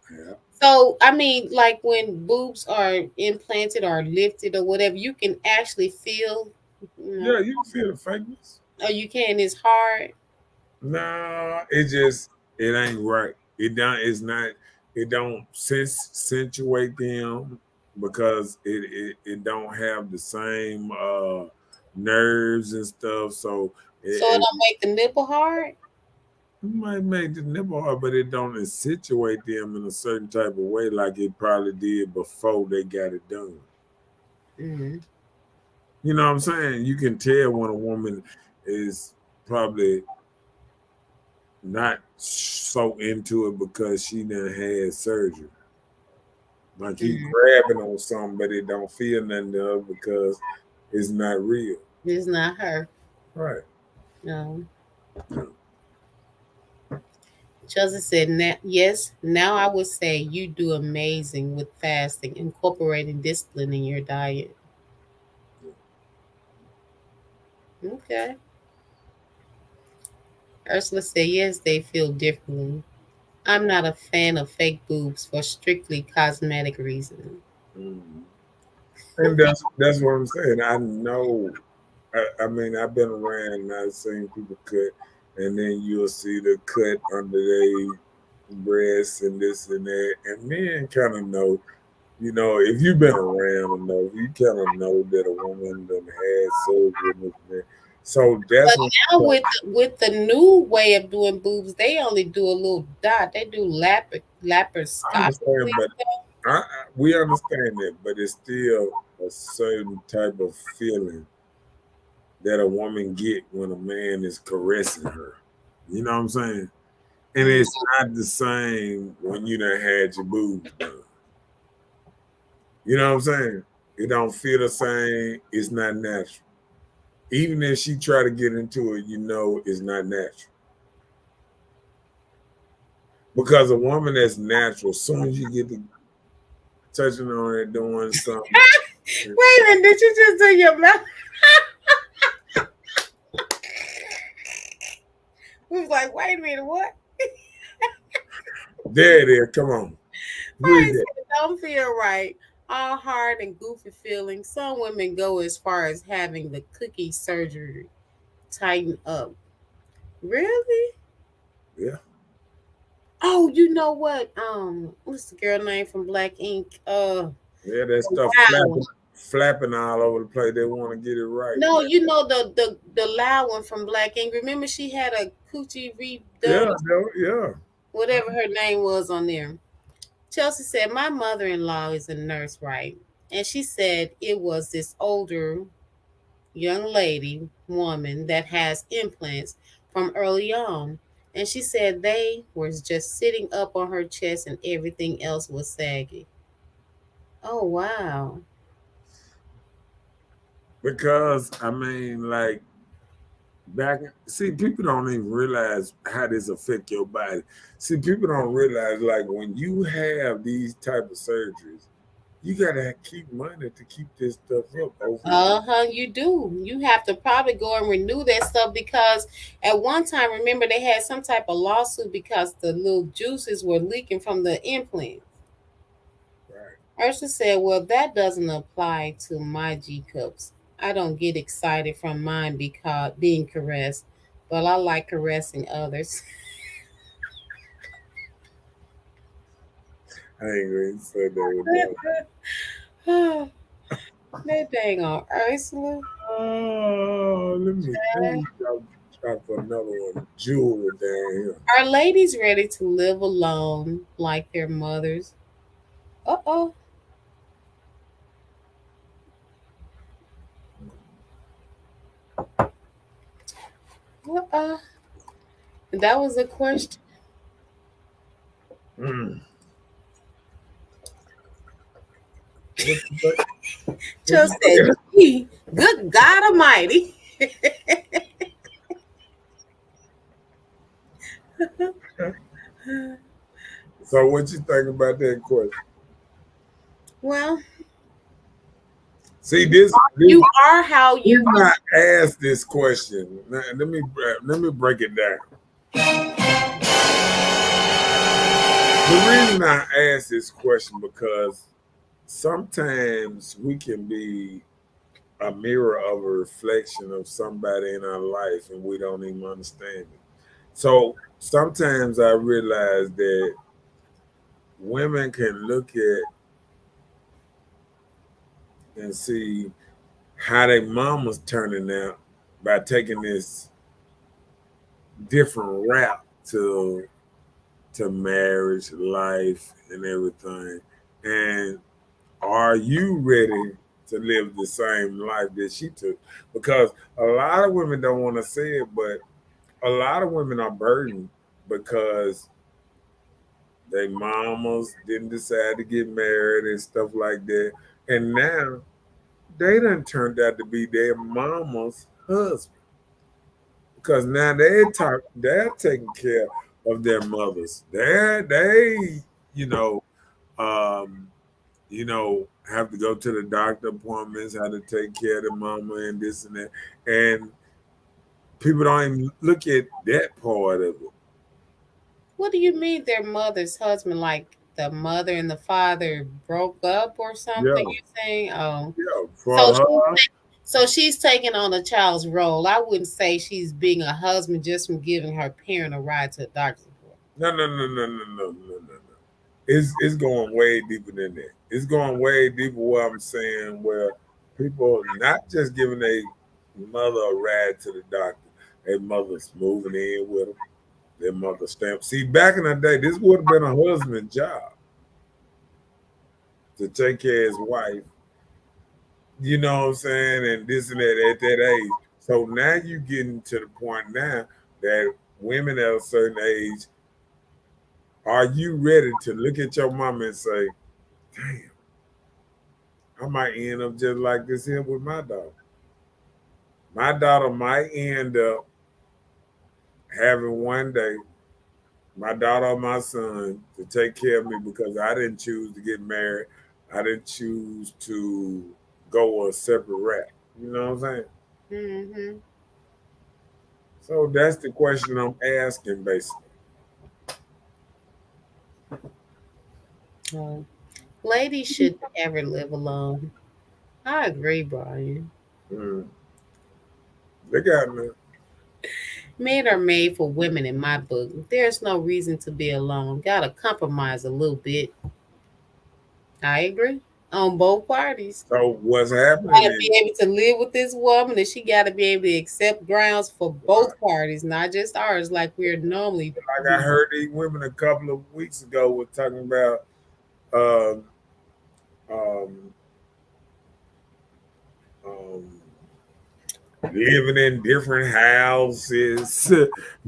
yeah, So, I mean, like when boobs are implanted or lifted or whatever, you can actually feel, you know, yeah, you can feel the fakeness. or you can, it's hard. Nah, it ain't right. It don't it's not it don't accentuate them because it don't have the same nerves and stuff. So So it it don't make the nipple hard. might make the nipple hard, but it don't accentuate them in a certain type of way like it probably did before they got it done. Mm-hmm. You know what I'm saying? You can tell when a woman is probably not so into it because she done had surgery. Like you Mm-hmm. grabbing on something, but it don't feel nothing to her because it's not real. It's not her. Right. No. Chelsea said, yes, now I would say you do amazing with fasting, incorporating discipline in your diet. Okay. Ursula said, yes, they feel differently. I'm not a fan of fake boobs for strictly cosmetic reasons. Mhm. And that's what I'm saying. I know. I mean, I've been around and I've seen people cut, and then you'll see the cut under their breasts and this and that. And men kind of know. You know, if you've been around enough, you kind of know that a woman done had surgery and this and that. So But that's when now with the new way of doing boobs, they only do a little dot. They do I understand, laparoscopically. but we understand that, but it's still a certain type of feeling that a woman get when a man is caressing her. You know what I'm saying? And Mm. it's not the same when you done had your boobs done. You know what I'm saying? It don't feel the same. It's not natural. Even if she try to get into it, it's not natural. Because a woman that's natural, as soon as you get to touching on it, doing something, Wait a minute, did you just do your mouth? We was like, wait a minute, what? there it is. Come on, read Right, that. so it don't feel right. All hard and goofy feelings. Some women go as far as having the cookie surgery tighten up. Really? Yeah, Oh, you know what? What's the girl name from Black Ink? yeah, that stuff Wow. flapping all over the place. They want to get it right, No, man. you know the loud one from Black Ink. Remember she had a coochie redone, Yeah, yeah. whatever her name was on there. Chelsea said, my mother-in-law is a nurse, right? And she said it was this older young lady, woman, that has implants from early on. And she said they were just sitting up on her chest and everything else was saggy. Oh, wow. Because I mean, like back, see, people don't even realize how this affect your body. See, people don't realize like when you have these type of surgeries, you gotta keep money to keep this stuff up over and over. Uh-huh, you do. You have to probably go and renew that stuff because at one time, remember, they had some type of lawsuit because the little juices were leaking from the implant. Right. Ursula said, well, that doesn't apply to my G cups. I don't get excited from mine because being caressed, but I like caressing others. I ain't gonna say that with that. That dang on Ursula. Oh, let me drop another one. Jewel down here. Are ladies ready to live alone like their mothers? Uh oh. Uh oh. That was a question. Mm. What you think? What Just you said, think? gee, good God Almighty. So what you think about that question? Well, See this you are how you reason I asked this question. Now, let me break it down. The reason I asked this question because sometimes we can be a mirror of a reflection of somebody in our life and we don't even understand it. So sometimes I realize that women can look at and see how their mama's turning out by taking this different route to marriage, life, and everything. And are you ready to live the same life that she took? Because a lot of women don't want to say it, but a lot of women are burdened because their mamas didn't decide to get married and stuff like that. And now they done turned out to be their mama's husband. Because now they're taking care of their mothers. They, you know, um, have to go to the doctor appointments, how to take care of the mama and this and that. And people don't even look at that part of it. What do you mean their mother's husband? Like the mother and the father broke up or something? Yeah, You're saying? Oh, yeah. so For she's her, so she's taking on a child's role. I wouldn't say she's being a husband just from giving her parent a ride to the doctor's appointment. no. It's going way deeper than that. It's going way deeper where I'm saying where people not just giving a mother a ride to the doctor, their mother's moving in with them, their mother stamp. See, back in the day, this would have been a husband's job to take care of his wife, you know what I'm saying, and this and that at that age. So now you getting to the point now that women at a certain age, are you ready to look at your mama and say, damn, might end up just like this here with my daughter. My daughter might end up having one day my daughter or my son to take care of me because I didn't choose to get married. I didn't choose to go a separate route. You know what I'm saying? Mm-hmm. So that's the question I'm asking, basically. Uh, ladies should never live alone. I agree, Brian. Mm. They got me. Men are made for women in my book. There's no reason to be alone. Gotta compromise a little bit. I agree. On both parties. So what's happening Gotta is, be able to live with this woman and she gotta be able to accept grounds for both parties, not just ours, like we're normally like I heard these women a couple of weeks ago were talking about um, um, um, living in different houses,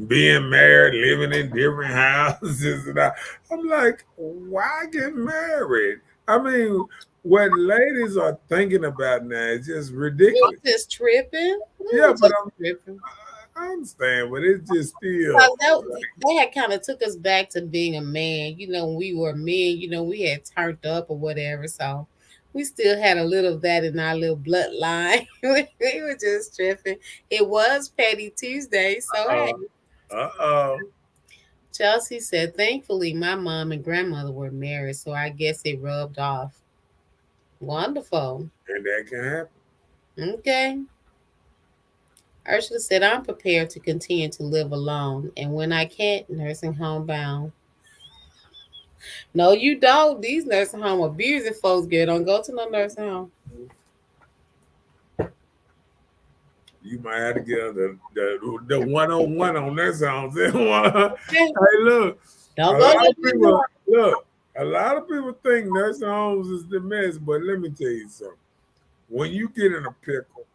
being married, living in different houses. And I'm like, why get married? I mean, what ladies are thinking about now is just we ridiculous. just tripping. We Yeah, were but just tripping. I understand, but it's just still. Because they had kind of took us back to being a man. When we were men, we had turned up or whatever. So we still had a little of that in our little bloodline. We were just tripping. It was Petty Tuesday. So, hey. Uh-oh. Chelsea said, thankfully, my mom and grandmother were married. So I guess it rubbed off. Wonderful. And that can happen. Okay. Ursula said, I'm prepared to continue to live alone. And when I can't, nursing home bound. No, you don't. These nursing home abusing folks get on. Go to no nursing home. You might have to get the one-on-one on that sounds. Hey, look, Don't a go lot to of people look. A lot of people think nursing homes is the mess, but let me tell you something. When you get in a pickle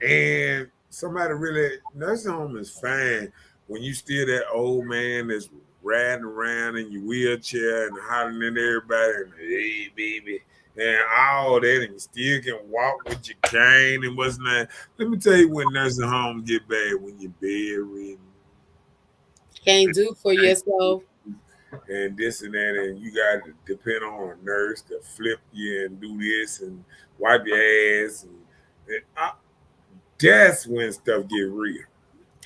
and somebody really nursing home is fine when you still that old man that's riding around in your wheelchair and hollering at everybody and hey baby and all that and you still can walk with your cane and what's not. Let me tell you when nursing homes get bad when you're bedridden can't do for yourself. and this and that and you got to depend on a nurse to flip you and do this and wipe your ass and that's when stuff get real.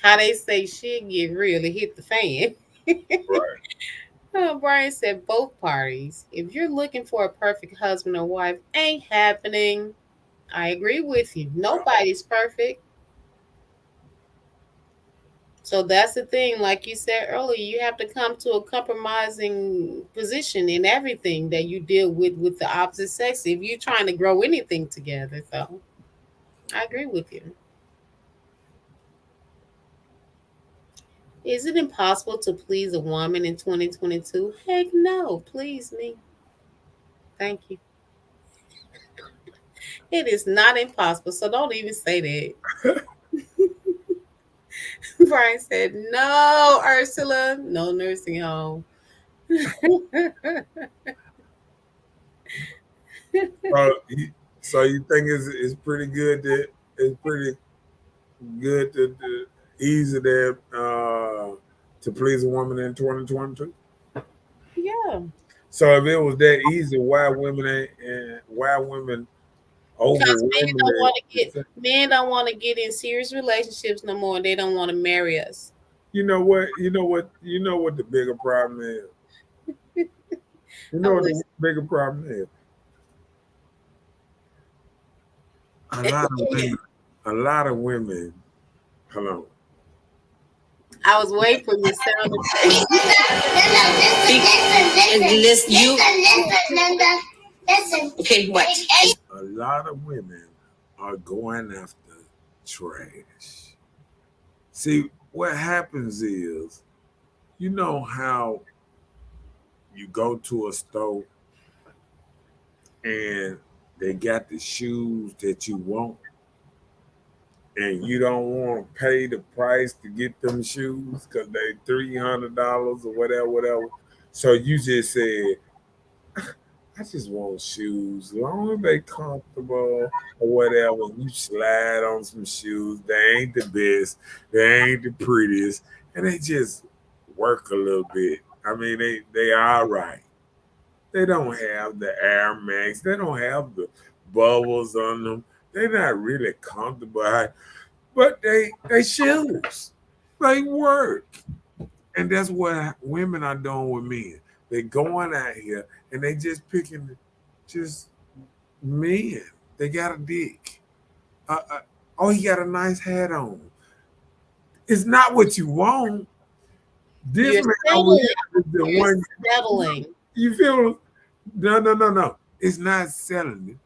How they say shit get real, it hit the fan. Right. Brian said both parties. If you're looking for a perfect husband or wife, ain't happening. I agree with you. Nobody's perfect. So that's the thing. Like you said earlier, you have to come to a compromising position in everything that you deal with the opposite sex if you're trying to grow anything together. So I agree with you. Is it impossible to please a woman in 2022? Heck no. Please me. Thank you. It is not impossible. So don't even say that. Brian said, no, Ursula, no nursing home. So you think it's pretty good that it's pretty good to easy that to please a woman in 2022? Yeah. So if it was that easy, why women ain't and why women Because overwhelmingly men don't want to get in serious relationships no more and they don't want to marry us. you know what the bigger problem is? You know I'm what the listening. bigger problem is? A lot of women, a lot of women, hold on. I was waiting for your sound effect. Listen, Linda. Listen. Okay, what? A lot of women are going after trash. See, what happens is, you know how you go to a store and they got the shoes that you want, and you don't want to pay the price to get them shoes because they $300 or whatever, whatever. So you just said, I just want shoes. As long as they comfortable or whatever, you slide on some shoes. They ain't the best. They ain't the prettiest. And they just work a little bit. I mean, they all right. They don't have the Air Max. They don't have the bubbles on them. They're not really comfortable. But they shoes. They work. And that's what women are doing with men. They going out here and they just picking just men. They got a dick. Oh, he got a nice hat on. It's not what you want. This You're man over settling. here is the You're one. settling. You feel? No, no, no, no. It's not selling it.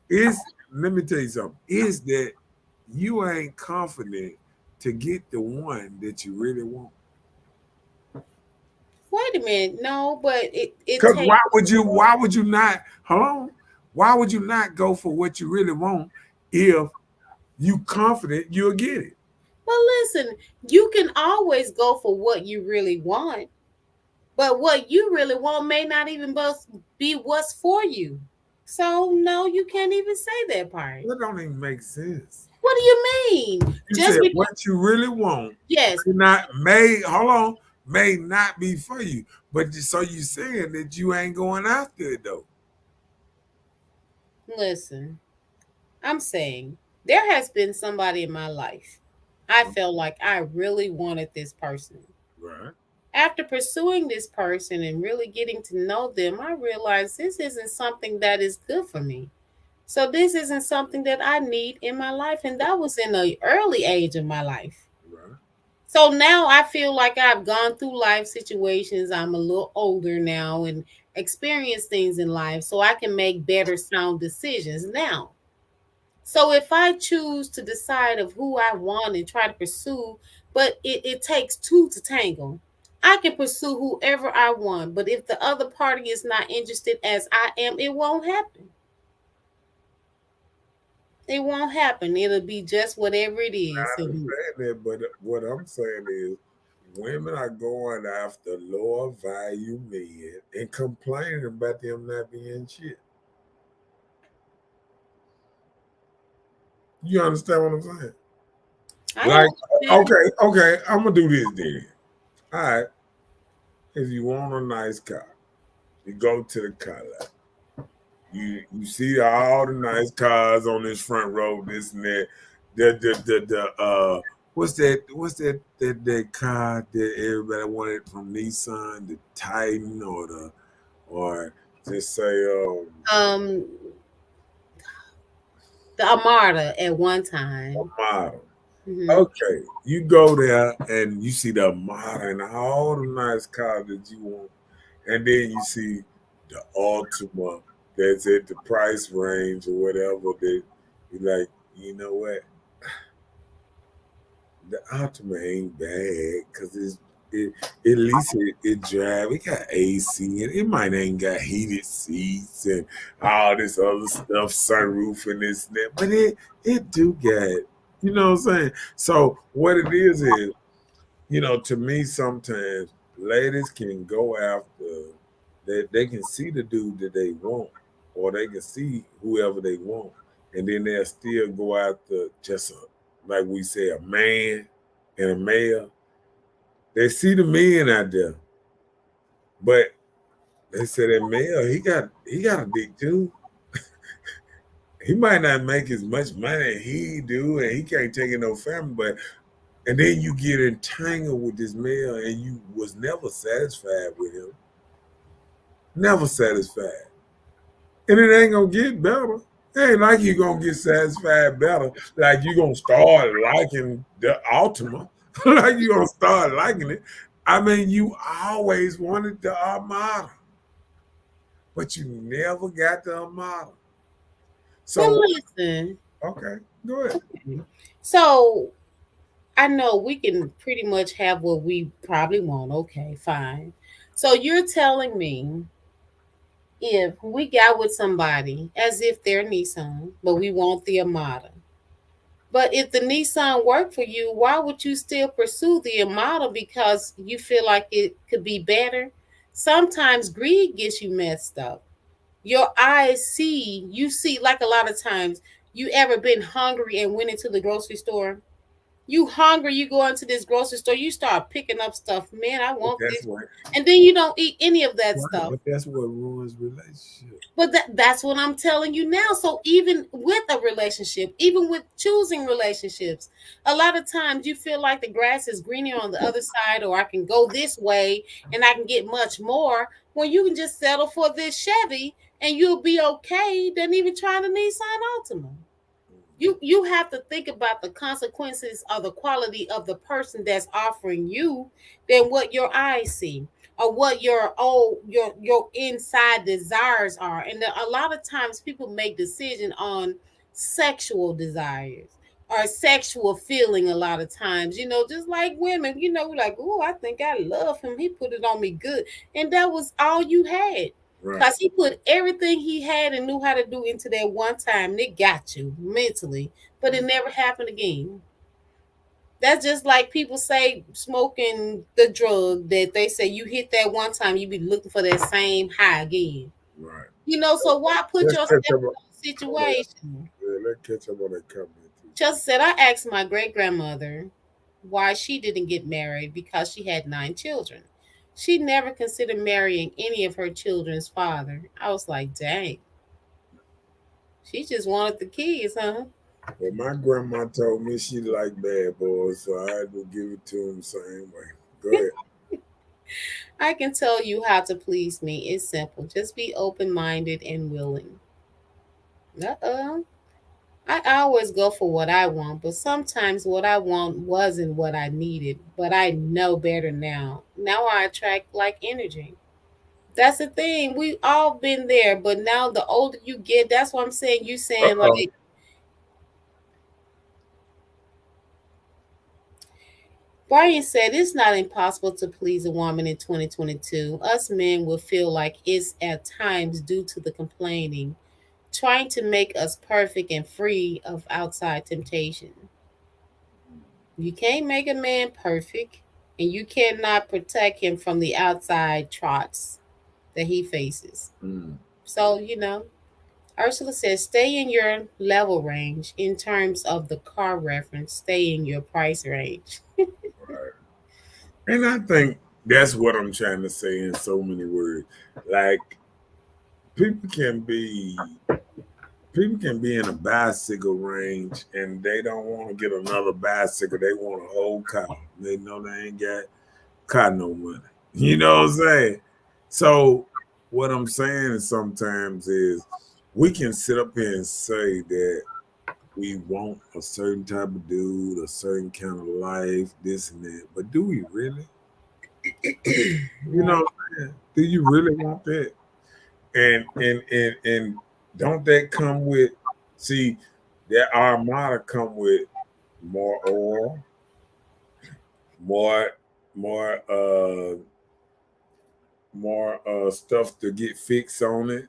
It's, let me tell you something. Is that you ain't confident to get the one that you really want. Wait a minute. No, but it Because takes. why would you not, hold on, why would you not go for what you really want if you confident you'll get it? Well, listen, you can always go for what you really want, but what you really want may not even be what's for you. So no, you can't even say that part. That don't even make sense. What do you mean? You Just said because, what you really want yes, hold on, may not be for you. But so you saying that you ain't going after it though. listen, I'm saying there has been somebody in my life. I felt like I really wanted this person. Right. After pursuing this person and really getting to know them, I realized this isn't something that is good for me. So this isn't something that I need in my life. And that was in the early age of my life. Right. So now I feel like I've gone through life situations. I'm a little older now and experienced things in life so I can make better sound decisions now. So if I choose to decide of who I want and try to pursue, but it takes two to tangle. I can pursue whoever I want, but if the other party is not interested as I am, it won't happen. It won't happen. It'll be just whatever it is. I And understand that, but what I'm saying is women are going after lower value men and complaining about them not being shit. You understand what I'm saying? I Like, understand. okay, I'm gonna do this then. All right, if you want a nice car, you go to the car lot. You see all the nice cars on this front row, this and that. The what's that car that everybody wanted from Nissan, the Titan or just say Um, the Armada at one time. model. Hmm. Okay, you go there and you see the model and all the nice cars that you want, and then you see the Ultima that's at the price range or whatever. That you like, you know what? The Ultima ain't bad because it at least it drive. It got AC and it might ain't got heated seats and all this other stuff, sunroof and this and that, but it do got. You know what I'm saying? So what it is, to me sometimes ladies can go after they can see the dude that they want, or they can see whoever they want, and then they'll still go after just like we say a man and a male. They see the men out there, but they say that male he got a dick too. He might not make as much money as he do, and he can't take in no family, but and then you get entangled with this male and you was never satisfied with him. Never satisfied. And it ain't gonna get better. It ain't like you gonna get satisfied better. Like you gonna start liking the Ultima. Like you gonna start liking it. I mean, you always wanted the Armada, but you never got the Armada. Well, So listen. okay, go ahead. So I know we can pretty much have what we probably want. Okay, fine. So you're telling me if we got with somebody as if they're Nissan, but we want the Armada. But if the Nissan worked for you, why would you still pursue the Armada because you feel like it could be better? Sometimes greed gets you messed up. Your eyes see, you see, like a lot of times, you ever been hungry and went into the grocery store? You hungry, you go into this grocery store, you start picking up stuff. Man, I But want that's this. what And then you don't eat any of that right, stuff. but that's what ruins relationship. But that's what I'm telling you now. So even with a relationship, even with choosing relationships, a lot of times you feel like the grass is greener on the other side, or I can go this way and I can get much more. When you can just settle for this Chevy and you'll be okay than even trying to Nissan Altima. You have to think about the consequences of the quality of the person that's offering you than what your eyes see or what your inside desires are. And a lot of times people make decision on sexual desires or sexual feeling. A lot of times, just like women, like, oh, I think I love him, he put it on me good, and that was all you had. Right. Because he put everything he had and knew how to do into that one time, and it got you mentally, but it never happened again. That's just like people say smoking the drug that they say you hit that one time, you be looking for that same high again. Right. So why put Let's yourself catch up in a on that. situation? Yeah, let's catch up on that comment too. Chelsea said, I asked my great grandmother why she didn't get married because she had 9 children. She never considered marrying any of her children's father. I was like, dang, she just wanted the kids, huh? Well, my grandma told me she liked bad boys, so I had to give it to him same way. Go ahead. I can tell you how to please me. It's simple. Just be open minded and willing. Uh-uh. I always go for what I want, but sometimes what I want wasn't what I needed. But I know better now. Now I attract like energy. That's the thing. We all been there, but now the older you get, that's what I'm saying. You saying Uh-oh. like Brian said, it's not impossible to please a woman in 2022. Us men will feel like it's at times due to the complaining, trying to make us perfect and free of outside temptation. You can't make a man perfect, and you cannot protect him from the outside trots that he faces. Mm, So, Ursula says, stay in your level range in terms of the car reference, stay in your price range. right. And I think that's what I'm trying to say in so many words. Like people can be people can be in a bicycle range and they don't want to get another bicycle. They want a whole car. They know they ain't got car no money. You know what I'm saying? So what I'm saying is sometimes is we can sit up here and say that we want a certain type of dude, a certain kind of life, this and that. But do we really? You know Right. what I'm saying? Do you really want that? And don't that come with see that armada come with more oil, more more more stuff to get fixed on it.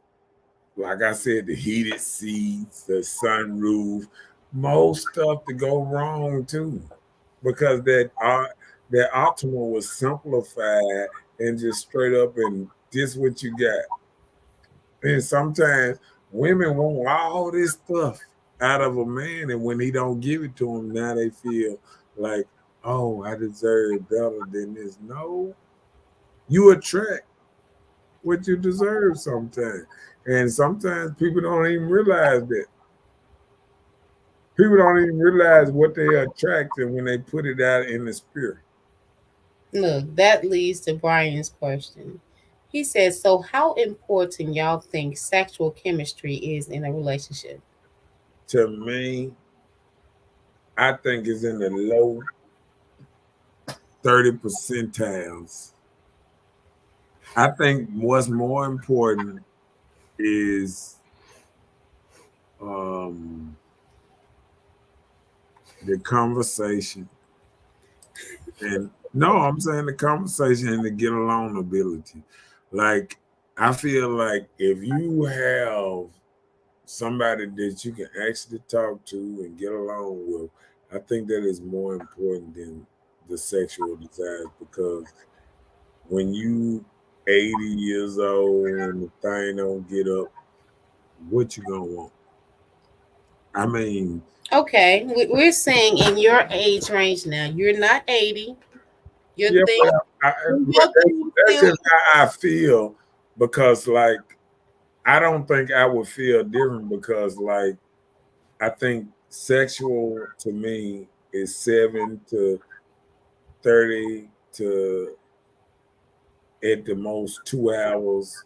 Like I said, the heated seats, the sunroof, most stuff to go wrong too. Because that Optima was simplified and just straight up and this what you got. And sometimes women want all this stuff out of a man, and when he don't give it to them, now they feel like, oh, I deserve better than this. No, you attract what you deserve sometimes, and sometimes people don't even realize that. People don't even realize what they attract, and when they put it out in the spirit. Look, that leads to Brian's question. He says, so how important y'all think sexual chemistry is in a relationship? To me, I think it's in the low 30 percentiles. I think what's more important is um, the conversation. And no, I'm saying the conversation and the get along ability. Like, I feel like if you have somebody that you can actually talk to and get along with, I think that is more important than the sexual desires because when you 80 years old and the thing don't get up, what you gonna want? I mean, Okay, we're saying in your age range now. You're not 80. You're yeah, think well, but your thing that's still. just how I feel because, like, I don't think I would feel different because, like, I think sexual to me is 7 to 30 to at the most 2 hours,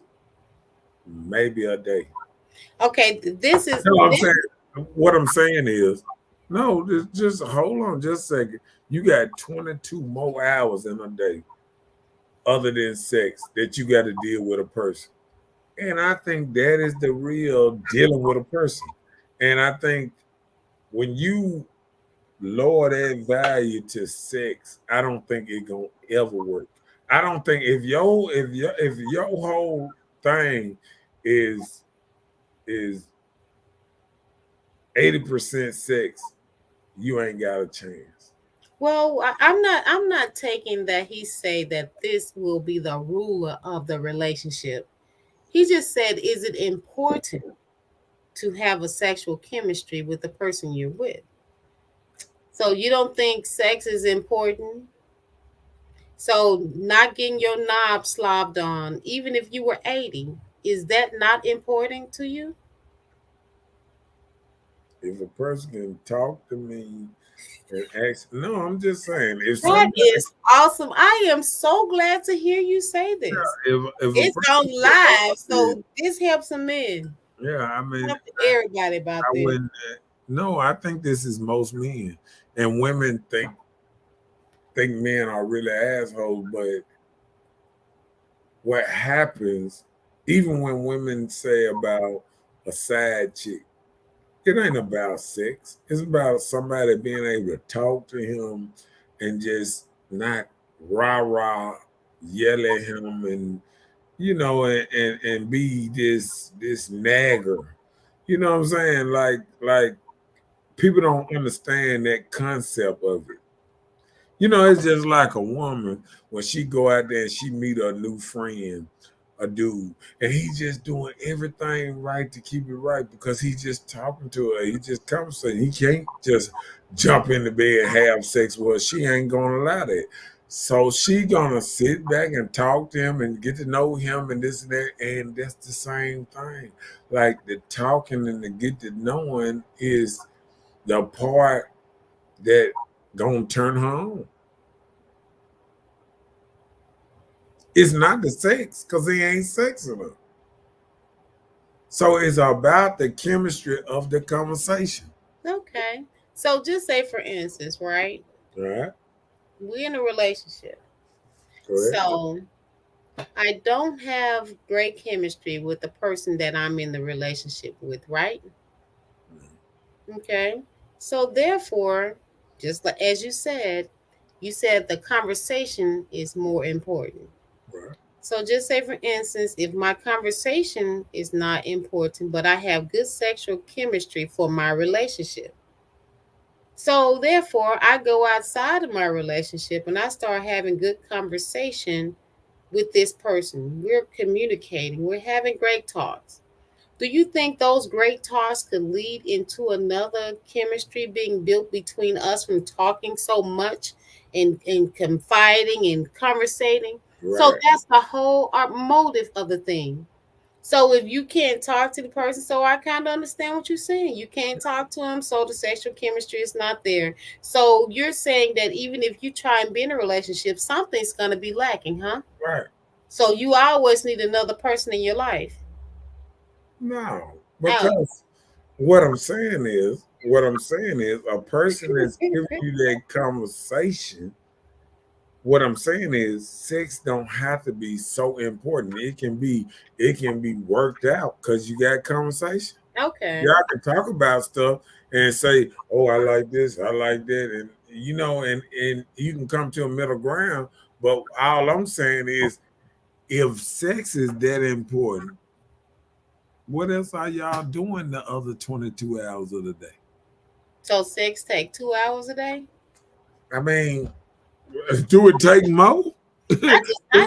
maybe a day. Okay, this is You know what I'm this. saying? What I'm saying is, no, just hold on just a second. You got 22 more hours in a day other than sex that you got to deal with a person. And I think that is the real dealing with a person. And I think when you lower that value to sex, I don't think it gonna ever work. I don't think if your whole thing is is 80% sex, you ain't got a chance. Well, I'm not taking that he say that this will be the ruler of the relationship. He just said, is it important to have a sexual chemistry with the person you're with? So you don't think sex is important? So not getting your knob slobbed on, even if you were 80, is that not important to you? If a person can talk to me and ask, no, I'm just saying, if That somebody, is awesome. I am so glad to hear you say this. if a It's on person can live, offer, so this helps some men. yeah, I mean, Help everybody about I this. wouldn't. No, I think this is most men and women think men are really assholes. But what happens, even when women say about a side chick, it ain't about sex. It's about somebody being able to talk to him and just not rah rah yell at him and and be this nagger. You know what I'm saying? Like people don't understand that concept of it. It's just like a woman when she go out there and she meet a new friend, a dude, and he's just doing everything right to keep it right because he's just talking to her. He just conversating. He can't just jump in the bed and have sex with her. She ain't gonna allow that. So she gonna sit back and talk to him and get to know him and this and that. And that's the same thing. Like the talking and the get to knowing is the part that gonna turn her on. It's not the sex because he ain't sexing her. So it's about the chemistry of the conversation. Okay. So just say for instance, right? Right? We're in a relationship. Correct? So I don't have great chemistry with the person that I'm in the relationship with, right? Okay. So therefore, just like as you said the conversation is more important. Right. So just say for instance, if my conversation is not important, but I have good sexual chemistry for my relationship. So therefore, I go outside of my relationship and I start having good conversation with this person. We're communicating, we're having great talks. Do you think those great talks could lead into another chemistry being built between us from talking so much and confiding and conversating? So Right. that's the whole our motive of the thing. So if you can't talk to the person, so I kind of understand what you're saying. You can't talk to them, so the sexual chemistry is not there. So you're saying that even if you try and be in a relationship, something's gonna be lacking, huh? Right. So you always need another person in your life. No. Oh. Because what I'm saying is a person that's giving you that conversation. What I'm saying is sex don't have to be so important. It can be worked out because you got conversation. Okay. Y'all can talk about stuff and say, "Oh, I like this, I like that," and and you can come to a middle ground. But all I'm saying is, if sex is that important, what else are y'all doing the other 22 hours of the day? So sex take 2 hours a day? I mean, do it take more? If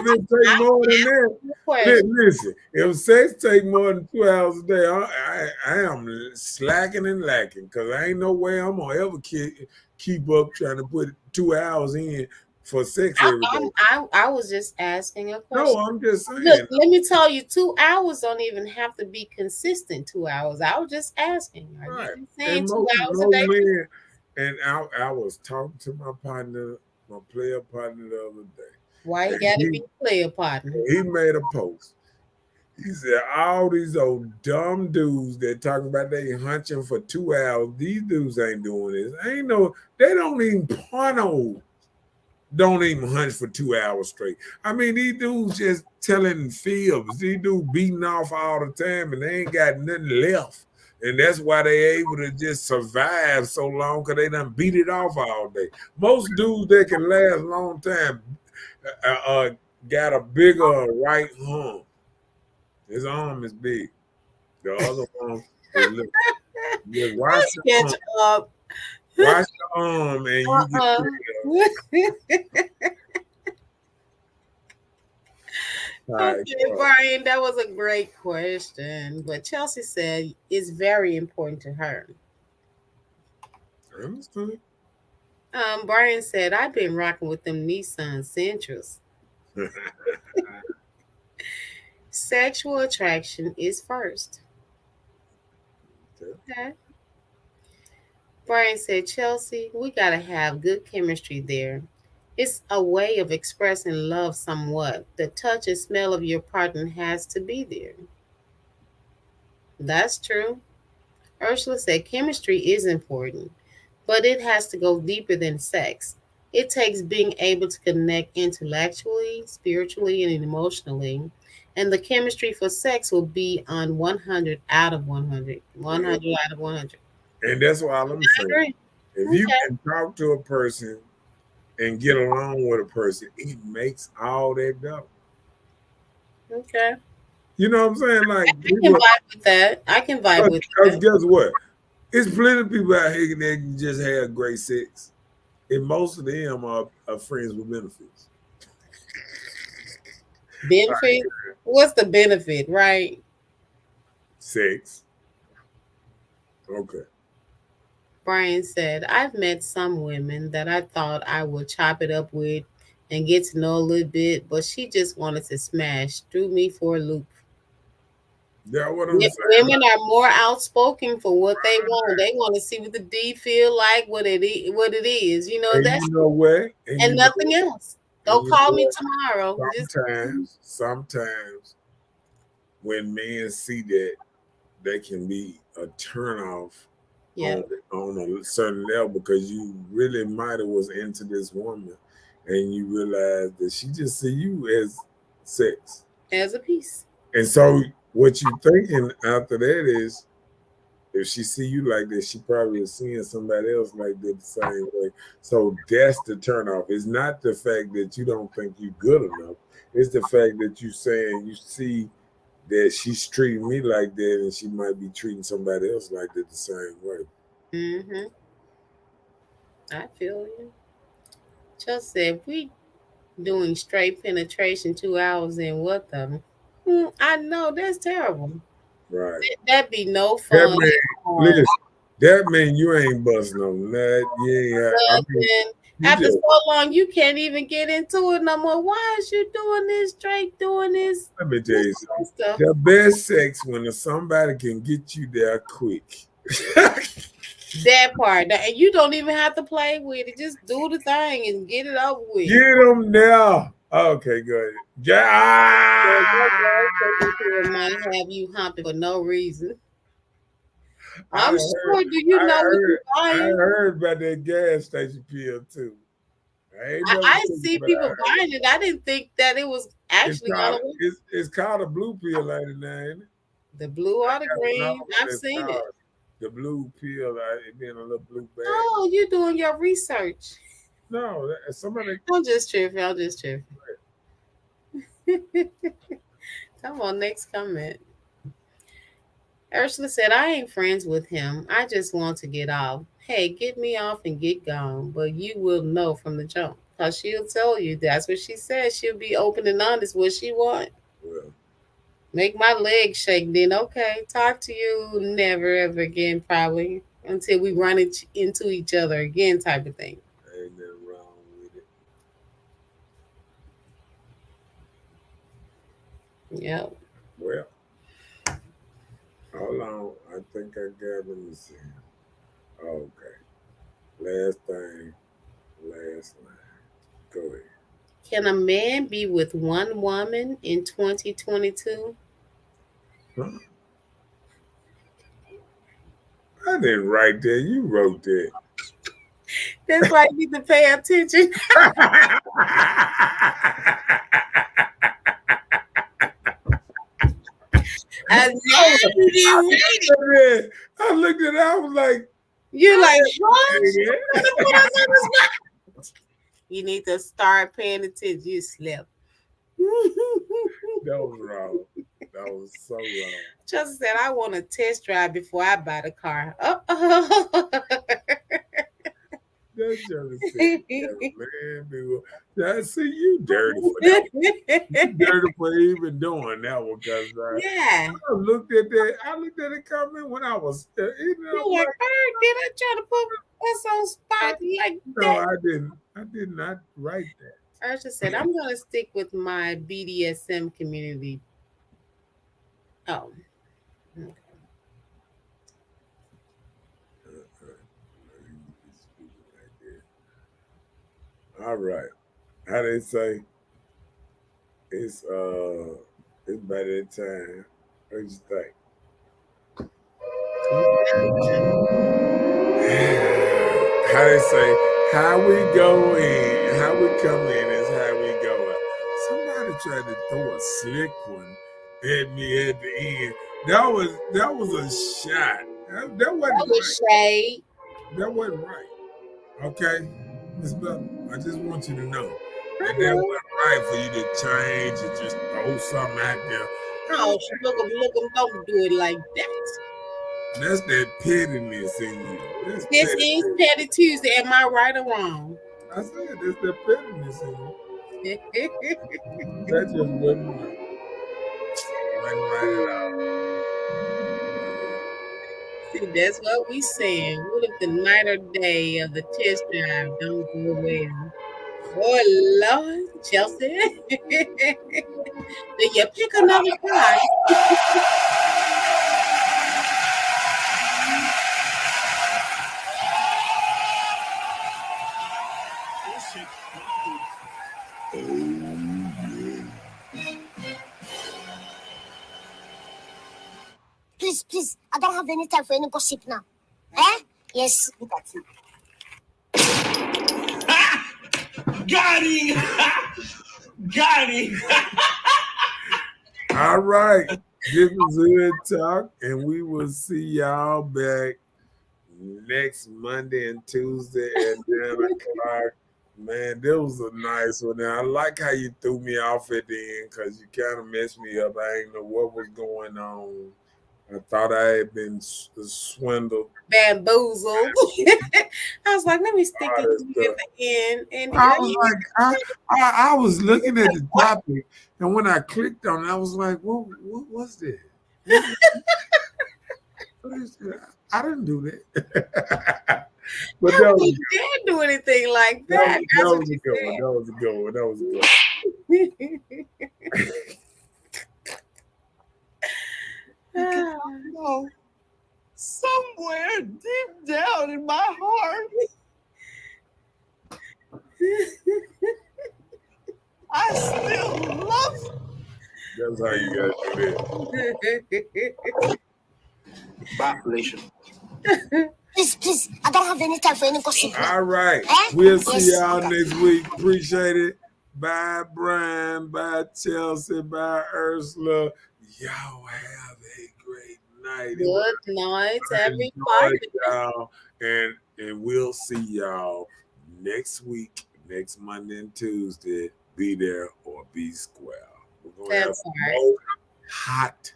it take I more than that, asked you a question. listen. If sex take more than 2 hours a day, I am slacking and lacking because I ain't no way I'm gonna ever keep up trying to put 2 hours in for sex every day. I was just asking a No, question. I'm just Look, saying. let me tell you, 2 hours don't even have to be consistent 2 hours. I was just asking. Are you Right. just And saying two hours a most day? men, and I was talking to my partner, my player partner the other day, Why you and gotta be a player partner? he made a post. He said all these old dumb dudes that talking about they hunching for 2 hours, these dudes ain't doing this. Ain't no, they don't even porno. Don't even hunch for 2 hours straight. I mean, these dudes just telling fibs. These dudes beating off all the time and they ain't got nothing left. And that's why they able to just survive so long because they done beat it off all day. Most dudes that can last a long time uh, uh, got a bigger right arm. His arm is big. The other arm is little. Just Let's catch up. wash your arm and you get Uh-uh. tired. Okay, Brian, that was a great question. But Chelsea said it's very important to her. I understand. Brian said, I've been rocking with them Nissan Sentras. Sexual attraction is first. Okay. Brian said, Chelsea, we got to have good chemistry there. It's a way of expressing love somewhat. The touch and smell of your partner has to be there. That's true. Ursula said, chemistry is important, but it has to go deeper than sex. It takes being able to connect intellectually, spiritually, and emotionally. And the chemistry for sex will be on 100 out of 100. 100 out of 100. And that's why I'm I saying, agree. if you Okay. can talk to a person and get along with a person, it makes all that go. Okay. You know what I'm saying? Like I can vibe with that. I can vibe with because that. guess what? It's plenty of people out here that can just have great sex, and most of them are friends with benefits. Benefit? What's the benefit, right? Sex, okay. Brian said, I've met some women that I thought I would chop it up with and get to know a little bit, but she just wanted to smash, threw me for a loop. That's what I'm saying. Women are more outspoken for what they want. They want to see what the D feel like, what it is. You know And that's you know what? And and you know, nothing else. and Don't you call know me what? tomorrow. Just Sometimes when men see that, they can be a turn off yeah, on a certain level because you really might have was into this woman and you realize that she just see you as sex. as a piece. And so what you thinking after that is if she see you like this, she probably is seeing somebody else like that the same way. So that's the turnoff. It's not the fact that you don't think you good enough. It's the fact that you saying you see that she's treating me like that and she might be treating somebody else like that the same way. Hmm. I feel you. Just said we doing straight penetration 2 hours in what the? I know that's terrible. Right. That'd be no That fun man, at all. listen, that man, you ain't busting no nut. You ain't, I mean, Nothing. you After just, so long, you can't even get into it no more. Why is you doing this, Drake? Doing this, let me tell this you something. stuff. The best sex when somebody can get you there quick. That part, and you don't even have to play with it. Just do the thing and get it over with. Get them there. Okay, good. So Yeah. that gas station pill might have you humping for no reason. I I'm heard, sure. Do you I know what you're heard, I buying? heard about that gas station pill too. I ain't never I seen it, see but I people heard. buying it. I didn't think that it was It's actually called gonna work. it's called a blue pill, ain't it? Now, ain't it? The blue I or the got another green. one I've that's seen it. called the blue pill. It being a little blue bag. Oh, you're doing your research. No, somebody. I'm just tripping. I'm just tripping. Come on, next comment. Ursula said, I ain't friends with him. I just want to get off. Hey, get me off and get gone. But you will know from the jump. Because she'll tell you. That's what she said. She'll be open and honest what she want. Well, Make my legs shake. Then okay, talk to you never ever again, probably until we run into each other again, type of thing. ain't nothing wrong with it. Yep. Well, hold on. I think I got let me see. Okay. Last thing, last line. Go ahead. Can a man be with one woman in 2022? Huh? I didn't write that. You wrote that. That's why you need to pay attention. I know I looked at it. I was like, you're like, what? Put us on the that spot. You need to start paying attention. You slept. was wrong. That was so wrong. Just said, I want a test drive before I buy the car. Oh. That's just said, man, people. I see you dirty for that. You dirty for even doing that one because Yeah. I looked at that. I looked at the comment when I was, You're like, did I try to put us on spot like no, that? I didn't. I did not write that. I just said, I'm going to stick with my BDSM community. Oh. Okay. All right. How they say it's by that time. What you think? How they say how we go in, how we come in is how we go out. Somebody tried to throw a slick one at me at the end. That was a shot. That wasn't That was right. shade. That wasn't right. Okay, Miss Bella, I just want you to know that Uh-huh. wasn't right for you to change and just throw something out there. No, look 'em, don't do it like that. That's that pettiness in you. That's This petty. is Petty Tuesday. Am I right or wrong? I said that's that pettiness in you. That just wasn't right. Wasn't right at all. See, that's what we saying. What if the night or day of the test drive don't go well? Oh Lord, Chelsea. Then you pick another car. Please, please, I don't have any time for any gossip now. Eh? Yes, look at you. Got him! Got him! All right. This was Hood Talk, and we will see y'all back next Monday and Tuesday at 10 o'clock. Man, that was a nice one. And I like how you threw me off at the end because you kind of messed me up. I didn't know what was going on. I thought I had been swindled. Bamboozled. I was like, let me stick All it that to you stuff. at the end. And I was like, I was looking at the topic, and when I clicked on it, I was like, what was that? What is that? I didn't do that. But I that don't was, dare do anything like that. that was a good one. That was a good one. That was a good one. No, somewhere deep down in my heart, I still love you. That's how you gotta do that. Population. Please, please, I don't have any time for any gossip now. All right. Eh? We'll see Yes. y'all next week. Appreciate it. Bye, Brian. Bye, Chelsea. Bye, Ursula. Y'all have a great night. Good night, Enjoy everybody. y'all. And we'll see y'all next week, next Monday and Tuesday. Be there or be square. We're going to have That's right. more hot,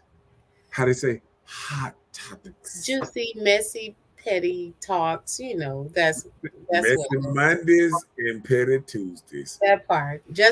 how do you say, hot topics. Juicy, messy, petty talks. That's Messy women. Mondays and Petty Tuesdays. That part. Just